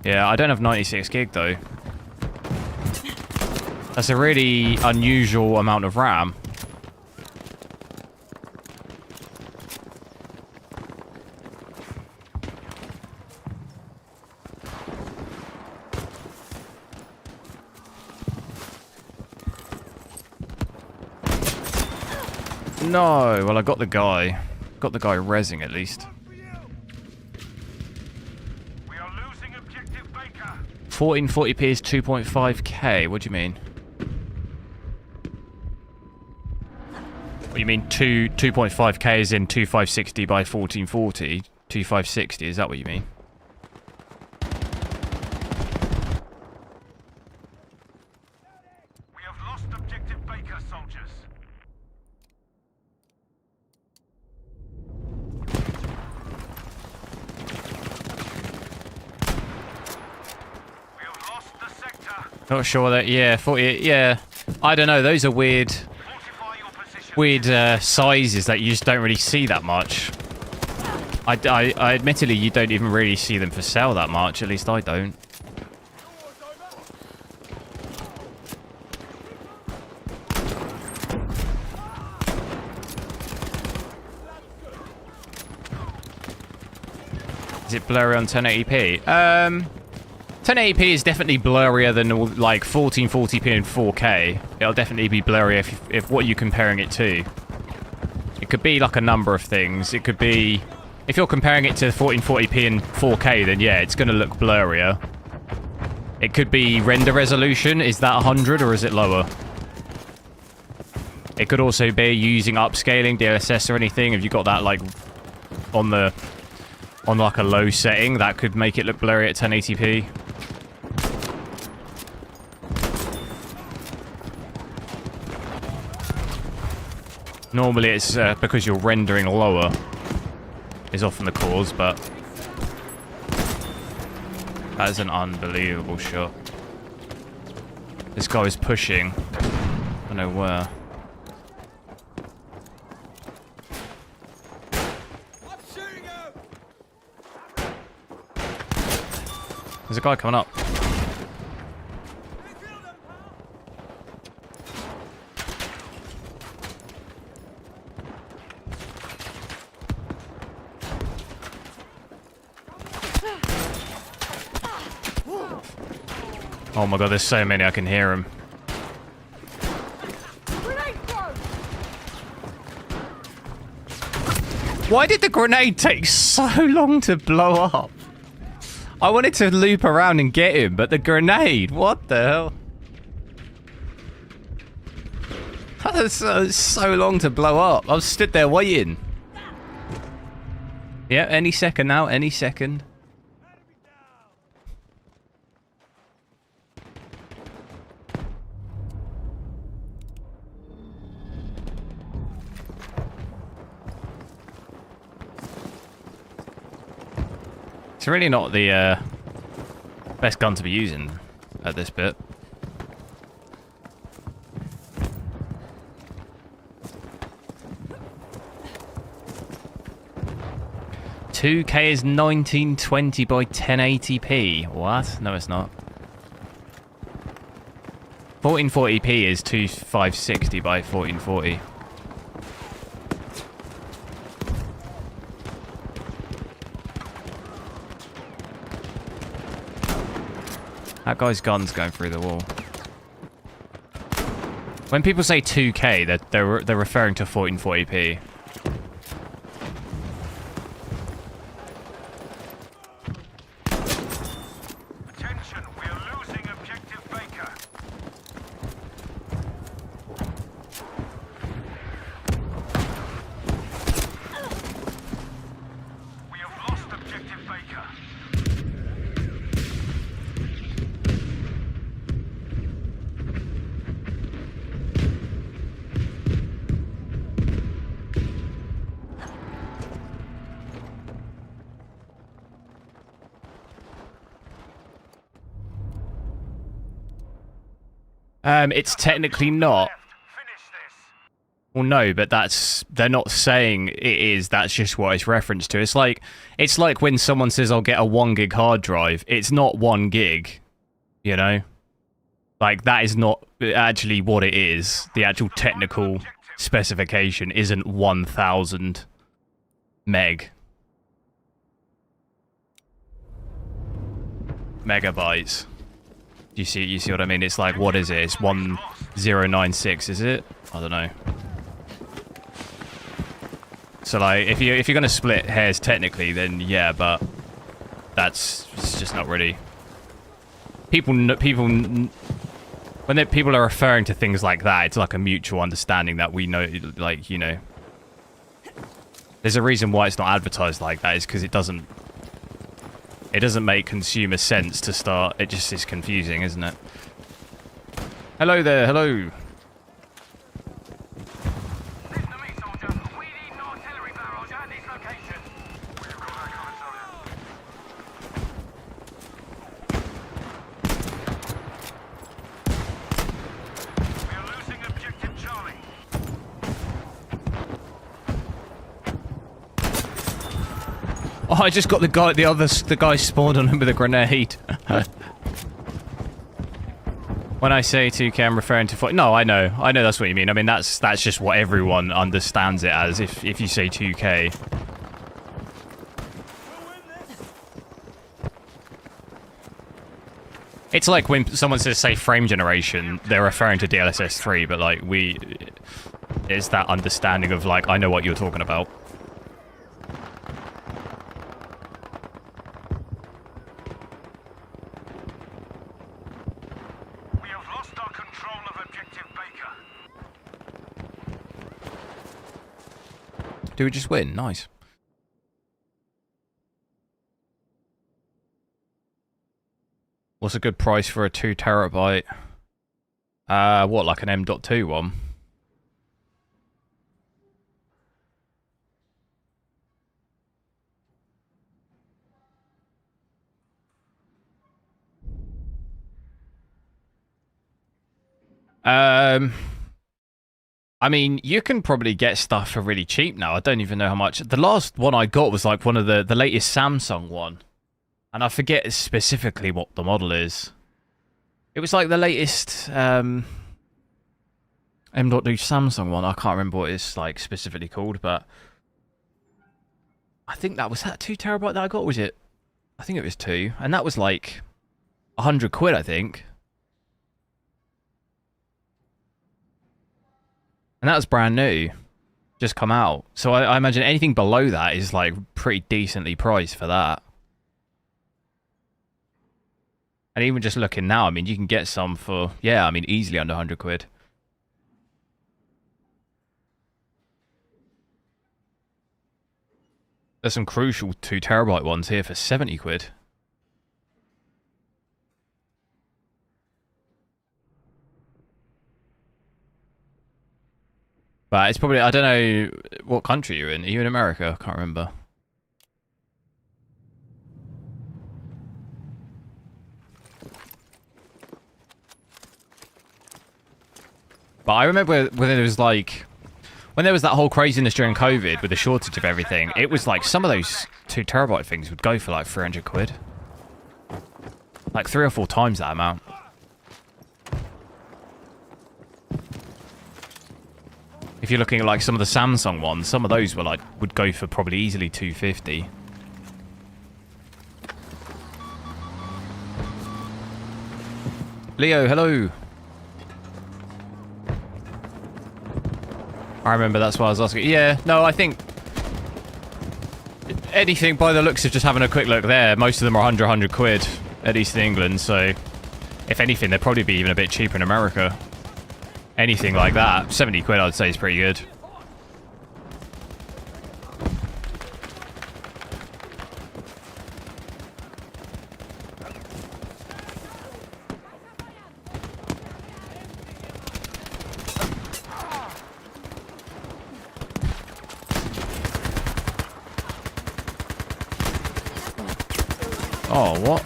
Yeah, I don't have 96 gig though. That's a really unusual amount of RAM. No, well I got the guy. Got the guy rezzing at least. We are losing objective Baker. 1440p is 2.5k. What do you mean? What do you mean 2.5k is in 2560 by 1440? 2560, is that what you mean? We have lost objective Baker, soldiers. We have lost the sector. Not sure that, yeah, 48, yeah. I don't know, those are weird, Fortify your position. sizes that you just don't really see that much. I admittedly, you don't even really see them for sale that much, at least I don't. Is it blurry on 1080p? 1080p is definitely blurrier than like 1440p and 4K. It'll definitely be blurry if what you're comparing it to. It could be like a number of things. It could be, if you're comparing it to 1440p and 4K, then yeah, it's going to look blurrier. It could be render resolution. Is that 100 or is it lower? It could also be using upscaling, DLSS or anything. If you got that like on like a low setting, that could make it look blurry at 1080p. Normally it's because you're rendering lower is often the cause, but that is an unbelievable shot. This guy is pushing. I don't know where. I'm shooting There's a guy coming up. Oh my god, there's so many, I can hear him. Why did the grenade take so long to blow up? I wanted to loop around and get him, but the grenade, what the hell? That was so long to blow up. I was stood there waiting. Yeah, any second now, any second. It's really not the best gun to be using at this bit. $2K is 1920 by 1080p. What? No, it's not. 1440p is 2560 by 1440. That guy's gun's going through the wall. When people say 2K, they're referring to 1440p. Attention, we're losing objective Baker. We have lost objective Baker. It's technically not. Finish this. Well, no, but they're not saying it is. That's just what it's referenced to. It's like when someone says, "I'll get a 1 gig hard drive." It's not 1 gig, you know. Like that is not actually what it is. The actual technical specification isn't 1000 megabytes. You see what I mean? It's like, what is it? It's 1096, is it? I don't know. So like, if you're gonna split hairs technically, then yeah, but it's just not really. People when people are referring to things like that, it's like a mutual understanding that we know, like, you know. There's a reason why it's not advertised like that, is because it doesn't make consumer sense to start. It just is confusing, isn't it? Hello there, hello. Listen to me, soldier. We need an artillery barrage at this location. We've got that covered, soldier. We are losing objective Charlie. Oh, I just got the guy spawned on him with a grenade. When I say 2K, I'm referring to... No, I know that's what you mean. I mean, that's just what everyone understands it as, if you say 2K. It's like when someone says, say, frame generation, they're referring to DLSS 3, but, like, it's that understanding of, like, I know what you're talking about. Do we just win? Nice. What's a good price for a 2 terabyte? What, like an M.2 one? I mean, you can probably get stuff for really cheap now. I don't even know how much. The last one I got was like one of the latest Samsung one. And I forget specifically what the model is. It was like the latest M.2 Samsung one. I can't remember what it's like specifically called, but I think that was that 2 terabyte that I got, was it? I think it was 2, and that was like 100 quid, I think. And that was brand new, just come out. So I imagine anything below that is like pretty decently priced for that. And even just looking now, I mean, you can get some for, yeah, I mean, easily under 100 quid. There's some crucial 2 terabyte ones here for 70 quid. But it's probably, I don't know what country you're in. Are you in America? I can't remember. But I remember when it was like, when there was that whole craziness during COVID with the shortage of everything, it was like some of those 2 terabyte things would go for like 300 quid. Like 3 or 4 times that amount. If you're looking at like some of the Samsung ones, some of those were like, would go for probably easily 250. Leo, hello. I remember that's why I was asking. Yeah, no, I think anything by the looks of just having a quick look there, most of them are 100 quid, at least in England, so if anything, they'd probably be even a bit cheaper in America. Anything like that, 70 quid I'd say is pretty good. Oh, what?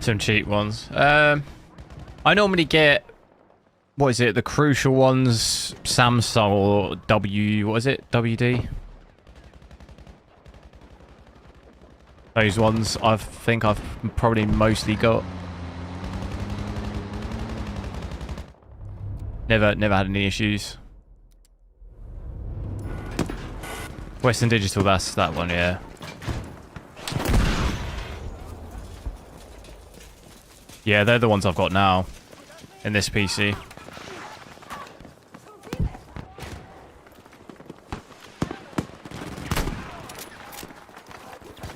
Some cheap ones. I normally get, what is it, the crucial ones, Samsung or what is it, WD? Those ones I think I've probably mostly got. Never had any issues. Western Digital, that's that one, yeah. Yeah, they're the ones I've got now in this PC.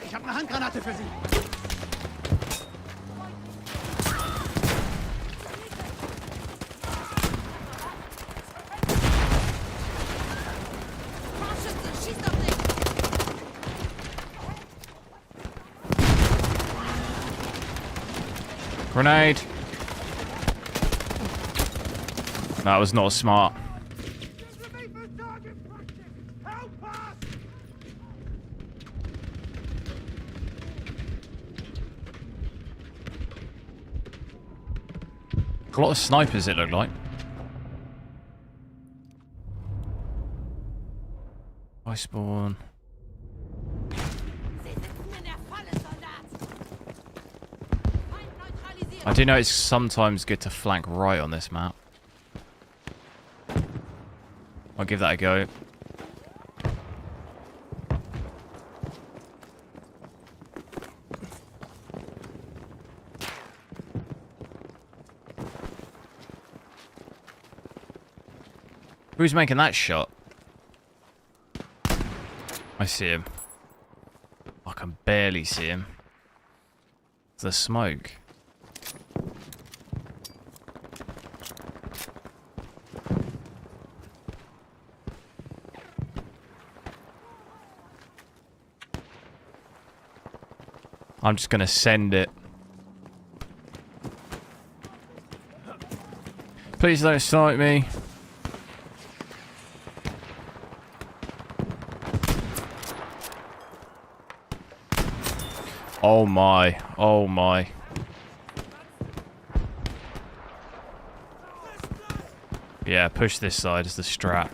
Ich habe eine Handgranate für Sie. Grenade. That was not smart. A lot of snipers, it looked like. I spawn. I do know it's sometimes good to flank right on this map. I'll give that a go. Who's making that shot? I see him. I can barely see him. The smoke. I'm just gonna send it. Please don't snipe me. Oh my. Oh my. Yeah, push this side as the strat.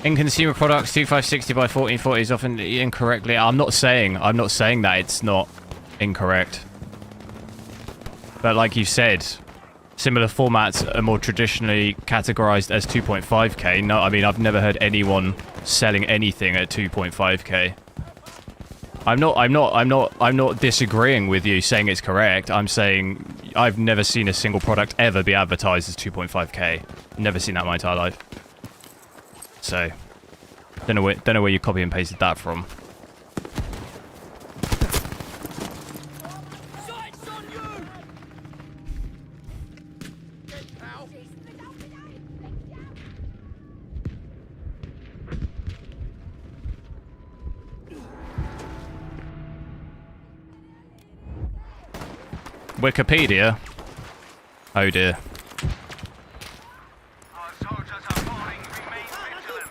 In consumer products, 2560 by 1440 is often incorrectly. I'm not saying that it's not incorrect. But like you said, similar formats are more traditionally categorized as 2.5K. No, I mean I've never heard anyone selling anything at 2.5K. I'm not disagreeing with you saying it's correct. I'm saying I've never seen a single product ever be advertised as 2.5K. Never seen that in my entire life. So, don't know where you copy and pasted that from. Sights on you! Get out! Wikipedia? Oh dear. Our soldiers are falling. Remain vigilant.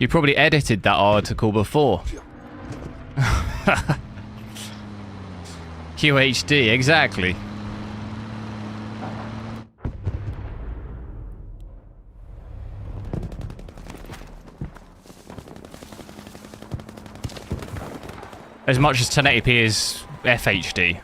You probably edited that article before. QHD, exactly. As much as 1080p is FHD.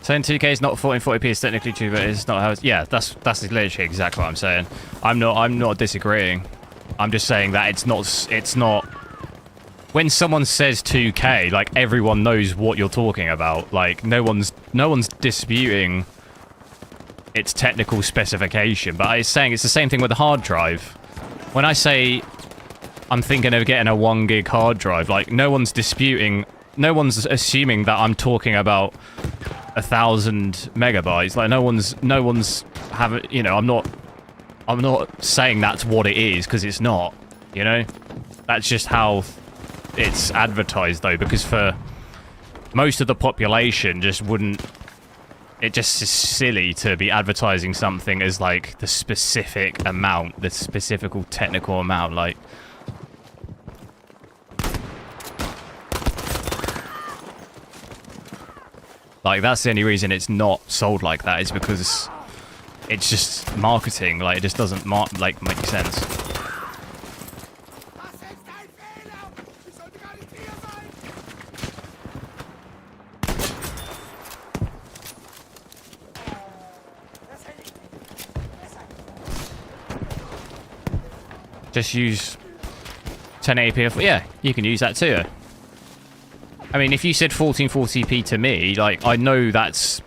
Saying 2K is not 1440p is technically true, but it's not how it's... Yeah, that's literally exactly what I'm saying. I'm not disagreeing. I'm just saying that it's not... When someone says 2K, like, everyone knows what you're talking about. Like, no one's disputing its technical specification, but it's saying it's the same thing with the hard drive. When I say I'm thinking of getting a 1 gig hard drive, like, no one's assuming that I'm talking about 1,000 megabytes. Like, no one's having, you know, I'm not saying that's what it is, because it's not, you know? That's just how it's advertised, though, because for most of the population just wouldn't... It just is silly to be advertising something as, like, the specific amount, the specific technical amount, like... Like, that's the only reason it's not sold like that, is because it's just marketing. Like, it just doesn't, make sense. Das ist ein Fehler! Ich sollte gar nicht hier sein! Just use 1080p. Yeah, you can use that too. I mean, if you said 1440p to me, like, I know that's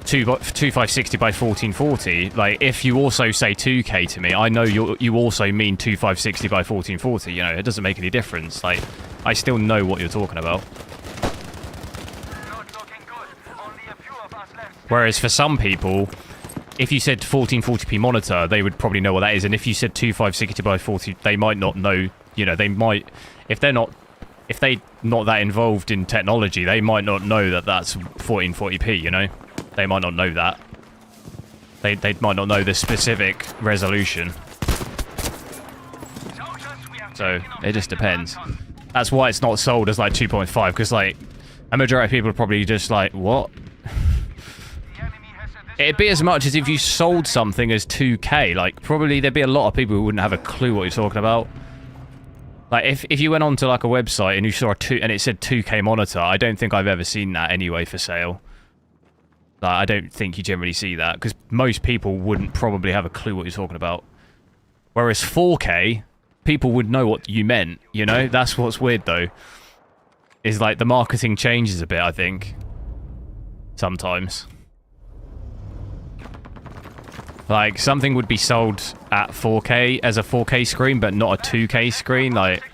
2560 by 1440. Like, if you also say 2K to me, I know you also mean 2560 by 1440. You know, it doesn't make any difference. Like, I still know what you're talking about. Not looking good. Only a few of us left. Whereas for some people, if you said 1440p monitor, they would probably know what that is. And if you said 2560 by 40, they might not know. You know, they might, if they're not that involved in technology, they might not know that that's 1440p, you know? They might not know that. They might not know the specific resolution. So, it just depends. That's why it's not sold as, like, 2.5, because, like, a majority of people are probably just like, what? It'd be as much as if you sold something as 2K. Like, probably there'd be a lot of people who wouldn't have a clue what you're talking about. Like, if you went onto, like, a website and you saw and it said 2K monitor, I don't think I've ever seen that anyway for sale. Like, I don't think you generally see that, because most people wouldn't probably have a clue what you're talking about. Whereas 4K, people would know what you meant, you know? That's what's weird, though. Is, like, the marketing changes a bit, I think. Sometimes. Like, something would be sold at 4K as a 4K screen, but not a 2K screen. Like,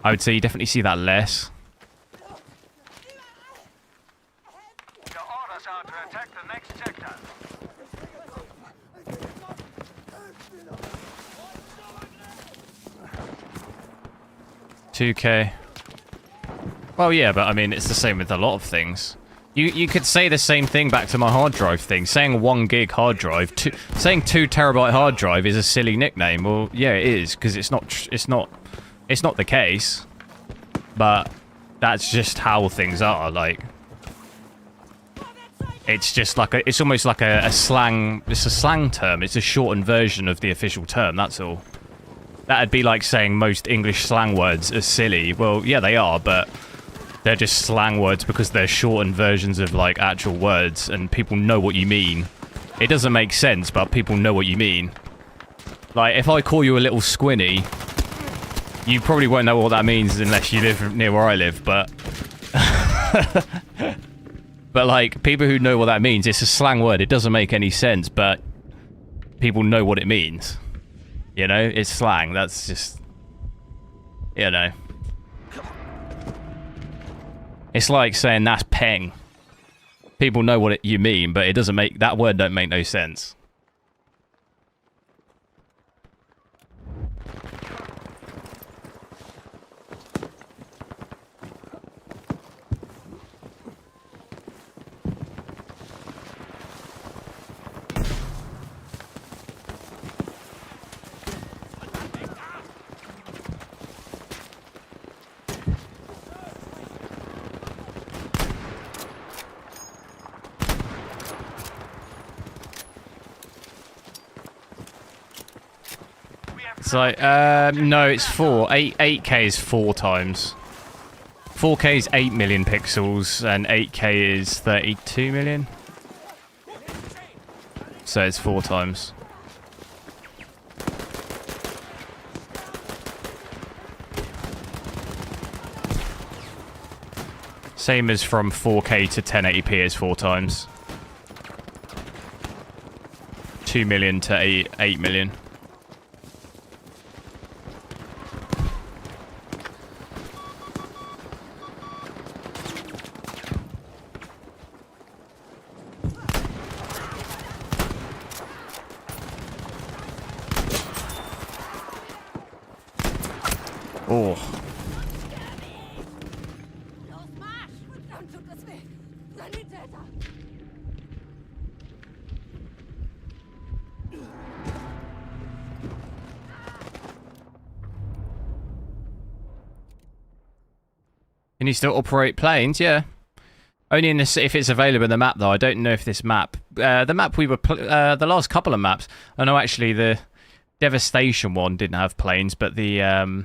I would say you definitely see that less. Your orders are to attack the next sector. 2K. Well, yeah, but I mean, it's the same with a lot of things. You could say the same thing back to my hard drive thing. Saying 1 gig hard drive, saying 2 terabyte hard drive is a silly nickname. Well, yeah, it is, because it's not the case. But that's just how things are. Like, it's just like it's almost like a slang. It's a slang term. It's a shortened version of the official term. That's all. That'd be like saying most English slang words are silly. Well, yeah, they are, but they're just slang words because they're shortened versions of, like, actual words, and people know what you mean. It doesn't make sense, but people know what you mean. Like, if I call you a little squinny, you probably won't know what that means unless you live near where I live, but... but, like, people who know what that means, it's a slang word. It doesn't make any sense, but people know what it means. You know? It's slang. That's just... You know. It's like saying that's peng. People know what you mean, but it doesn't make... That word don't make no sense. It's like, no, it's 4. 8K is 4 times. 4K is 8 million pixels, and 8K is 32 million. So it's 4 times. Same as from 4K to 1080p is 4 times. 2 million to 8 million. Oh. Can you still operate planes? Yeah. Only in this, if it's available in the map, though. I don't know if this map... the map we were... the last couple of maps... I know, actually, the Devastation one didn't have planes, but the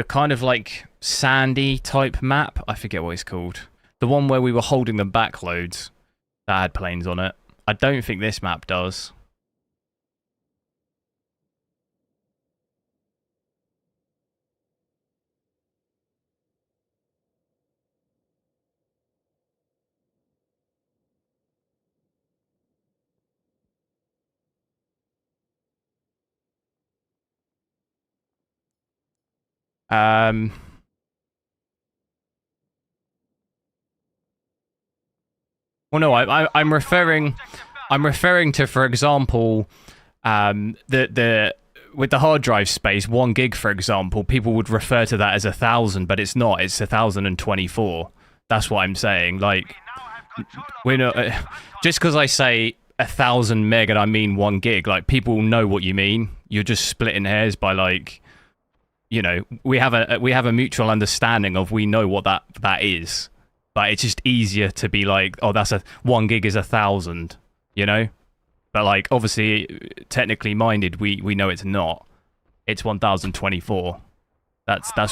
kind of, like, sandy type map... I forget what it's called. The one where we were holding them back loads. That had planes on it. I don't think this map does. Well, no, I'm referring to, for example, the with the hard drive space, 1 gig, for example, people would refer to that as 1,000, but it's not. It's 1,024. That's what I'm saying. Like, we're not just because I say 1,000 meg and I mean 1 gig. Like, people know what you mean. You're just splitting hairs by, like, you know, we have a mutual understanding of, we know what that is. But it's just easier to be like, oh, that's 1 gig is 1,000, you know? But, like, obviously, technically minded, we know it's not. It's 1,024. That's